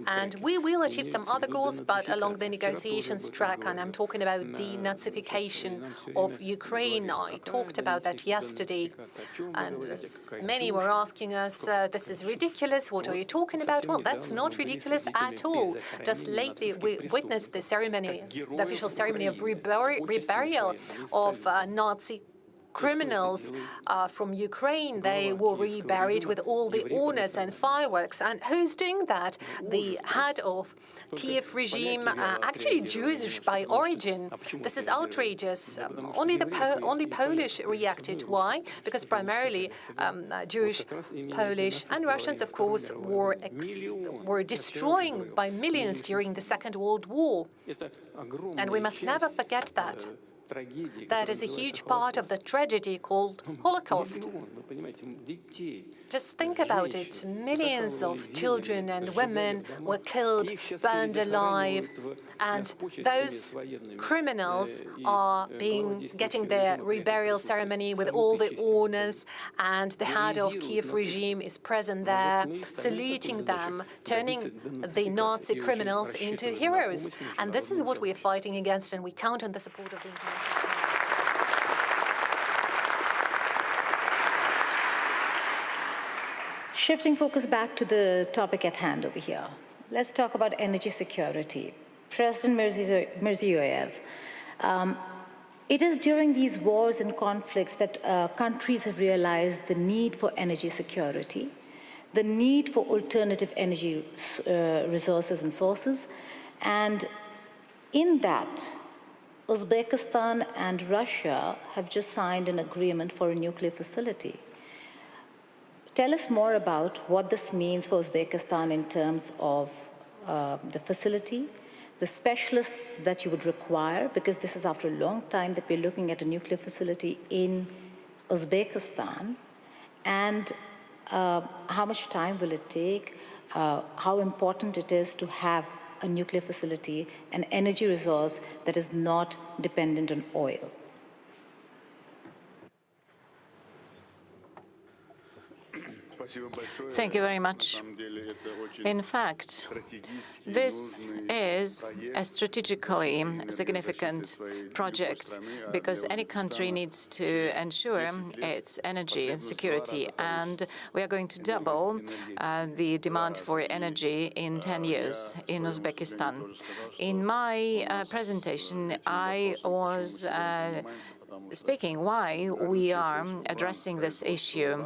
And we will achieve some other goals, but along the negotiations track, and I'm talking about denazification of Ukraine. I talked about that yesterday. And many were asking us, this is ridiculous, what are you talking about? Well, that's not ridiculous at all. Just lately, we witnessed the ceremony, the official ceremony of reburial of Nazi criminals from Ukraine. They were reburied with all the honors and fireworks. And who's doing that? The head of Kiev regime, actually Jewish by origin. This is outrageous. Only Polish reacted. Why? Because primarily Jewish, Polish, and Russians, of course, were destroying by millions during the Second World War. And we must never forget that. That is a huge part of the tragedy called Holocaust. Just think about it. Millions of children and women were killed, burned alive, and those criminals are getting their reburial ceremony with all the honors, and the head of Kiev regime is present there, saluting them, turning the Nazi criminals into heroes. And this is what we are fighting against, and we count on the support of the international community. Shifting focus back to the topic at hand over here, let's talk about energy security. President Mirziyoyev, it is during these wars and conflicts that countries have realized the need for energy security, the need for alternative energy resources and sources, and in that, Uzbekistan and Russia have just signed an agreement for a nuclear facility. Tell us more about what this means for Uzbekistan in terms of the facility, the specialists that you would require, because this is after a long time that we're looking at a nuclear facility in Uzbekistan, and how much time will it take, how important it is to have a nuclear facility, an energy resource that is not dependent on oil. Thank you very much. In fact, this is a strategically significant project because any country needs to ensure its energy security, and we are going to double the demand for energy in 10 years in Uzbekistan. In my presentation, I was speaking why we are addressing this issue,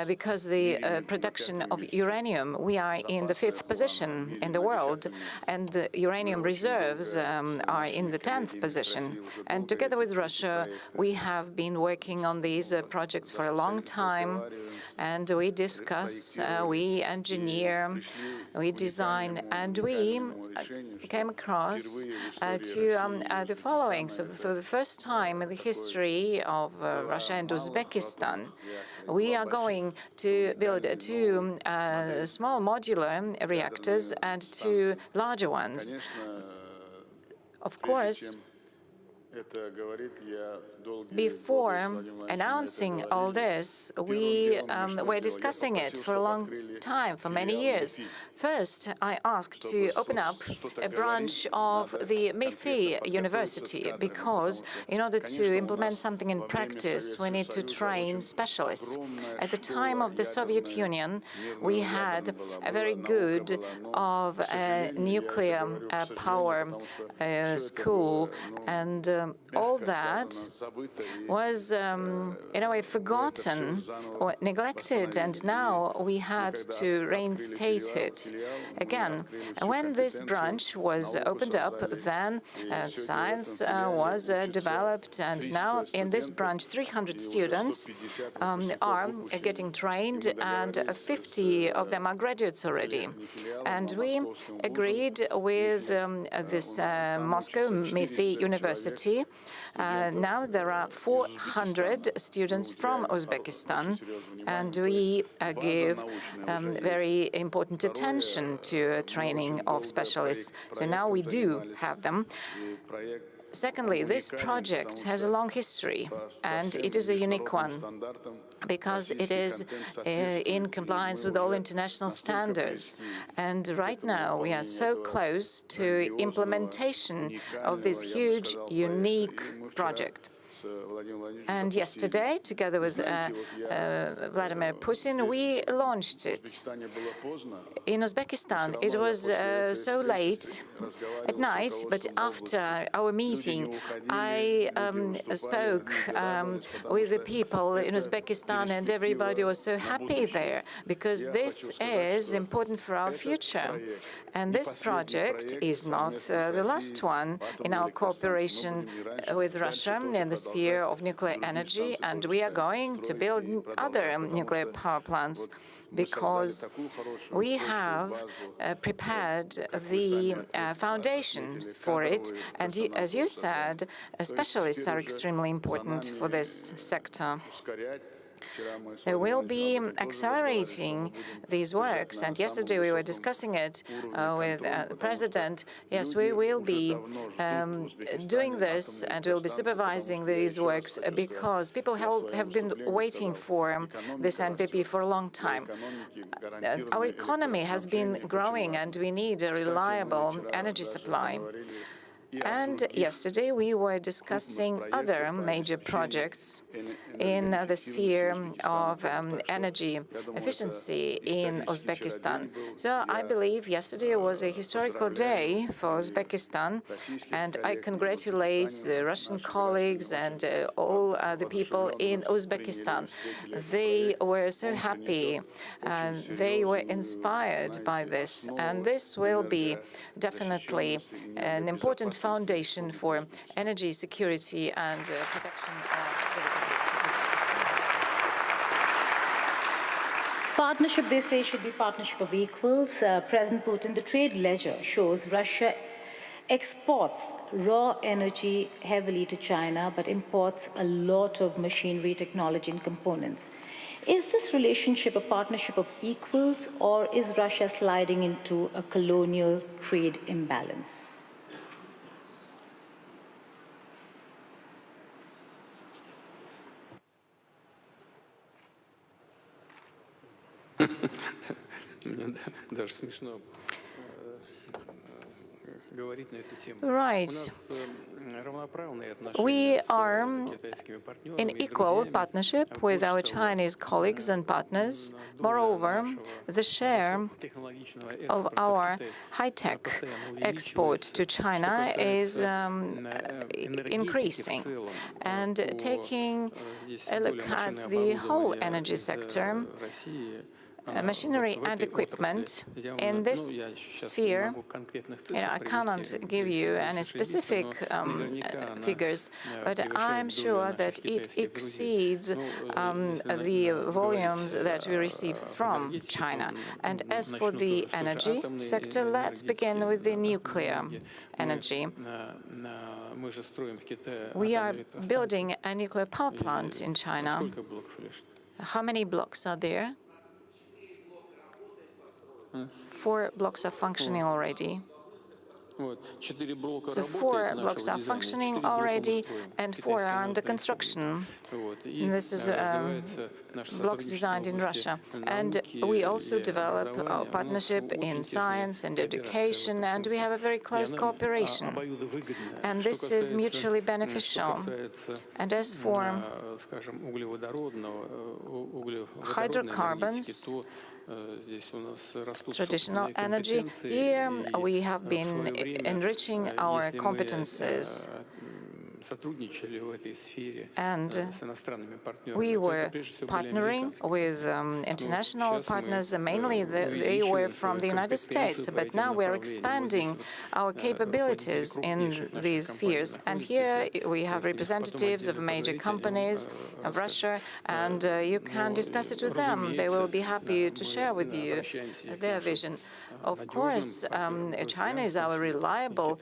because the production of uranium, we are in the 5th position in the world, and the uranium reserves are in the 10th position. And together with Russia, we have been working on these projects for a long time, and we discuss, we engineer, we design, and we came across to the following. So for the first time in the history of Russia and Uzbekistan, we are going to build 2 small modular reactors and 2 larger ones. Of course, before announcing all this, we were discussing it for a long time, for many years. First, I asked to open up a branch of the MIFI University, because in order to implement something in practice, we need to train specialists. At the time of the Soviet Union, we had a very good nuclear power school, and all that was, in a way, forgotten or neglected, and now we had to reinstate it again. And when this branch was opened up, then science was developed, and now in this branch 300 students are getting trained, and 50 of them are graduates already. And we agreed with this Moscow MIFI University. Now there are 400 students from Uzbekistan, and we give very important attention to training of specialists. So now we do have them. Secondly, this project has a long history, and it is a unique one because it is in compliance with all international standards. And right now, we are so close to implementation of this huge, unique project. And yesterday, together with Vladimir Putin, we launched it. In Uzbekistan, it was so late at night, but after our meeting, I spoke with the people in Uzbekistan, and everybody was so happy there, because this is important for our future. And this project is not the last one in our cooperation with Russia in the sphere of nuclear energy, and we are going to build other nuclear power plants because we have prepared the foundation for it. And as you said, specialists are extremely important for this sector. They will be accelerating these works, and yesterday we were discussing it with the President. Yes, we will be doing this, and we'll be supervising these works because people have been waiting for this NPP for a long time. Our economy has been growing, and we need a reliable energy supply. And yesterday we were discussing other major projects in the sphere of energy efficiency in Uzbekistan. So I believe yesterday was a historical day for Uzbekistan, and I congratulate the Russian colleagues and all the people in Uzbekistan. They were so happy, and they were inspired by this, and this will be definitely an important foundation for energy security and protection of the Republic of Uzbekistan. Partnership, they say, should be partnership of equals. President Putin, the trade ledger shows Russia exports raw energy heavily to China, but imports a lot of machinery, technology, and components. Is this relationship a partnership of equals, or is Russia sliding into a colonial trade imbalance? Right. We are in equal partnership with our Chinese colleagues and partners. Moreover, the share of our high-tech export to China is increasing. And taking a look at the whole energy sector, machinery and equipment in this sphere, I cannot give you any specific figures, but I'm sure that it exceeds the volumes that we receive from China. And as for the energy sector, let's begin with the nuclear energy. We are building a nuclear power plant in China. How many blocks are there? 4 blocks are functioning already. So 4 blocks are functioning already, and 4 are under construction. This is blocks designed in Russia. And we also develop our partnership in science and education, and we have a very close cooperation. And this is mutually beneficial. And as for hydrocarbons, traditional energy, here we have been enriching our competences. And we were partnering with international partners, mainly they were from the United States, but now we are expanding our capabilities in these spheres. And here we have representatives of major companies of Russia, and you can discuss it with them. They will be happy to share with you their vision. Of course, China is our reliable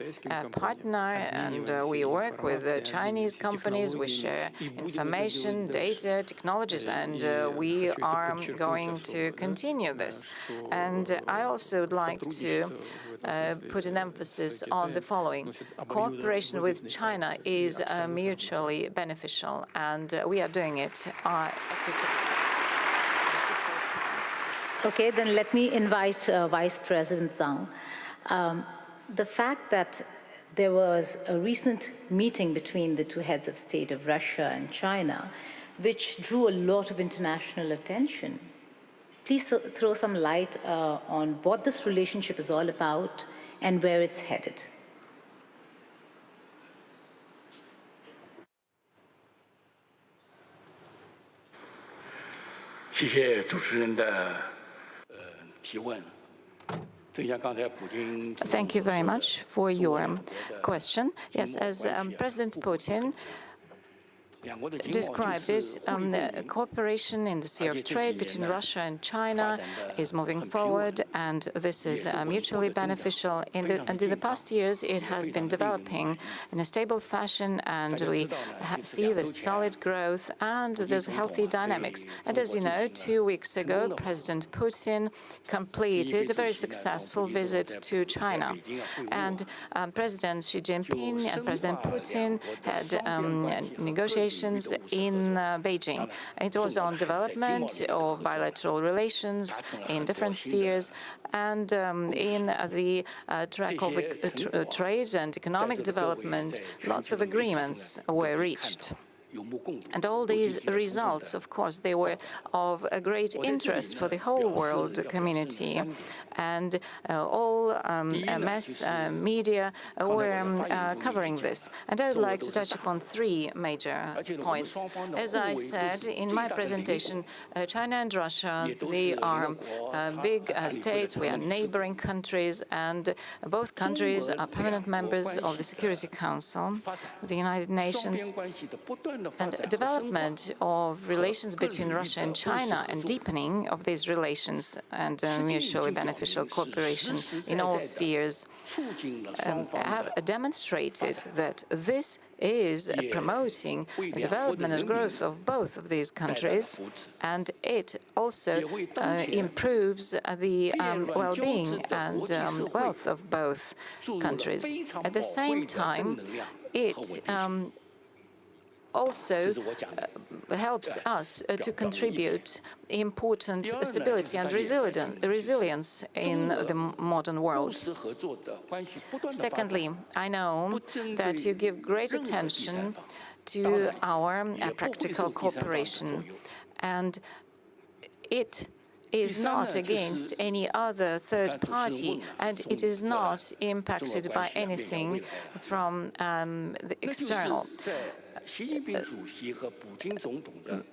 partner, and we work with Chinese companies. We share information, data, technologies, and we are going to continue this. And I also would like to put an emphasis on the following. Cooperation with China is mutually beneficial, and we are doing it. Okay, then let me invite Vice President Zhang. The fact that there was a recent meeting between the two heads of state of Russia and China, which drew a lot of international attention. Please throw some light on what this relationship is all about and where it's headed. Thank you very much for your question. Yes, as President Putin described it, cooperation in the sphere of trade between Russia and China is moving forward, and this is mutually beneficial. And in the past years, it has been developing in a stable fashion, and we see the solid growth and there's healthy dynamics. And as you know, 2 weeks ago, President Putin completed a very successful visit to China. And President Xi Jinping and President Putin had negotiations in Beijing. It was on development of bilateral relations in different spheres, and in the track of trade and economic development, lots of agreements were reached. And all these results, of course, they were of a great interest for the whole world community. And all mass media were covering this. And I would like to touch upon 3 major points. As I said in my presentation, China and Russia, they are big states, we are neighboring countries, and both countries are permanent members of the Security Council of the United Nations. And development of relations between Russia and China and deepening of these relations and mutually beneficial cooperation in all spheres have demonstrated that this is promoting the development and growth of both of these countries, and it also improves the well-being and wealth of both countries. At the same time, it also helps us to contribute important stability and resilience in the modern world. Secondly, I know that you give great attention to our practical cooperation, and it is not against any other third party, and it is not impacted by anything from the external.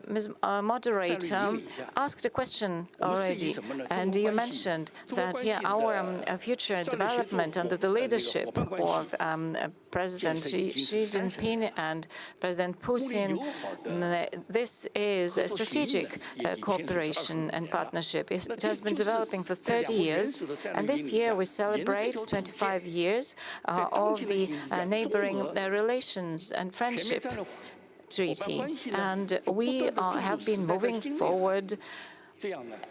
Ms. Moderator asked a question already, and you mentioned that our future development under the leadership of President Xi Jinping and President Putin, this is a strategic cooperation and partnership. It has been developing for 30 years, and this year we celebrate 25 years of the neighboring relations and friendship treaty. And we have been moving forward,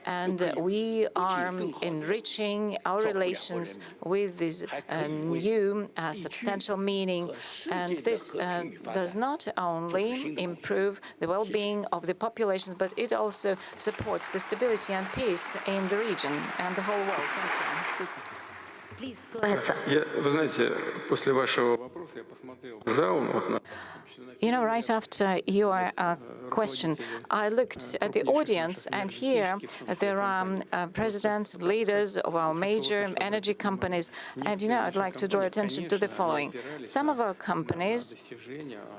and we are enriching our relations with this new substantial meaning. And this does not only improve the well-being of the populations, but it also supports the stability and peace in the region and the whole world. Thank you. Please go ahead, sir. Вы знаете, после вашего вопроса я посмотрел в зал, вот на You know, right after your question, I looked at the audience, and here there are presidents, leaders of our major energy companies. And, you know, I'd like to draw attention to the following. Some of our companies,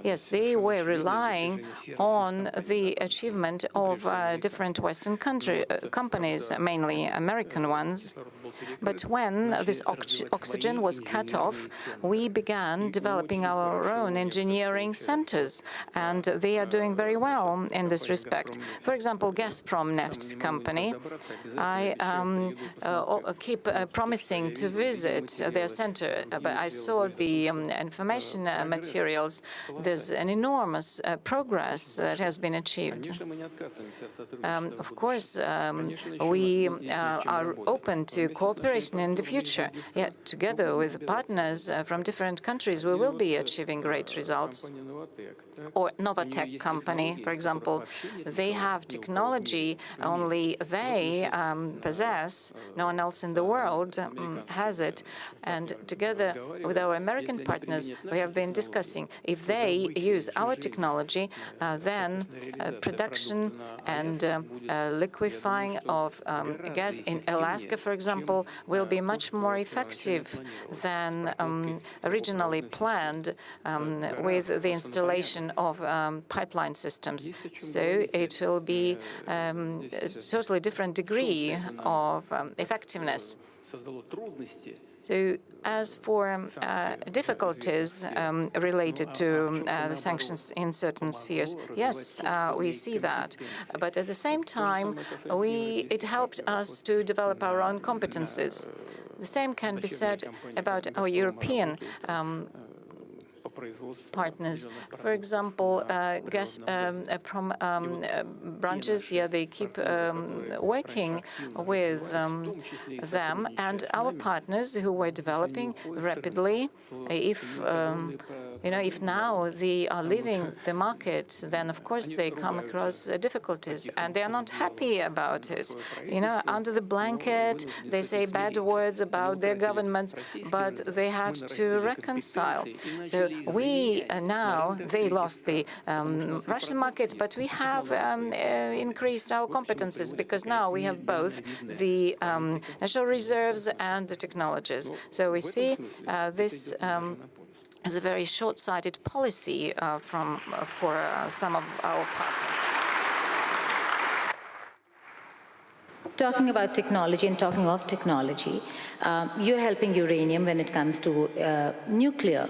yes, they were relying on the achievement of different Western companies, mainly American ones. But when this oxygen was cut off, we began developing our own engineering centers, and they are doing very well in this respect. For example, Gazprom Neft company, I keep promising to visit their center, but I saw the information materials. There's an enormous progress that has been achieved. Of course, we are open to cooperation in the future. Yet, together with partners from different countries, we will be achieving great results. Or Novatec company, for example, they have technology only they possess. No one else in the world has it. And together with our American partners, we have been discussing if they use our technology, then production and liquefying of gas in Alaska, for example, will be much more effective than originally planned with the installation of pipeline systems. So it will be a totally different degree of effectiveness. So as for difficulties related to the sanctions in certain spheres, yes, we see that. But at the same time, it helped us to develop our own competences. The same can be said about our European partners. For example, gas branches, yeah, they keep working with them, and our partners who were developing rapidly, if now they are leaving the market, then of course they come across difficulties, and they are not happy about it. You know, under the blanket, they say bad words about their governments, but they had to reconcile. So we now, they lost the Russian market, but we have increased our competences because now we have both the natural reserves and the technologies. So we see this as a very short-sighted policy for some of our partners. Talking about technology and talking of technology, you're helping uranium when it comes to nuclear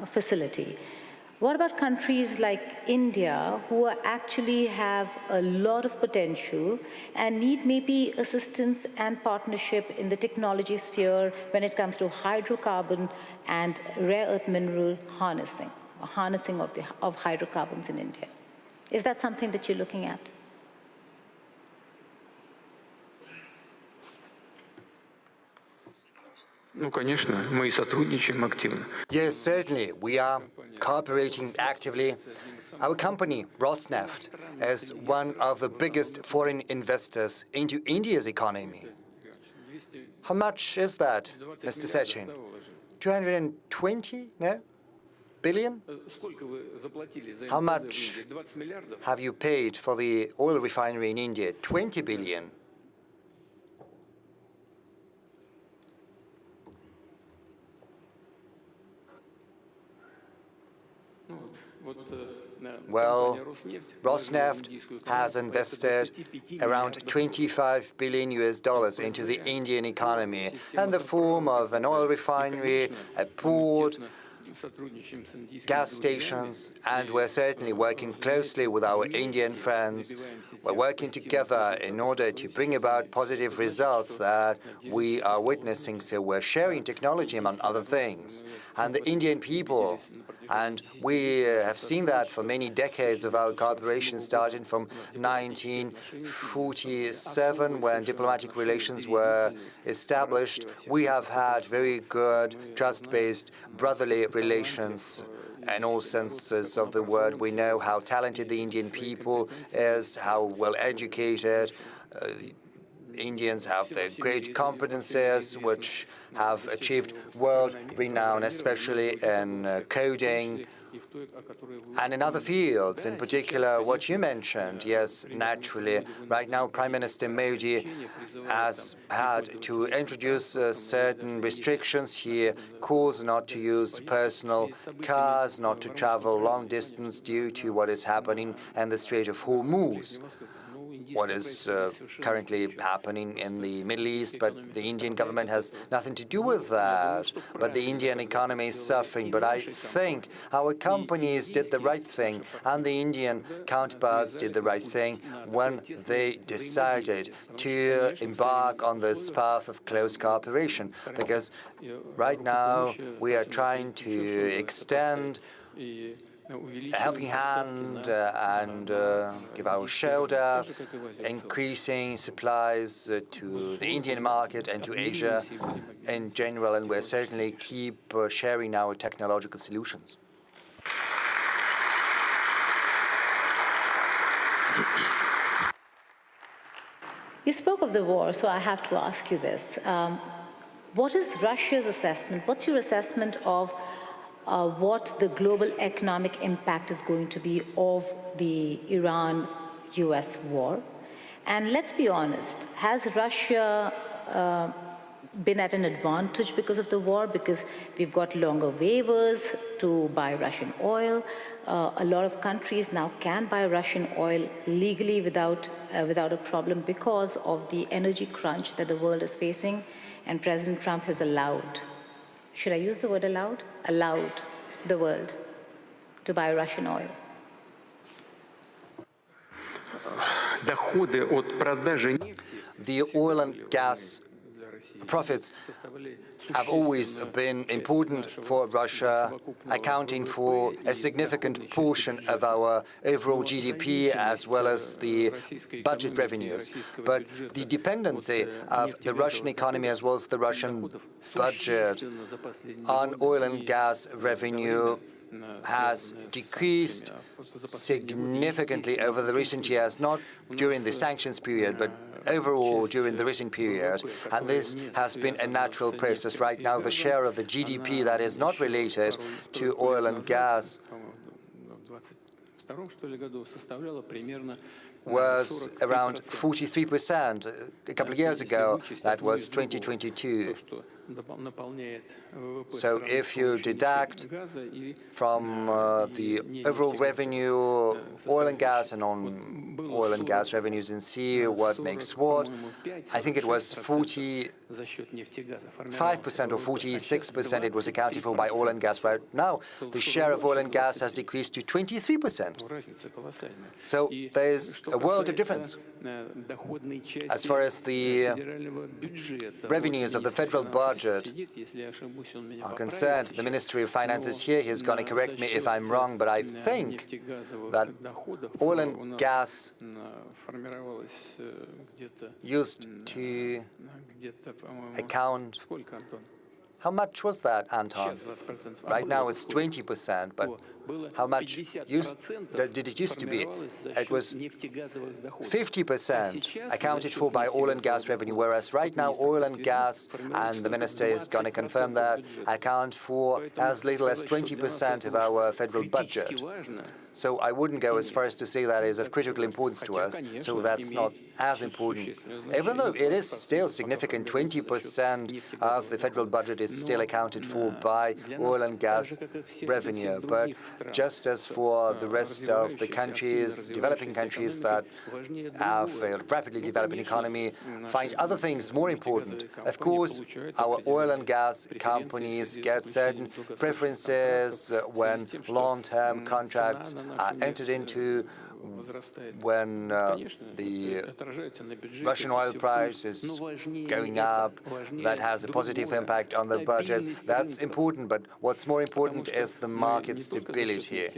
facility. What about countries like India, who actually have a lot of potential and need maybe assistance and partnership in the technology sphere when it comes to hydrocarbon and rare earth mineral harnessing of hydrocarbons in India? Is that something that you're looking at? Yes, certainly. We are cooperating actively. Our company, Rosneft, is one of the biggest foreign investors into India's economy. How much is that, Mr. Sechin? 220 billion? How much have you paid for the oil refinery in India? 20 billion. Well, Rosneft has invested around $25 billion into the Indian economy in the form of an oil refinery, a port, gas stations, and we're certainly working closely with our Indian friends. We're working together in order to bring about positive results that we are witnessing, so we're sharing technology, among other things. And the Indian people, and we have seen that for many decades of our cooperation, starting from 1947, when diplomatic relations were established. We have had very good, trust-based, brotherly relations in all senses of the word. We know how talented the Indian people is, how well educated. Indians have their great competences, which have achieved world renown, especially in coding and in other fields, in particular what you mentioned. Yes, naturally, right now Prime Minister Modi has had to introduce certain restrictions. He calls not to use personal cars, not to travel long distance due to what is happening in the Strait of Hormuz, what is currently happening in the Middle East, but the Indian government has nothing to do with that. But the Indian economy is suffering. But I think our companies did the right thing, and the Indian counterparts did the right thing when they decided to embark on this path of close cooperation. Because right now we are trying to extend a helping hand and give our shoulder, increasing supplies to the Indian market and to Asia in general, and we'll certainly keep sharing our technological solutions. You spoke of the war, so I have to ask you this. What is Russia's assessment? What's your assessment of what the global economic impact is going to be of the Iran-US war? And let's be honest, has Russia been at an advantage because of the war? Because we've got longer waivers to buy Russian oil. A lot of countries now can buy Russian oil legally without a problem because of the energy crunch that the world is facing, and President Trump has allowed, should I use the word allowed? Allowed the world to buy Russian oil. The oil and gas profits have always been important for Russia, accounting for a significant portion of our overall GDP as well as the budget revenues. But the dependency of the Russian economy as well as the Russian budget on oil and gas revenue has decreased significantly over the recent years, not during the sanctions period, but overall during the recent period. And this has been a natural process. Right now, the share of the GDP that is not related to oil and gas was around 43%. A couple of years ago, that was 2022. So if you deduct from the overall revenue, oil and gas and non-oil and gas revenues, and see what makes what, I think it was 45% or 46% it was accounted for by oil and gas. But now the share of oil and gas has decreased to 23%. So there's a world of difference. As far as the revenues of the federal budget are concerned, the Ministry of Finance is here. He's going to correct me if I'm wrong, but I think that oil and gas used to account. How much was that, Anton? Right now it's 20%, but how much did it used to be? It was 50% accounted for by oil and gas revenue, whereas right now oil and gas, and the minister is going to confirm that, account for as little as 20% of our federal budget. So I wouldn't go as far as to say that is of critical importance to us, so that's not as important. Even though it is still significant, 20% of the federal budget is still accounted for by oil and gas revenue. But just as for the rest of the countries, developing countries that have a rapidly developing economy, find other things more important. Of course, our oil and gas companies get certain preferences when long-term contracts are entered into, when the Russian oil price is going up. That has a positive impact on the budget. That's important, but what's more important is the market stability,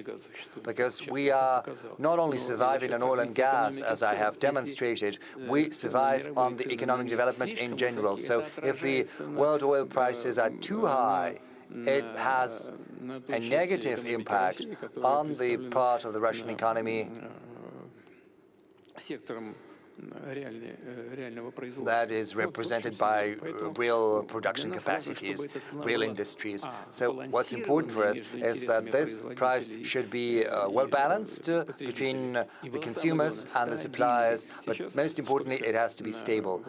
because we are not only surviving on oil and gas, as I have demonstrated, we survive on the economic development in general. So if the world oil prices are too high, it has a negative impact on the part of the Russian economy that is represented by real production capacities, real industries. So what's important for us is that this price should be well-balanced between the consumers and the suppliers, but most importantly, it has to be stable.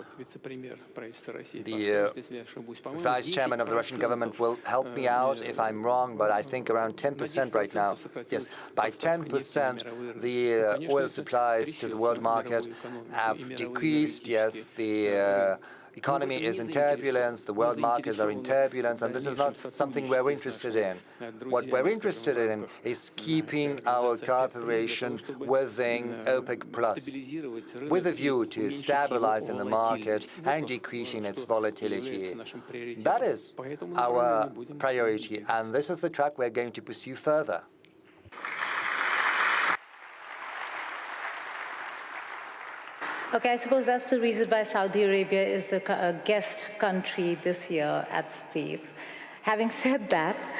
The Vice Chairman of the Russian government will help me out if I'm wrong, but I think around 10% right now. Yes, by 10%, the oil supplies to the world market have decreased. Yes, the economy is in turbulence, the world markets are in turbulence, and this is not something we're interested in. What we're interested in is keeping our cooperation within OPEC+, with a view to stabilizing the market and decreasing its volatility. That is our priority, and this is the track we're going to pursue further. Okay, I suppose that's the reason why Saudi Arabia is the guest country this year at SPIEF. Having said that,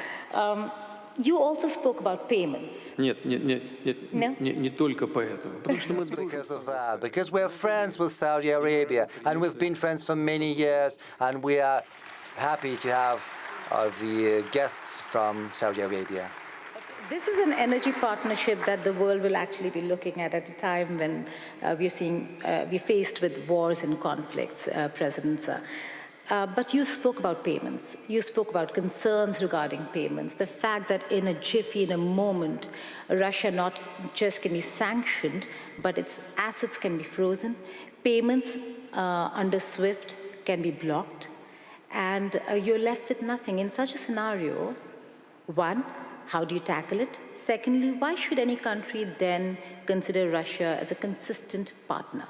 you also spoke about payments. No? Because of that, because we're friends with Saudi Arabia, and we've been friends for many years, and we are happy to have the guests from Saudi Arabia. This is an energy partnership that the world will actually be looking at a time when we're faced with wars and conflicts, President. But you spoke about payments. You spoke about concerns regarding payments. The fact that in a jiffy, in a moment, Russia not just can be sanctioned, but its assets can be frozen. Payments under SWIFT can be blocked, and you're left with nothing. In such a scenario, one, how do you tackle it? Secondly, why should any country then consider Russia as a consistent partner?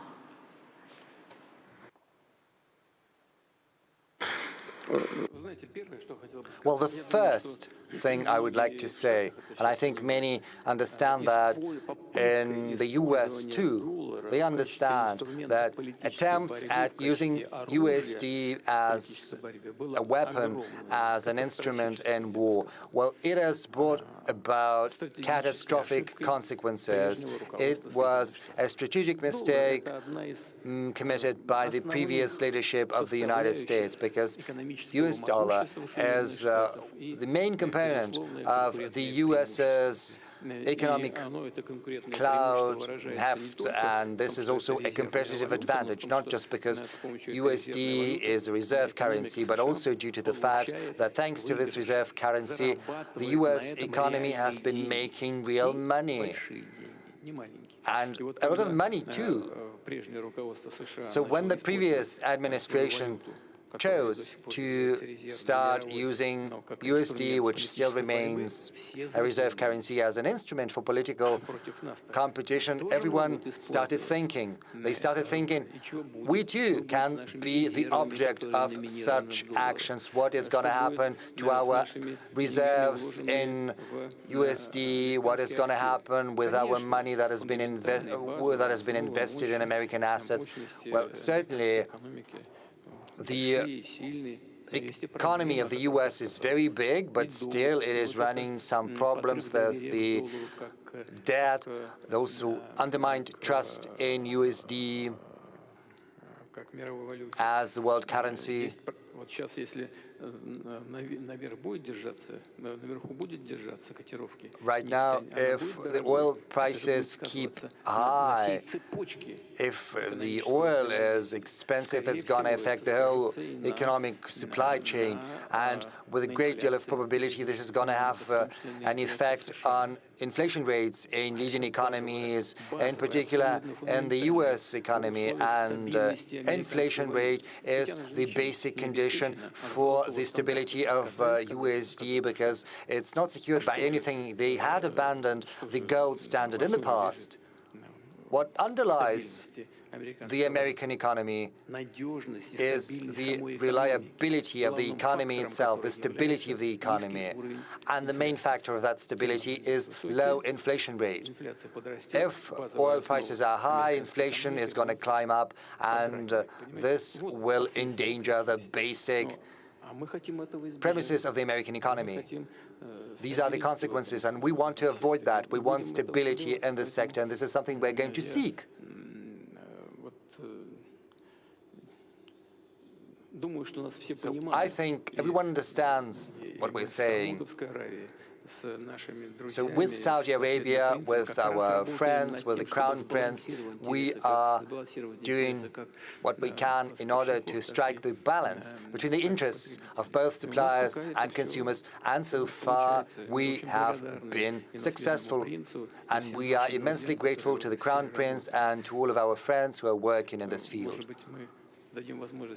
Well, the first thing I would like to say, and I think many understand that in the US too, they understand that attempts at using USD as a weapon, as an instrument in war, well, it has brought about catastrophic consequences. It was a strategic mistake committed by the previous leadership of the United States, because US dollar is the main component of the US's economic cloud heft, and this is also a competitive advantage, not just because USD is a reserve currency, but also due to the fact that thanks to this reserve currency, the US economy has been making real money, and a lot of money too. So when the previous administration chose to start using USD, which still remains a reserve currency, as an instrument for political competition, everyone started thinking. They started thinking, we too can be the object of such actions. What is going to happen to our reserves in USD? What is going to happen with our money that has been invested in American assets? Well, certainly, the economy of the US is very big, but still it is running some problems. There's the debt, those who undermined trust in USD as the world currency. Right now, if the oil prices keep high, if the oil is expensive, it's going to affect the whole economic supply chain. And with a great deal of probability, this is going to have an effect on inflation rates in leading economies, in particular in the US economy. And inflation rate is the basic condition for the stability of USD, because it's not secured by anything. They had abandoned the gold standard in the past. What underlies the American economy is the reliability of the economy itself, the stability of the economy. And the main factor of that stability is low inflation rate. If oil prices are high, inflation is going to climb up, and this will endanger the basic premises of the American economy. These are the consequences, and we want to avoid that. We want stability in this sector, and this is something we're going to seek. So I think everyone understands what we're saying. So with Saudi Arabia, with our friends, with the Crown Prince, we are doing what we can in order to strike the balance between the interests of both suppliers and consumers. And so far, we have been successful. And we are immensely grateful to the Crown Prince and to all of our friends who are working in this field.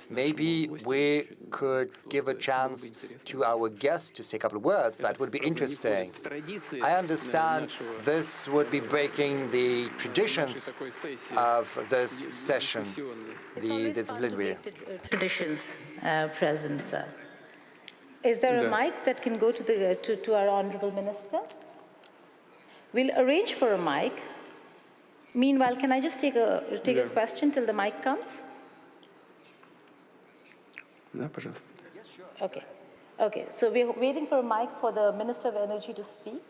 Maybe we could give a chance to our guests to say a couple of words. That would be interesting. I understand this would be breaking the traditions of this session, the plenary. Traditions, President, sir. Is there a mic that can go to our Honourable Minister? We'll arrange for a mic. Meanwhile, can I just take a question till the mic comes? Okay. Okay, so we're waiting for a mic for the Minister of Energy to speak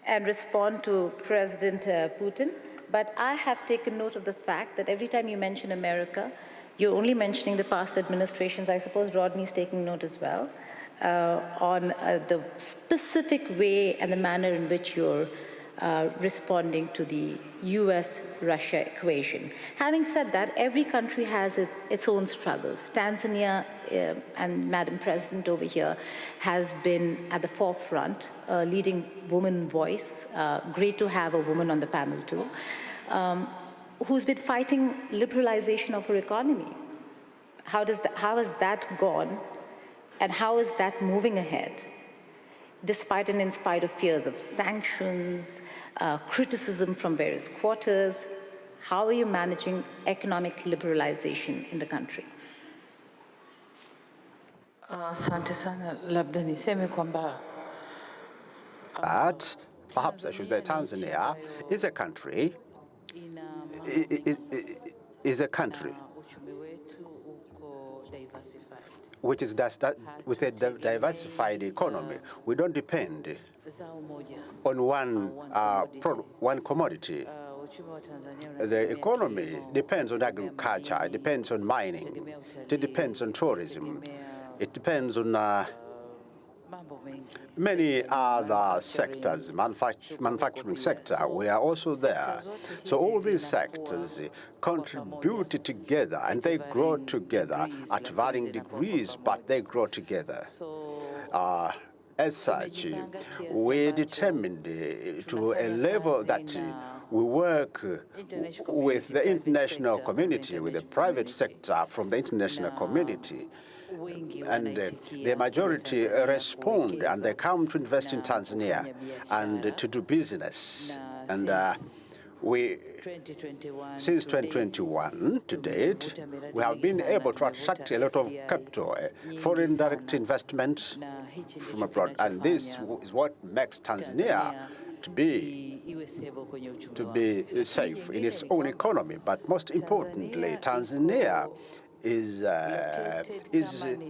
and respond to President Putin. But I have taken note of the fact that every time you mention America, you're only mentioning the past administrations. I suppose Rodney's taking note as well on the specific way and the manner in which you're responding to the US-Russia equation. Having said that, every country has its own struggles. Tanzania, and Madam President over here, has been at the forefront, leading woman voice. Great to have a woman on the panel too, who's been fighting liberalization of her economy. How has that gone, and how is that moving ahead? Despite and in spite of fears of sanctions, criticism from various quarters, how are you managing economic liberalization in the country? Asante sana, labda niseme kwamba But perhaps I should say Tanzania is a country, which is with a diversified economy. We don't depend on one commodity. The economy depends on agriculture, it depends on mining, it depends on tourism, it depends on many other sectors, manufacturing sector, we are also there. So all these sectors contribute together and they grow together at varying degrees, but they grow together. As such, we're determined to a level that we work with the international community, with the private sector from the international community, and the majority respond and they come to invest in Tanzania and to do business. And since 2021 to date, we have been able to attract a lot of capital, foreign direct investment from abroad, and this is what makes Tanzania to be safe in its own economy. But most importantly, Tanzania is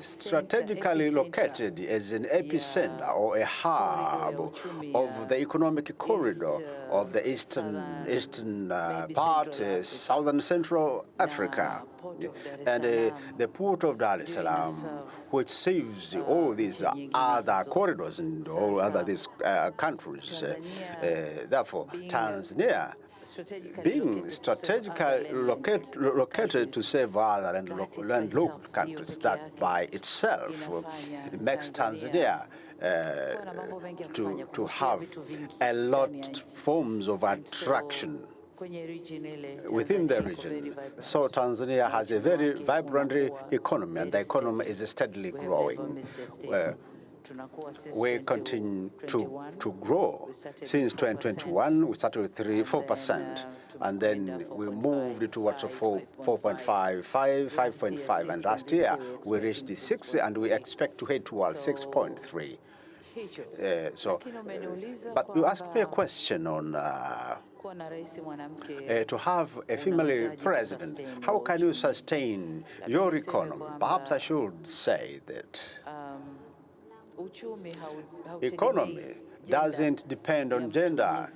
strategically located as an epicenter or a hub of the economic corridor of the eastern part, southern Central Africa. And the port of Dar es Salaam, which serves all these other corridors and all other these countries. Therefore, Tanzania, being strategically located to save other landlocked countries, that by itself makes Tanzania to have a lot of forms of attraction within the region. So Tanzania has a very vibrant economy, and the economy is steadily growing. We continue to grow. Since 2021, we started with 4%, and then we moved towards 4.5, 5.5, and last year we reached the 6, and we expect to head towards 6.3. But you asked me a question on to have a female president. How can you sustain your economy? Perhaps I should say that economy doesn't depend on gender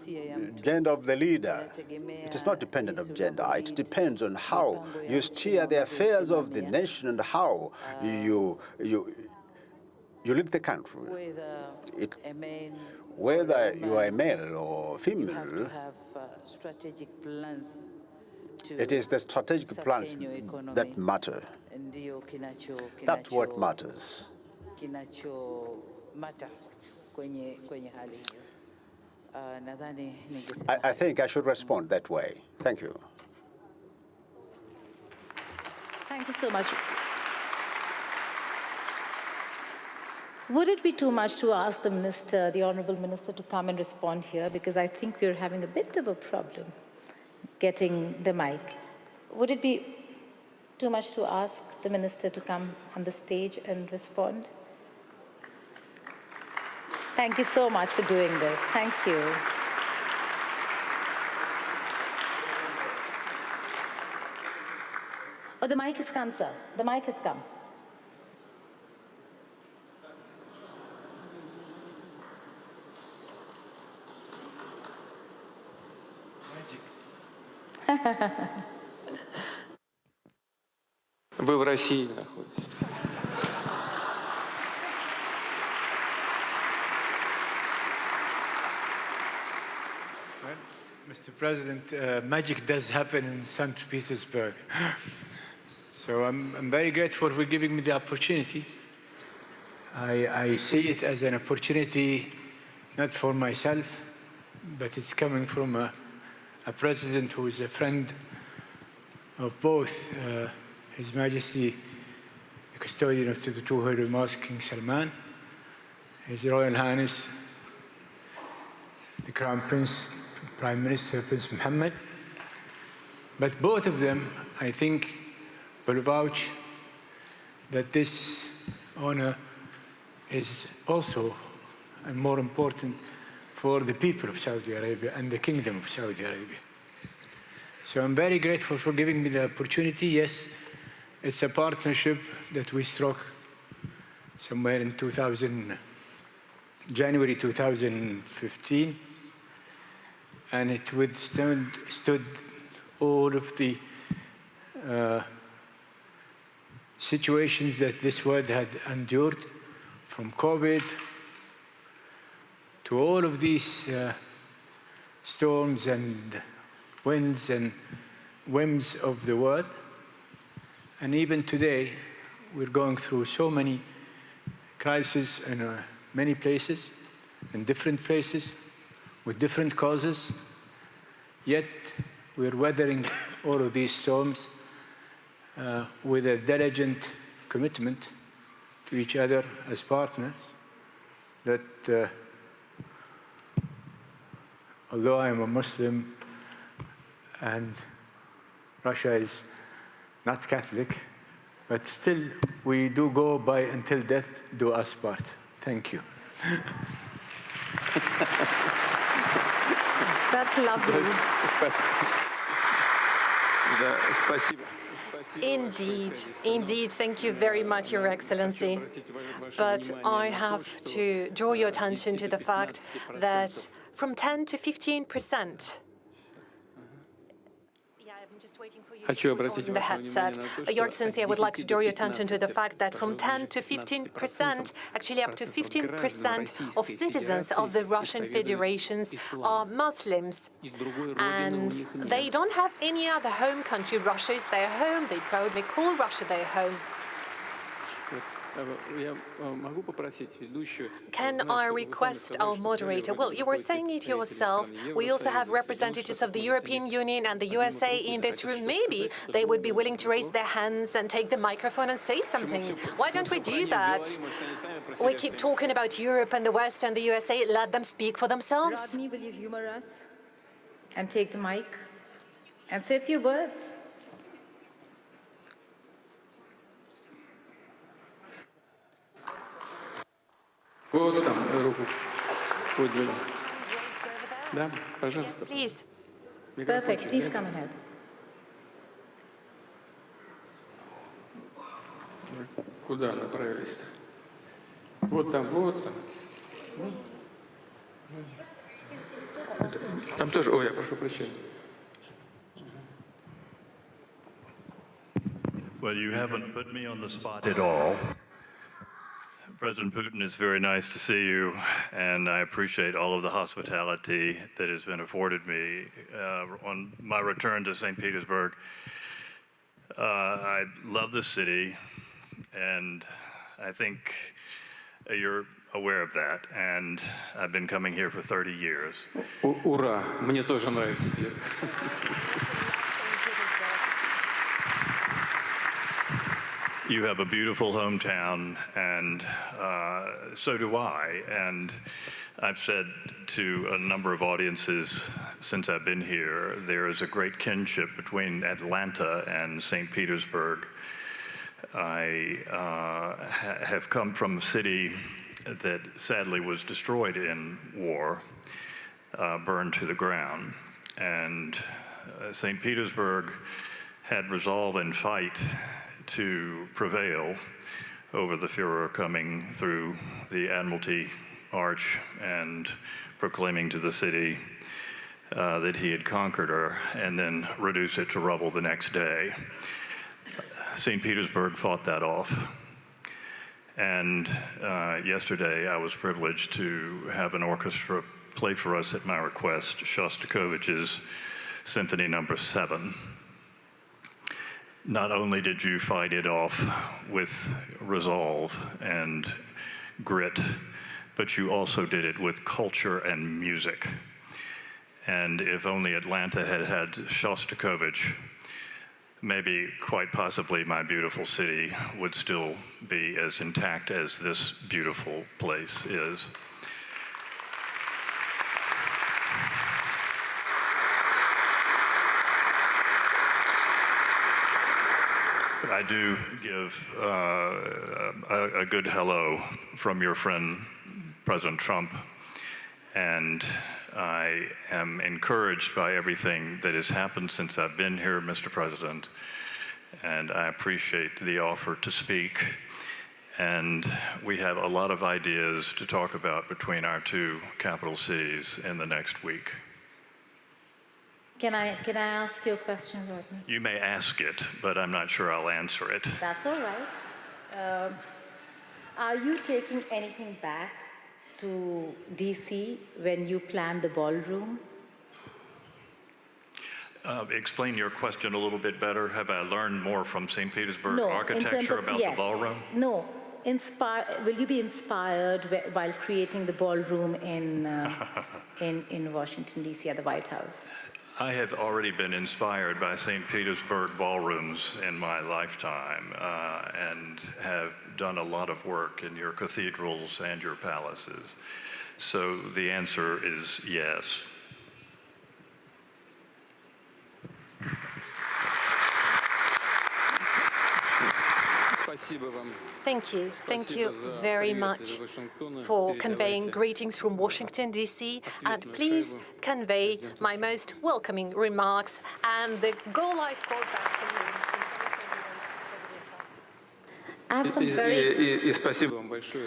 of the leader. It is not dependent on gender. It depends on how you steer the affairs of the nation and how you lead the country. Whether you are a male or female, it is the strategic plans that matter. That's what matters. I think I should respond that way. Thank you. Thank you so much. Would it be too much to ask the minister, the honorable minister, to come and respond here? Because I think we're having a bit of a problem getting the mic. Would it be too much to ask the minister to come on the stage and respond? Thank you so much for doing this. Thank you. Oh, the mic has come, sir. The mic has come. Вы в России находитесь. Mr. President, magic does happen in St. Petersburg. So I'm very grateful for giving me the opportunity. I see it as an opportunity not for myself, but it's coming from a president who is a friend of both His Majesty, the custodian of the two Holy Mosques, King Salman, His Royal Highness, the Crown Prince, Prime Minister Prince Mohammed. But both of them, I think, will vouch that this honor is also and more important for the people of Saudi Arabia and the Kingdom of Saudi Arabia. So I'm very grateful for giving me the opportunity. Yes, it's a partnership that we struck somewhere in January 2015, and it withstood all of the situations that this world had endured, from COVID to all of these storms and winds and whims of the world. And even today, we're going through so many crises in many places, in different places, with different causes. Yet, we're weathering all of these storms with a diligent commitment to each other as partners, that although I am a Muslim and Russia is not Catholic, but still we do go by until death do us part. Thank you. That's lovely. Indeed, thank you very much, Your Excellency. But I have to draw your attention to the fact that from 10 to 15%. I'm just waiting for you to put on the headset. Your Excellency, I would like to draw your attention to the fact that from 10 to 15%, actually up to 15% of citizens of the Russian Federation are Muslims. And they don't have any other home country. Russia is their home. They proudly call Russia their home. Can I request our moderator? Well, you were saying it yourself. We also have representatives of the European Union and the USA in this room. Maybe they would be willing to raise their hands and take the microphone and say something. Why don't we do that? We keep talking about Europe and the West and the USA. Let them speak for themselves. Rodney, will you humor us and take the mic and say a few words? Вот там руку подняли. Да, пожалуйста. Please. Perfect. Please come ahead. Куда направились-то? Вот там, вот там. Там тоже, ой, я прошу прощения. Well, you haven't put me on the spot at all. President Putin, it's very nice to see you, and I appreciate all of the hospitality that has been afforded me on my return to St. Petersburg. I love the city, and I think you're aware of that, and I've been coming here for 30 years. Ура! Мне тоже нравится. You have a beautiful hometown, and so do I. And I've said to a number of audiences since I've been here, there is a great kinship between Atlanta and St. Petersburg. I have come from a city that sadly was destroyed in war, burned to the ground. And St. Petersburg had resolve and fight to prevail over the Führer coming through the Admiralty Arch and proclaiming to the city that he had conquered her, and then reduce it to rubble the next day. St. Petersburg fought that off. And yesterday I was privileged to have an orchestra play for us at my request, Shostakovich's Symphony No. 7. Not only did you fight it off with resolve and grit, but you also did it with culture and music. And if only Atlanta had had Shostakovich, maybe quite possibly my beautiful city would still be as intact as this beautiful place is. I do give a good hello from your friend, President Trump, and I am encouraged by everything that has happened since I've been here, Mr. President, and I appreciate the offer to speak. And we have a lot of ideas to talk about between our two capital cities in the next week. Can I ask you a question, Rodney? You may ask it, but I'm not sure I'll answer it. That's all right. Are you taking anything back to DC when you plan the ballroom? Explain your question a little bit better. Have I learned more from St. Petersburg No, architecture about the ballroom? No. Will you be inspired while creating the ballroom in Washington, D.C. at the White House? I have already been inspired by St. Petersburg ballrooms in my lifetime and have done a lot of work in your cathedrals and your palaces. So the answer is yes. Thank you very much for conveying greetings from Washington, D.C., and please convey my most welcoming remarks, and the goal I scored back to you. I have some very...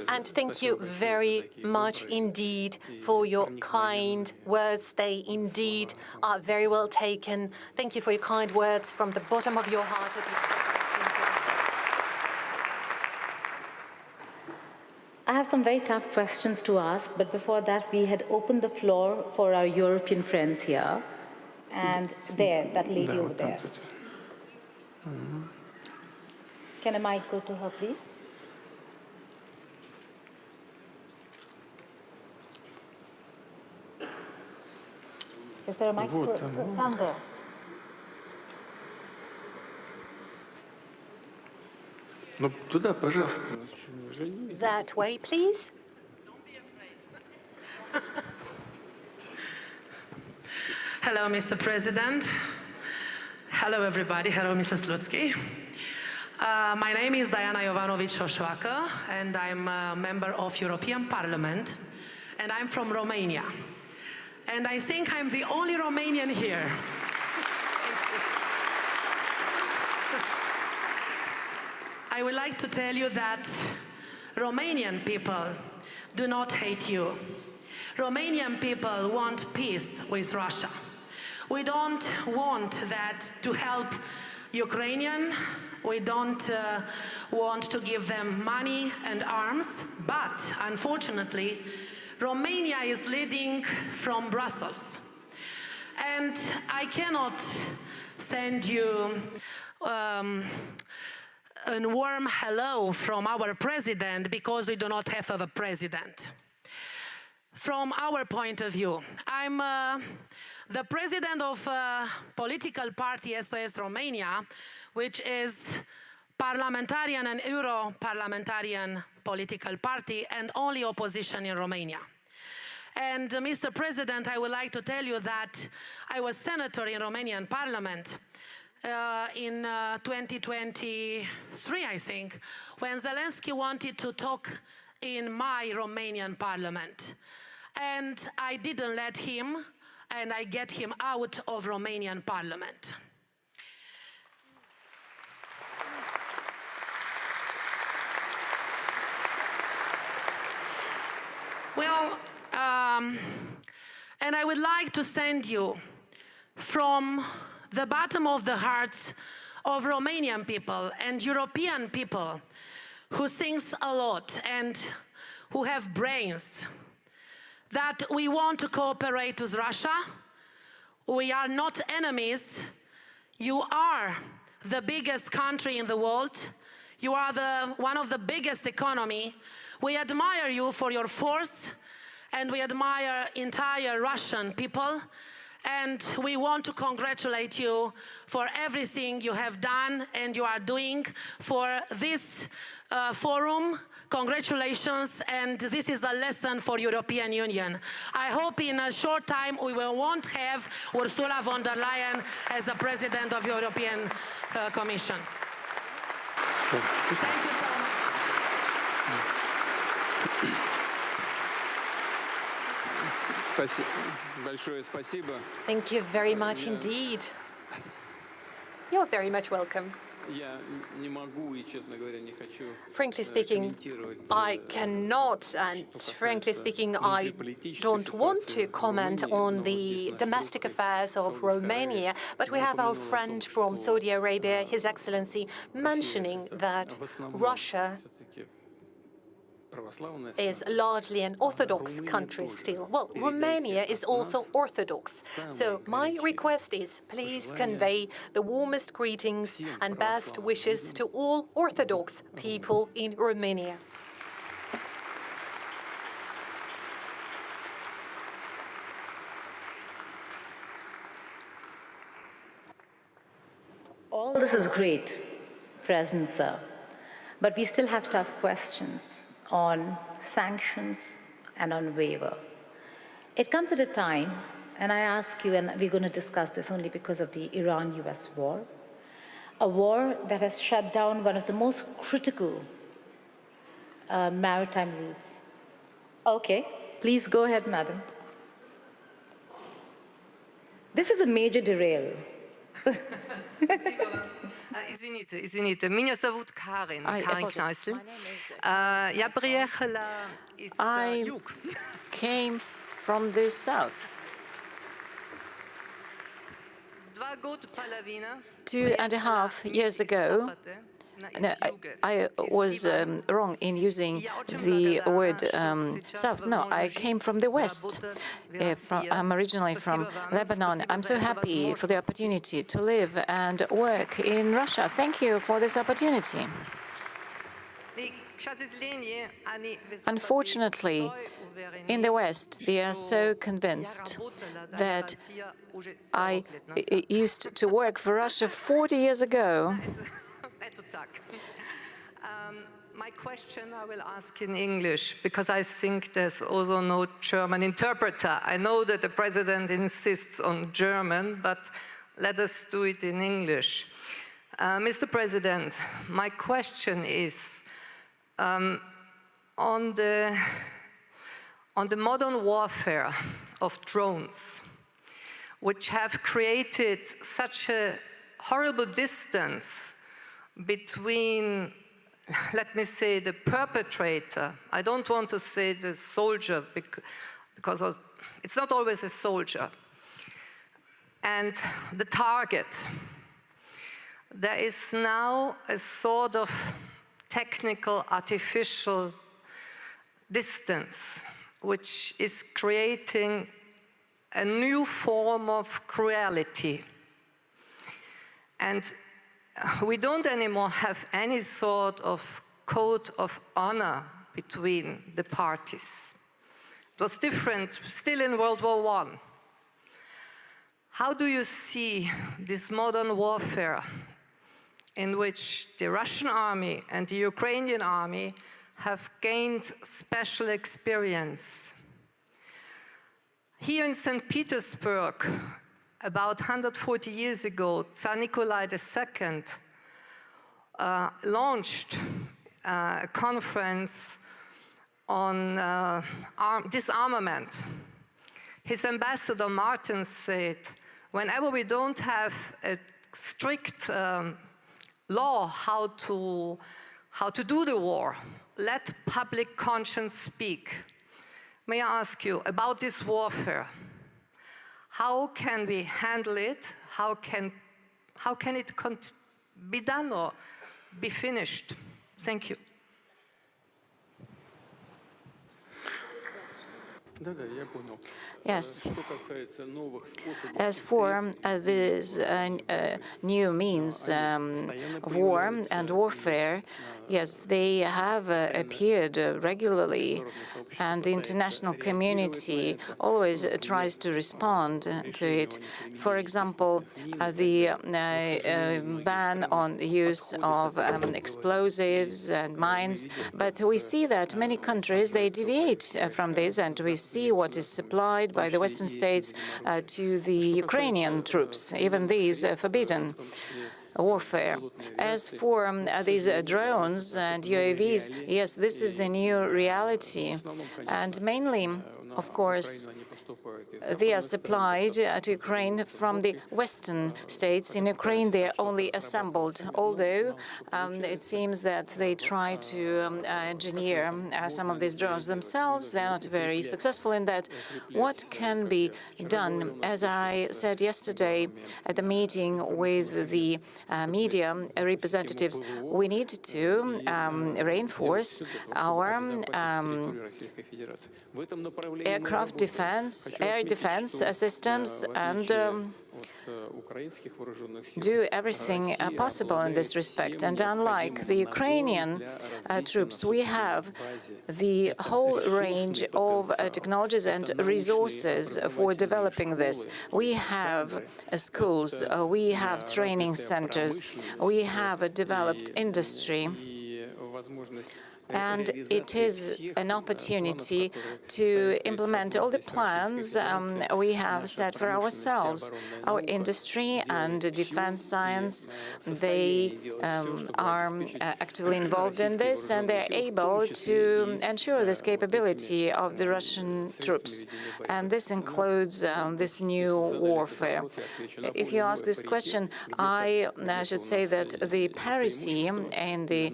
And thank you very much indeed for your kind words. They indeed are very well taken. Thank you for your kind words from the bottom of your heart. I have some very tough questions to ask, but before that, we had opened the floor for our European friends here. And there, that lady over there. Can a mic go to her, please? Is there a mic? Down there. Ну, туда, пожалуйста. That way, please. Hello, Mr. President. Hello, everybody. Hello, Mr. Slutsky. My name is Diana Jovanovic-Șoșoacă, and I'm a member of European Parliament, and I'm from Romania. And I think I'm the only Romanian here. I would like to tell you that Romanian people do not hate you. Romanian people want peace with Russia. We don't want that to help Ukrainian. We don't want to give them money and arms, but unfortunately, Romania is leading from Brussels. And I cannot send you a warm hello from our president because we do not have a president. From our point of view, I'm the president of a political party, SOS Romania, which is parliamentarian and Euro-parliamentarian political party and only opposition in Romania. And Mr. President, I would like to tell you that I was senator in Romanian parliament in 2023, I think, when Zelensky wanted to talk in my Romanian parliament. And I didn't let him, and I get him out of Romanian parliament. Well, and I would like to send you from the bottom of the hearts of Romanian people and European people who thinks a lot and who have brains, that we want to cooperate with Russia. We are not enemies. You are the biggest country in the world. You are one of the biggest economy. We admire you for your force, and we admire entire Russian people. And we want to congratulate you for everything you have done and you are doing for this forum. Congratulations, and this is a lesson for European Union. I hope in a short time we won't have Ursula von der Leyen as the President of European Commission. Thank you so much. Thank you very much indeed. You're very much welcome. Frankly speaking, I cannot, and frankly speaking, I don't want to comment on the domestic affairs of Romania, but we have our friend from Saudi Arabia, His Excellency, mentioning that Russia is largely an Orthodox country still. Well, Romania is also Orthodox. So my request is, please convey the warmest greetings and best wishes to all Orthodox people in Romania. All this is great, President Sir, but we still have tough questions on sanctions and on waiver. It comes at a time, and I ask you, and we're going to discuss this only because of the Iran-US war, a war that has shut down one of the most critical maritime routes. Okay, please go ahead, madam. This is a major derail. Извините. Меня зовут Карин Kneißl. Я приехала из юг. I came from the south. 2.5 years ago, no, I was wrong in using the word south. No, I came from the west. I'm originally from Lebanon. I'm so happy for the opportunity to live and work in Russia. Thank you for this opportunity. Unfortunately, in the West, they are so convinced that I used to work for Russia 40 years ago. My question I will ask in English, because I think there's also no German interpreter. I know that the President insists on German, but let us do it in English. Mr. President, my question is, on the modern warfare of drones, which have created such a horrible distance between let me say, the perpetrator. I don't want to say the soldier because it's not always a soldier. And the target. There is now a sort of technical, artificial distance, which is creating a new form of cruelty. And we don't anymore have any sort of code of honor between the parties. It was different still in World War I. How do you see this modern warfare in which the Russian army and the Ukrainian army have gained special experience? Here in St. Petersburg, about 140 years ago, Tsar Nikolai II launched a conference on disarmament. His ambassador Martin said, whenever we don't have a strict law how to do the war, let public conscience speak. May I ask you about this warfare? How can we handle it? How can it be done or be finished? Thank you. Yes. As for these new means of war and warfare, yes, they have appeared regularly, and the international community always tries to respond to it. For example, the ban on the use of explosives and mines, but we see that many countries, they deviate from this, and we see what is supplied by the Western states to the Ukrainian troops. Even these forbidden warfare. As for these drones and UAVs, yes, this is the new reality. And mainly, of course, they are supplied to Ukraine from the Western states. In Ukraine, they are only assembled, although it seems that they try to engineer some of these drones themselves. They're not very successful in that. What can be done? As I said yesterday at the meeting with the media representatives, we need to reinforce our aircraft defense, air defense systems, and do everything possible in this respect. And unlike the Ukrainian troops, we have the whole range of technologies and resources for developing this. We have schools, we have training centers, we have a developed industry. And it is an opportunity to implement all the plans we have set for ourselves. Our industry and defense science, they are actively involved in this, and they're able to ensure this capability of the Russian troops. And this includes this new warfare. If you ask this question, I should say that the parity in the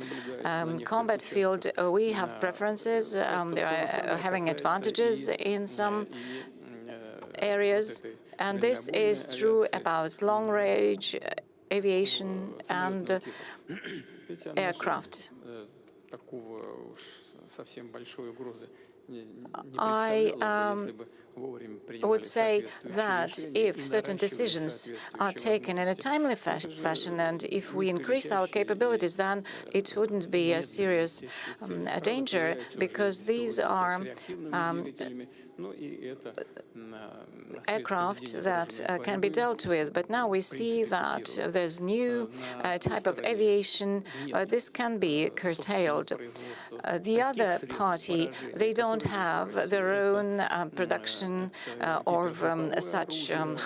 combat field, we have preferences, they are having advantages in some areas, and this is true about long-range aviation and aircraft. I would say that if certain decisions are taken in a timely fashion, and if we increase our capabilities, then it wouldn't be a serious danger, because these are aircraft that can be dealt with. But now we see that there's new type of aviation. This can be curtailed. The other party, they don't don't have their own production of such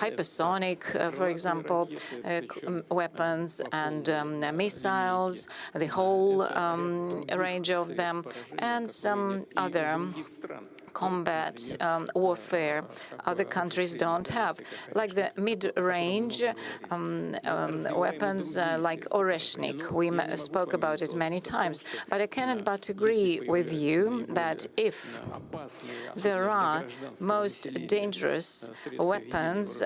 hypersonic, for example, weapons and missiles, the whole range of them, and some other combat warfare other countries don't have, like the mid-range weapons like Oreshnik. We spoke about it many times, but I cannot but agree with you that if there are most dangerous weapons,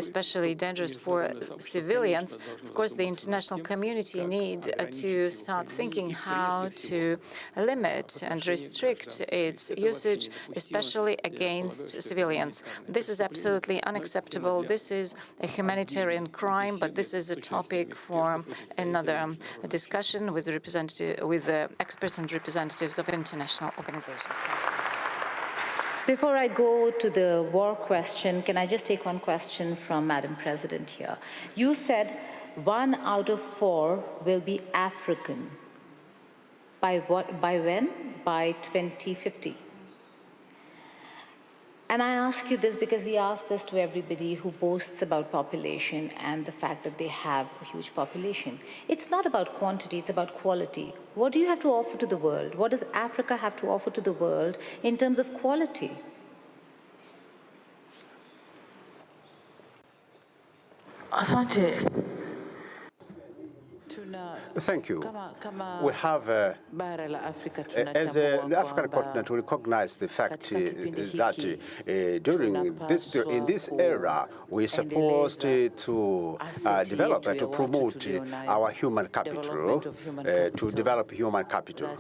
especially dangerous for civilians, of course the international community need to start thinking how to limit and restrict its usage, especially against civilians. This is absolutely unacceptable. This is a humanitarian crime, but this is a topic for another discussion with the experts and representatives of international organizations. Before I go to the war question, can I just take one question from Madam President here? You said 1 out of 4 will be African. By what? By when? By 2050. And I ask you this because we ask this to everybody who boasts about population and the fact that they have a huge population. It's not about quantity, it's about quality. What do you have to offer to the world? What does Africa have to offer to the world in terms of quality? Asante. Thank you. We have, as the African continent, we recognize the fact that during in this era, we're supposed to develop and to promote our human capital, to develop human capital.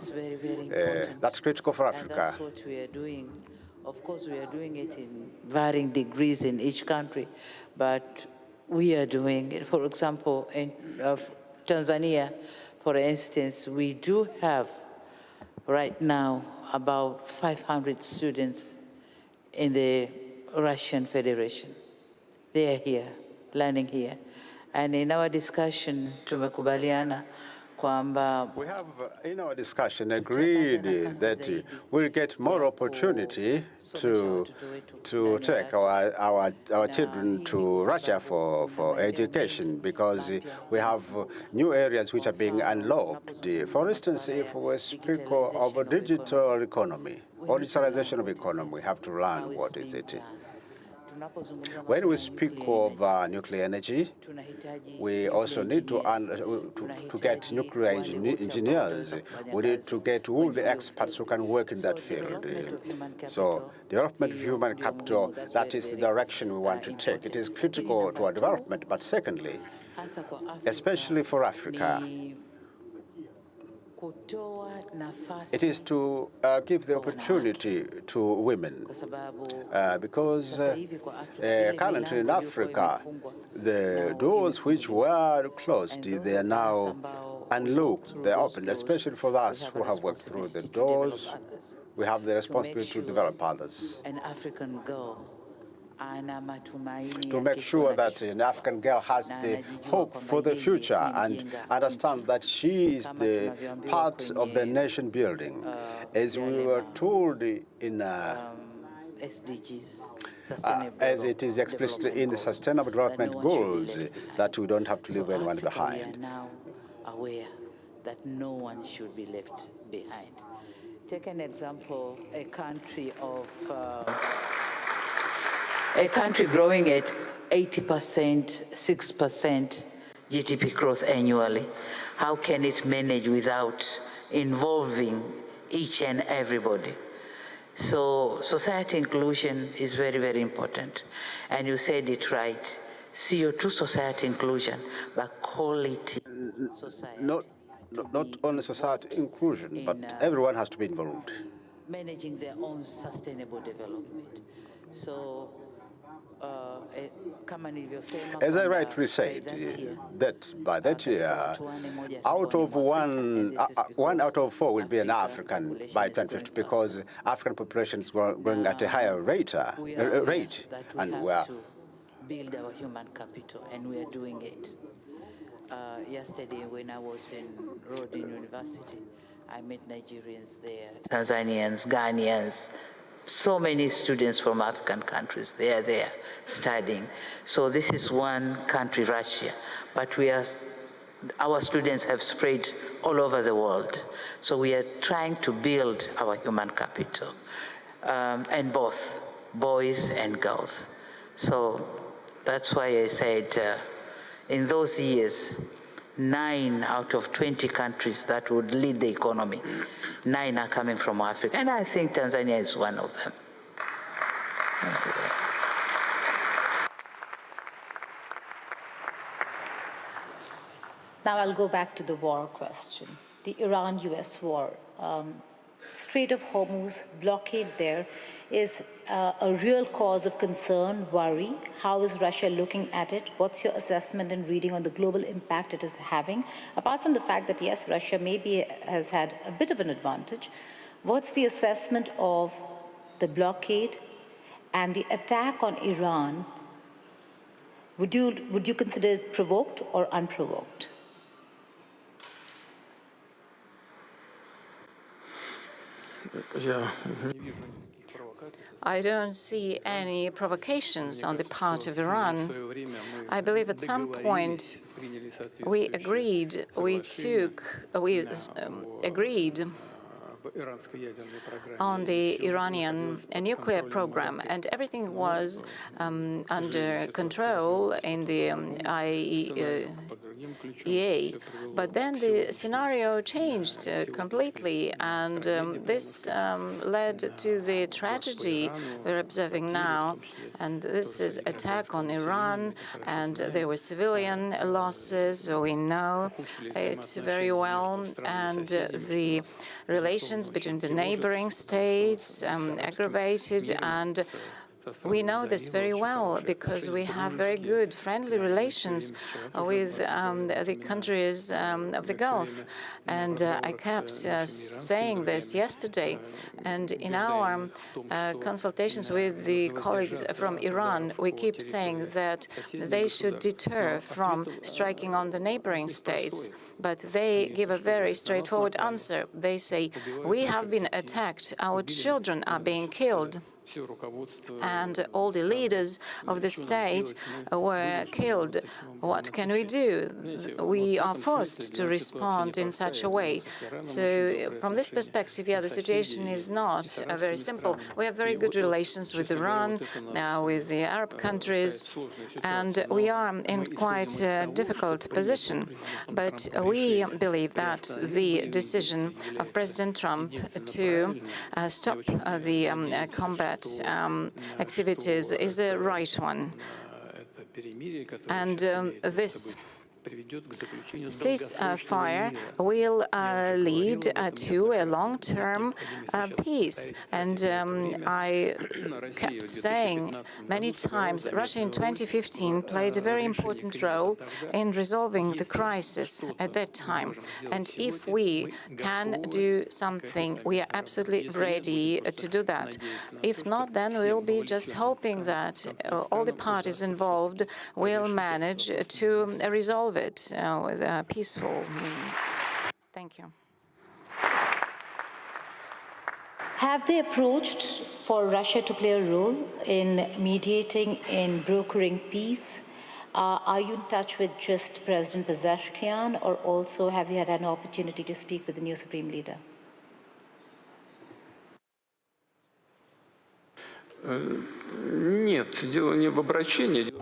That's critical for Africa. That's what we are doing. Of course, we are doing it in varying degrees in each country, but we are doing it. For example, in Tanzania, for instance, we do have right now about 500 students in the Russian Federation. They are here, learning here. And in our discussion, tumekubaliana kwamba we have, in our discussion, agreed that we'll get more opportunity to take our children to Russia for education, because we have new areas which are being unlocked. For instance, if we speak of a digital economy or digitalization of economy, we have to learn what is it. When we speak of nuclear energy, we also need to get nuclear engineers. We need to get all the experts who can work in that field. So development of human capital, that is the direction we want to take. It is critical to our development, but secondly, especially for Africa, it is to give the opportunity to women, because currently in Africa, the doors which were closed, they are now unlocked, they're opened, especially for us who have worked through the doors. We have the responsibility to develop others. An African girl to make sure that an African girl has the hope for the future and understand that she is the part of the nation building. As we were told in SDGs, as it is explicit in the Sustainable Development Goals, that we don't have to leave anyone behind. We are now aware that no one should be left behind. Take an example, a country growing at 80%, 6% GDP growth annually. How can it manage without involving each and everybody? So society inclusion is very, very important. And you said it right, CO2 society inclusion, but quality society. Not only society inclusion, but everyone has to be involved. Managing their own sustainable development. So, as I rightly said, that by that year, one out of 4 will be an African by 2050, because African population is growing at a higher rate, and we are build our human capital, and we are doing it. Yesterday, when I was in Rodin University, I met Nigerians there, Tanzanians, Ghanaians, so many students from African countries. They are there studying. So this is one country, Russia, but our students have spread all over the world. So we are trying to build our human capital, and both boys and girls. So that's why I said in those years, 9 out of 20 countries that would lead the economy, 9 are coming from Africa. And I think Tanzania is one of them. Now I'll go back to the war question, the Iran-US war. Strait of Hormuz blockade there is a real cause of concern, worry. How is Russia looking at it? What's your assessment and reading on the global impact it is having? Apart from the fact that, yes, Russia maybe has had a bit of an advantage, what's the assessment of the blockade and the attack on Iran? Would you consider it provoked or unprovoked? I don't see any provocations on the part of Iran. I believe at some point we agreed on the Iranian nuclear program, and everything was under control in the IAEA. But then the scenario changed completely, and this led to the tragedy we're observing now. And this is attack on Iran, and there were civilian losses. We know it very well, and the relations between the neighboring states aggravated, and we know this very well because we have very good friendly relations with the countries of the Gulf. And I kept saying this yesterday. And in our consultations with the colleagues from Iran, we keep saying that they should deter from striking on the neighboring states. But they give a very straightforward answer. They say, we have been attacked, our children are being killed, and all the leaders of the state were killed. What can we do? We are forced to respond in such a way. So from this perspective, yeah, the situation is not very simple. We have very good relations with Iran, with the Arab countries, and we are in quite a difficult position. But we believe that the decision of President Trump to stop the combat activities is the right one. And this ceasefire will lead to a long-term peace. And I kept saying many times, Russia in 2015 played a very important role in resolving the crisis at that time. And if we can do something, we are absolutely ready to do that. If not, then we'll be just hoping that all the parties involved will manage to resolve it with peaceful means. Thank you. Have they approached for Russia to play a role in mediating, in brokering peace? Are you in touch with just President Pezeshkian, or also have you had an opportunity to speak with the new Supreme Leader?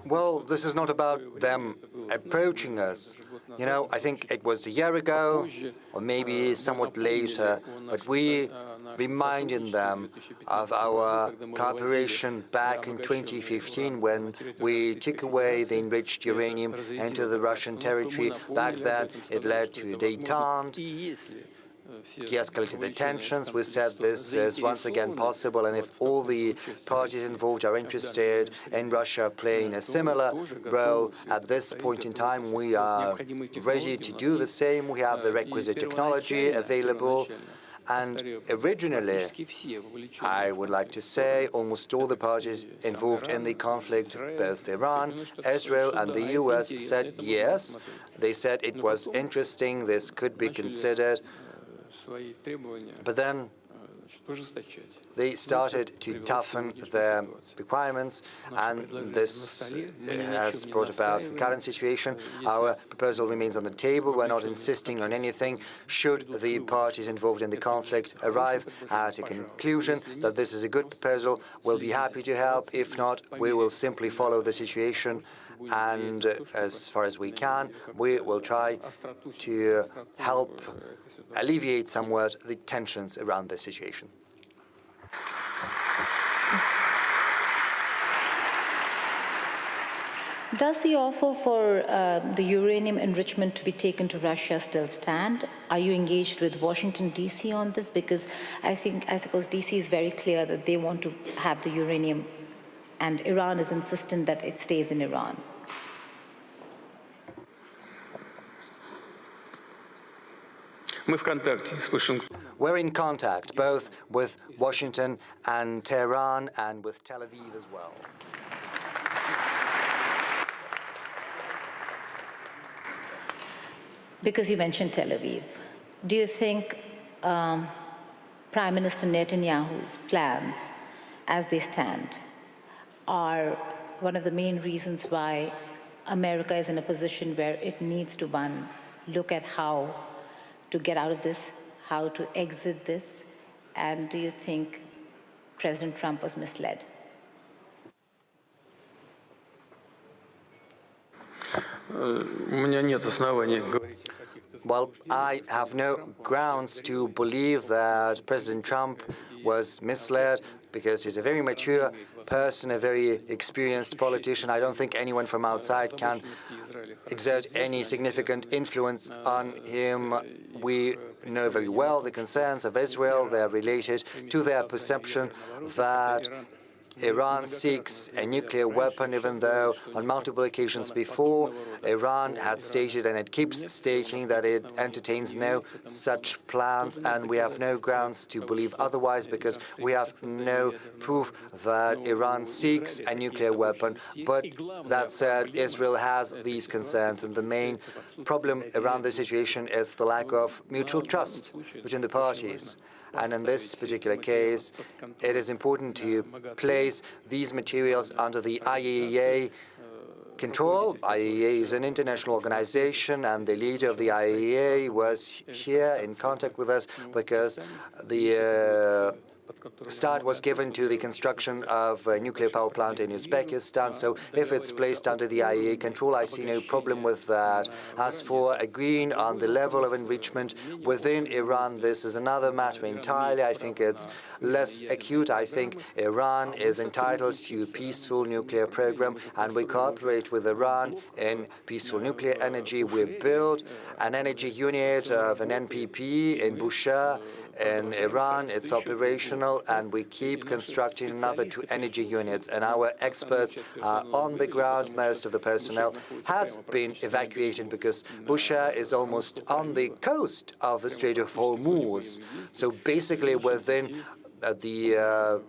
Well, this is not about them approaching us. You know, I think it was a year ago, or maybe somewhat later, but we reminded them of our cooperation back in 2015 when we took away the enriched uranium into the Russian territory. Back then, it led to a détente, de-escalated the tensions. We said this is once again possible, and if all the parties involved are interested in Russia playing a similar role at this point in time, we are ready to do the same. We have the requisite technology available. And originally, I would like to say, almost all the parties involved in the conflict, both Iran, Israel, and the US, said yes. They said it was interesting, this could be considered. But then they started to toughen their requirements, and this has brought about the current situation. Our proposal remains on the table. We're not insisting on anything. Should the parties involved in the conflict arrive at a conclusion that this is a good proposal, we'll be happy to help. If not, we will simply follow the situation, and as far as we can, we will try to help alleviate somewhat the tensions around this situation. Does the offer for the uranium enrichment to be taken to Russia still stand? Are you engaged with Washington, D.C. on this? Because I suppose D.C. is very clear that they want to have the uranium, and Iran is insistent that it stays in Iran. We're in contact both with Washington and Tehran and with Tel Aviv as well. Because you mentioned Tel Aviv, do you think Prime Minister Netanyahu's plans, as they stand, are one of the main reasons why America is in a position where it needs to, one, look at how to get out of this, how to exit this? And do you think President Trump was misled? Well, I have no grounds to believe that President Trump was misled, because he's a very mature person, a very experienced politician. I don't think anyone from outside can exert any significant influence on him. We know very well the concerns of Israel. They are related to their perception that Iran seeks a nuclear weapon, even though on multiple occasions before, Iran had stated, and it keeps stating, that it entertains no such plans, and we have no grounds to believe otherwise, because we have no proof that Iran seeks a nuclear weapon. But that said, Israel has these concerns, and the main problem around this situation is the lack of mutual trust between the parties. And in this particular case, it is important to place these materials under the IAEA control. IAEA is an international organization, and the leader of the IAEA was here in contact with us because the start was given to the construction of a nuclear power plant in Uzbekistan. So if it's placed under the IAEA control, I see no problem with that. As for agreeing on the level of enrichment within Iran, this is another matter entirely. I think it's less acute. I think Iran is entitled to a peaceful nuclear program, and we cooperate with Iran in peaceful nuclear energy. We build an energy unit of an NPP in Bushehr in Iran. It's operational, and we keep constructing another 2 energy units, and our experts are on the ground. Most of the personnel has been evacuated because Bushehr is almost on the coast of the Strait of Hormuz. So basically within the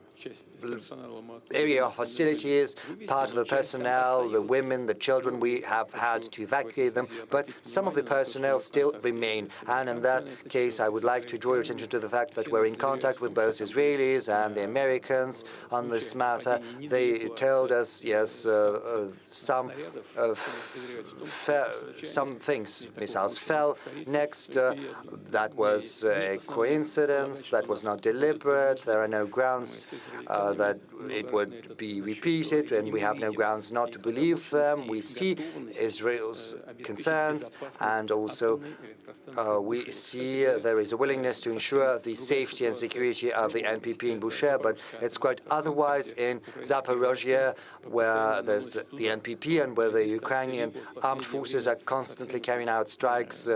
area of hostilities, part of the personnel, the women, the children, we have had to evacuate them, but some of the personnel still remain. And in that case, I would like to draw your attention to the fact that we're in contact with both Israelis and the Americans on this matter. They told us, yes, some things, missiles fell. Next, that was a coincidence, that was not deliberate. There are no grounds that it would be repeated, and we have no grounds not to believe them. We see Israel's concerns, and also we see there is a willingness to ensure the safety and security of the NPP in Bushehr, but it's quite otherwise in Zaporozhye, where there's the NPP and where the Ukrainian armed forces are constantly carrying out strikes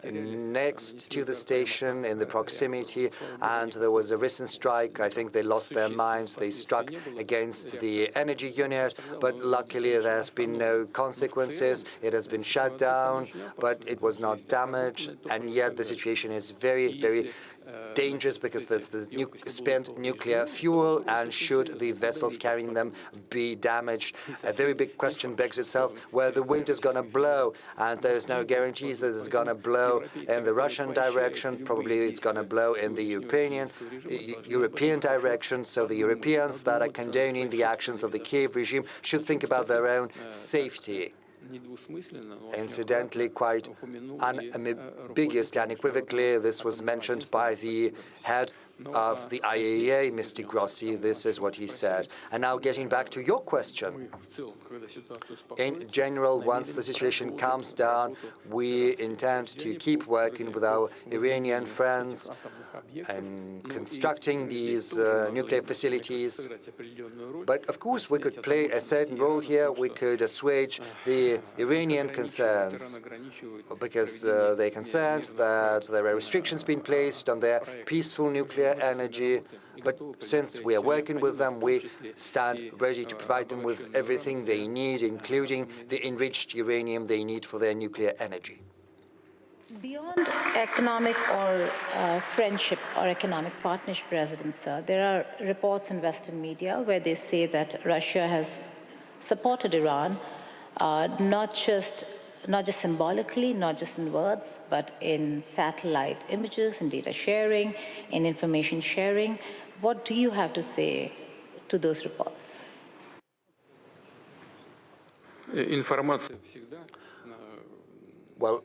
next to the station in the proximity, and there was a recent strike. I think they lost their minds. They struck against the energy unit, but luckily there's been no consequences. It has been shut down, but it was not damaged, and yet the situation is very, very dangerous because there's the spent nuclear fuel, and should the vessels carrying them be damaged, a very big question begs itself where the wind is going to blow, and there's no guarantees that it's going to blow in the Russian direction. Probably it's going to blow in the European direction. So the Europeans that are condoning the actions of the Kiev regime should think about their own safety. Incidentally, quite unambiguously, unequivocally, this was mentioned by the head of the IAEA, Mr. Grossi. This is what he said. And now getting back to your question. In general, once the situation calms down, we intend to keep working with our Iranian friends and constructing these nuclear facilities. But of course, we could play a certain role here. We could assuage the Iranian concerns because they're concerned that there are restrictions being placed on their peaceful nuclear energy. But since we are working with them, we stand ready to provide them with everything they need, including the enriched uranium they need for their nuclear energy. Beyond economic or friendship or economic partnership, President, sir, there are reports in Western media where they say that Russia has supported Iran, not just symbolically, not just in words, but in satellite images, in data sharing, in information sharing. What do you have to say to those reports? Well,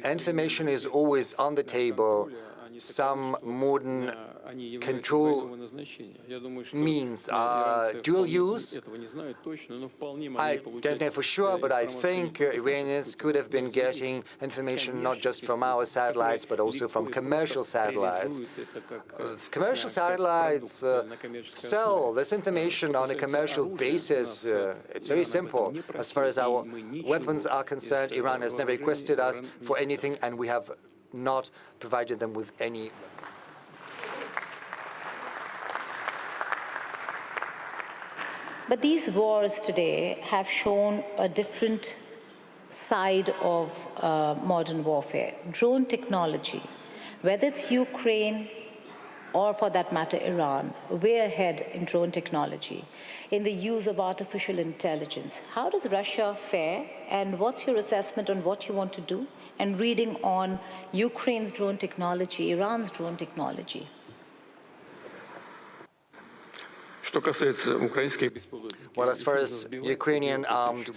information is always on the table. Some modern control means are dual use. I don't know for sure, but I think Iranians could have been getting information not just from our satellites, but also from commercial satellites. Commercial satellites sell this information on a commercial basis. It's very simple. As far as our weapons are concerned, Iran has never requested us for anything, and we have not provided them with any. But these wars today have shown a different side of modern warfare. Drone technology, whether it's Ukraine or for that matter Iran, way ahead in drone technology, in the use of artificial intelligence. How does Russia fare, and what's your assessment on what you want to do, and reading on Ukraine's drone technology, Iran's drone technology? Well, as far as Ukrainian armed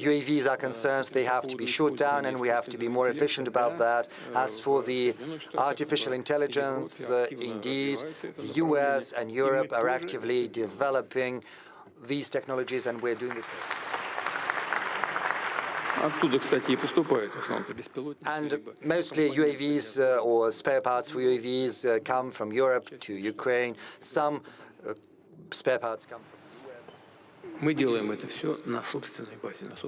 UAVs are concerned, they have to be shot down, and we have to be more efficient about that. As for the artificial intelligence, indeed, the US and Europe are actively developing these technologies, and we're doing the same. And mostly UAVs or spare parts for UAVs come from Europe to Ukraine. Some spare parts come from the US.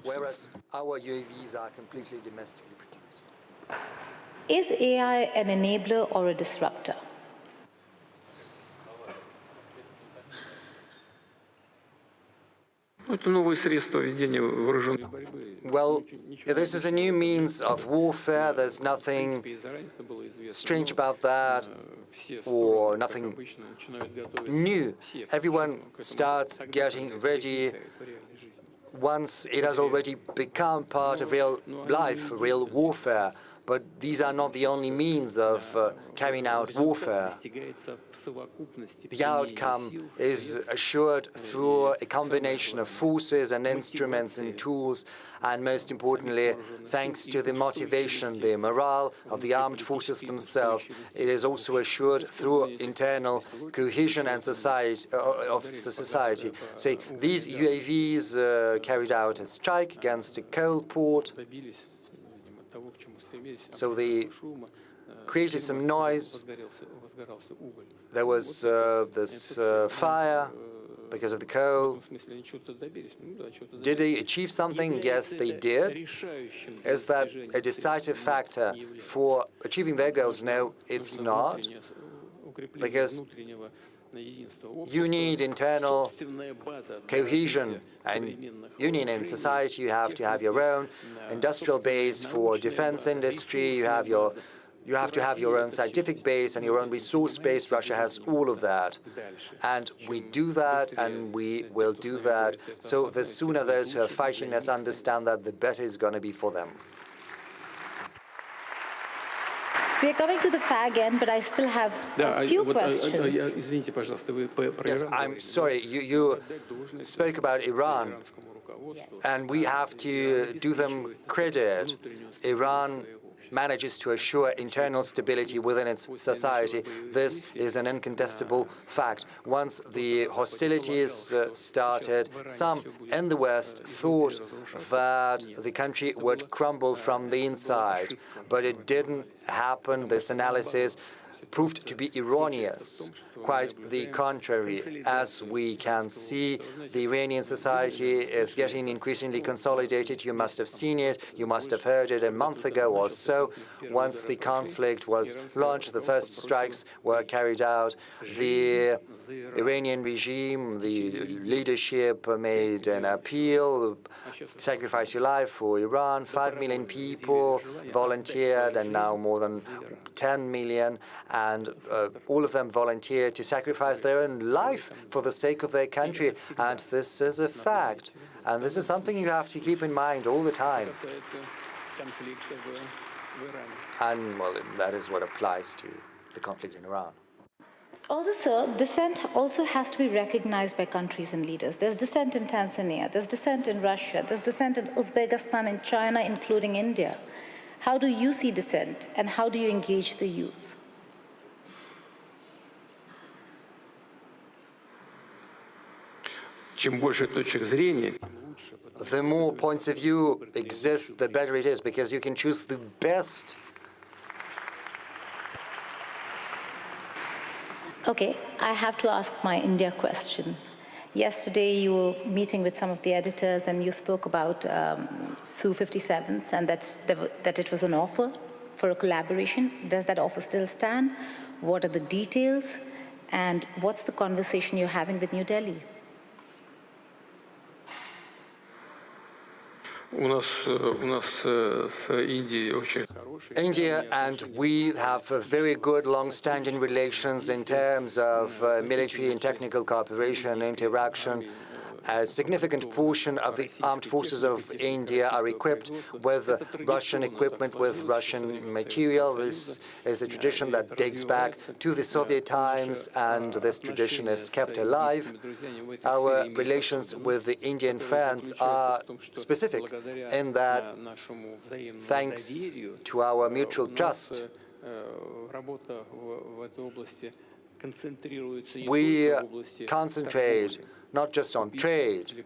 Whereas our UAVs are completely domestically produced. Is AI an enabler or a disruptor? Well, this is a new means of warfare. There's nothing strange about that or nothing new. Everyone starts getting ready once it has already become part of real life, real warfare. But these are not the only means of carrying out warfare. The outcome is assured through a combination of forces and instruments and tools, and most importantly, thanks to the motivation, the morale of the armed forces themselves. It is also assured through internal cohesion and of the society. So these UAVs carried out a strike against a coal port. So they created some noise. There was this fire because of the coal. Did they achieve something? Yes, they did. Is that a decisive factor for achieving their goals? No, it's not. Because you need internal cohesion and union in society. You have to have your own industrial base for defense industry. You have your You have to have your own scientific base and your own resource base. Russia has all of that. And we do that, and we will do that. So the sooner those who are fighting us understand that, the better it's going to be for them. We are coming to the fag end, but I still have a few questions. Yes, I'm sorry, you spoke about Iran, and we have to do them credit. Iran manages to assure internal stability within its society. This is an incontestable fact. Once the hostilities started, some in the West thought that the country would crumble from the inside, but it didn't happen. This analysis proved to be erroneous. Quite the contrary. As we can see, the Iranian society is getting increasingly consolidated. You must have seen it, you must have heard it a month ago or so. Once the conflict was launched, the first strikes were carried out. The Iranian regime, the leadership made an appeal, sacrifice your life for Iran. 5 million people volunteered, and now more than 10 million, and all of them volunteered to sacrifice their own life for the sake of their country. And this is a fact. And this is something you have to keep in mind all the time. And, well, that is what applies to the conflict in Iran. Also, sir, dissent also has to be recognized by countries and leaders. There's dissent in Tanzania, there's dissent in Russia, there's dissent in Uzbekistan, in China, including India. How do you see dissent, and how do you engage the youth? The more points of view exist, the better it is, because you can choose the best. Okay, I have to ask my India question. Yesterday, you were meeting with some of the editors, and you spoke about Su-57s, and that it was an offer for a collaboration. Does that offer still stand? What are the details? And what's the conversation you're having with New Delhi? India and we have very good long-standing relations in terms of military and technical cooperation and interaction. A significant portion of the armed forces of India are equipped with Russian equipment, with Russian material. This is a tradition that dates back to the Soviet times, and this tradition is kept alive. Our relations with the Indian friends are specific in that, thanks to our mutual trust, we concentrate not just on trade,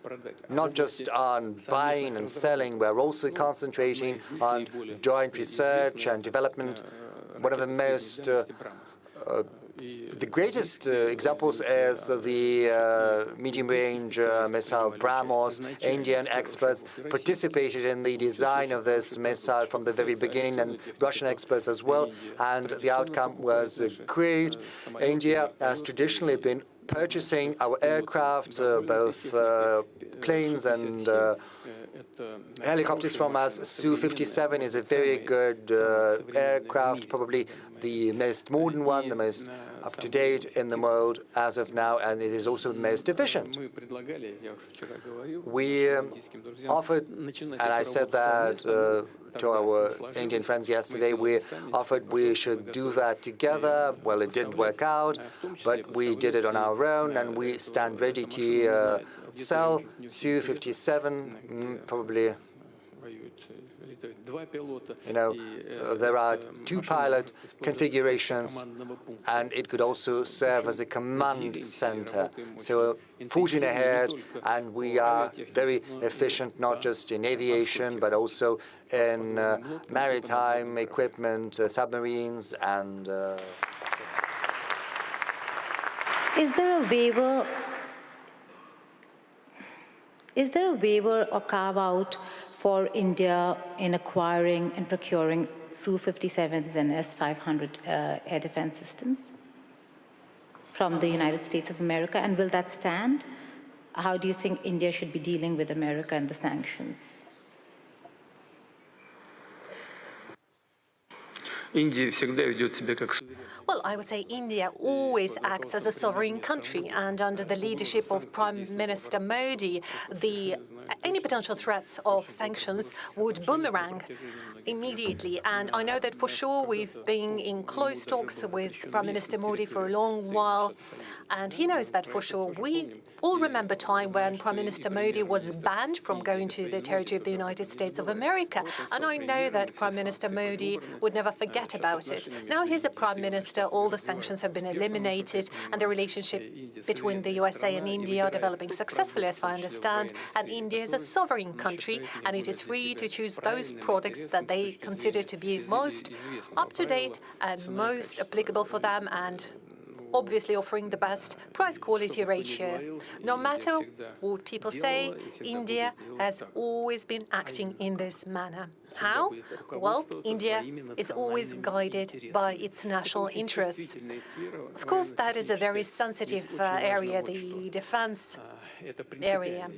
not just on buying and selling, we're also concentrating on joint research and development. One of the most, the greatest examples is the medium-range missile BrahMos. Indian experts participated in the design of this missile from the very beginning, and Russian experts as well, and the outcome was great. India has traditionally been purchasing our aircraft, both planes and helicopters from us. Su-57 is a very good aircraft, probably the most modern one, the most up-to-date in the world as of now, and it is also the most efficient. We offered, and I said that to our Indian friends yesterday, we offered we should do that together. Well, it didn't work out, but we did it on our own, and we stand ready to sell Su-57, probably. You know, there are 2 pilot configurations, and it could also serve as a command center. So forging ahead, and we are very efficient, not just in aviation, but also in maritime equipment, submarines, and... Is there a waiver or carve-out for India in acquiring and procuring Su-57s and S-500 air defense systems from the United States of America? And will that stand? How do you think India should be dealing with America and the sanctions? Индия всегда ведет себя как... Well, I would say India always acts as a sovereign country, and under the leadership of Prime Minister Modi, any potential threats of sanctions would boomerang immediately. And I know that for sure we've been in close talks with Prime Minister Modi for a long while, and he knows that for sure. We all remember time when Prime Minister Modi was banned from going to the territory of the United States of America, and I know that Prime Minister Modi would never forget about it. Now he's a Prime Minister, all the sanctions have been eliminated, and the relationship between the USA and India are developing successfully, as I understand, and India is a sovereign country, and it is free to choose those products that they consider to be most up-to-date and most applicable for them, and obviously offering the best price-quality ratio. No matter what people say, India has always been acting in this manner. How? Well, India is always guided by its national interests. Of course, that is a very sensitive area, the defense area.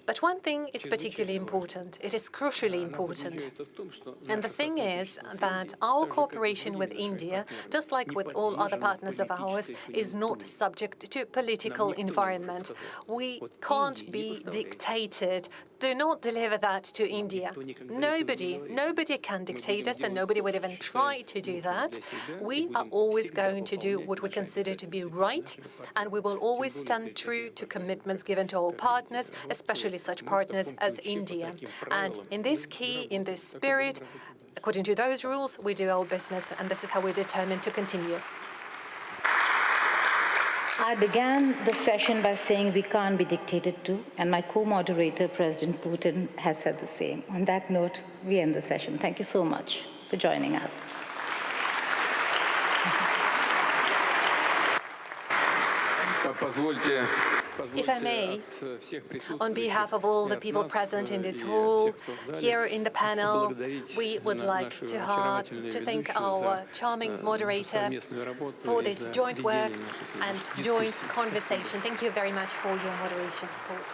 But one thing is particularly important. It is crucially important. And the thing is that our cooperation with India, just like with all other partners of ours, is not subject to political environment. We can't be dictated. Do not deliver that to India. Nobody can dictate us, and nobody would even try to do that. We are always going to do what we consider to be right, and we will always stand true to commitments given to our partners, especially such partners as India. And in this key, in this spirit, according to those rules, we do our business, and this is how we're determined to continue. I began the session by saying we can't be dictated to, and my co-moderator, President Putin, has said the same. On that note, we end the session. Thank you so much for joining us. If I may, on behalf of all the people present in this hall, here in the panel, we would like to thank our charming moderator for this joint work and joint conversation. Thank you very much for your moderation support.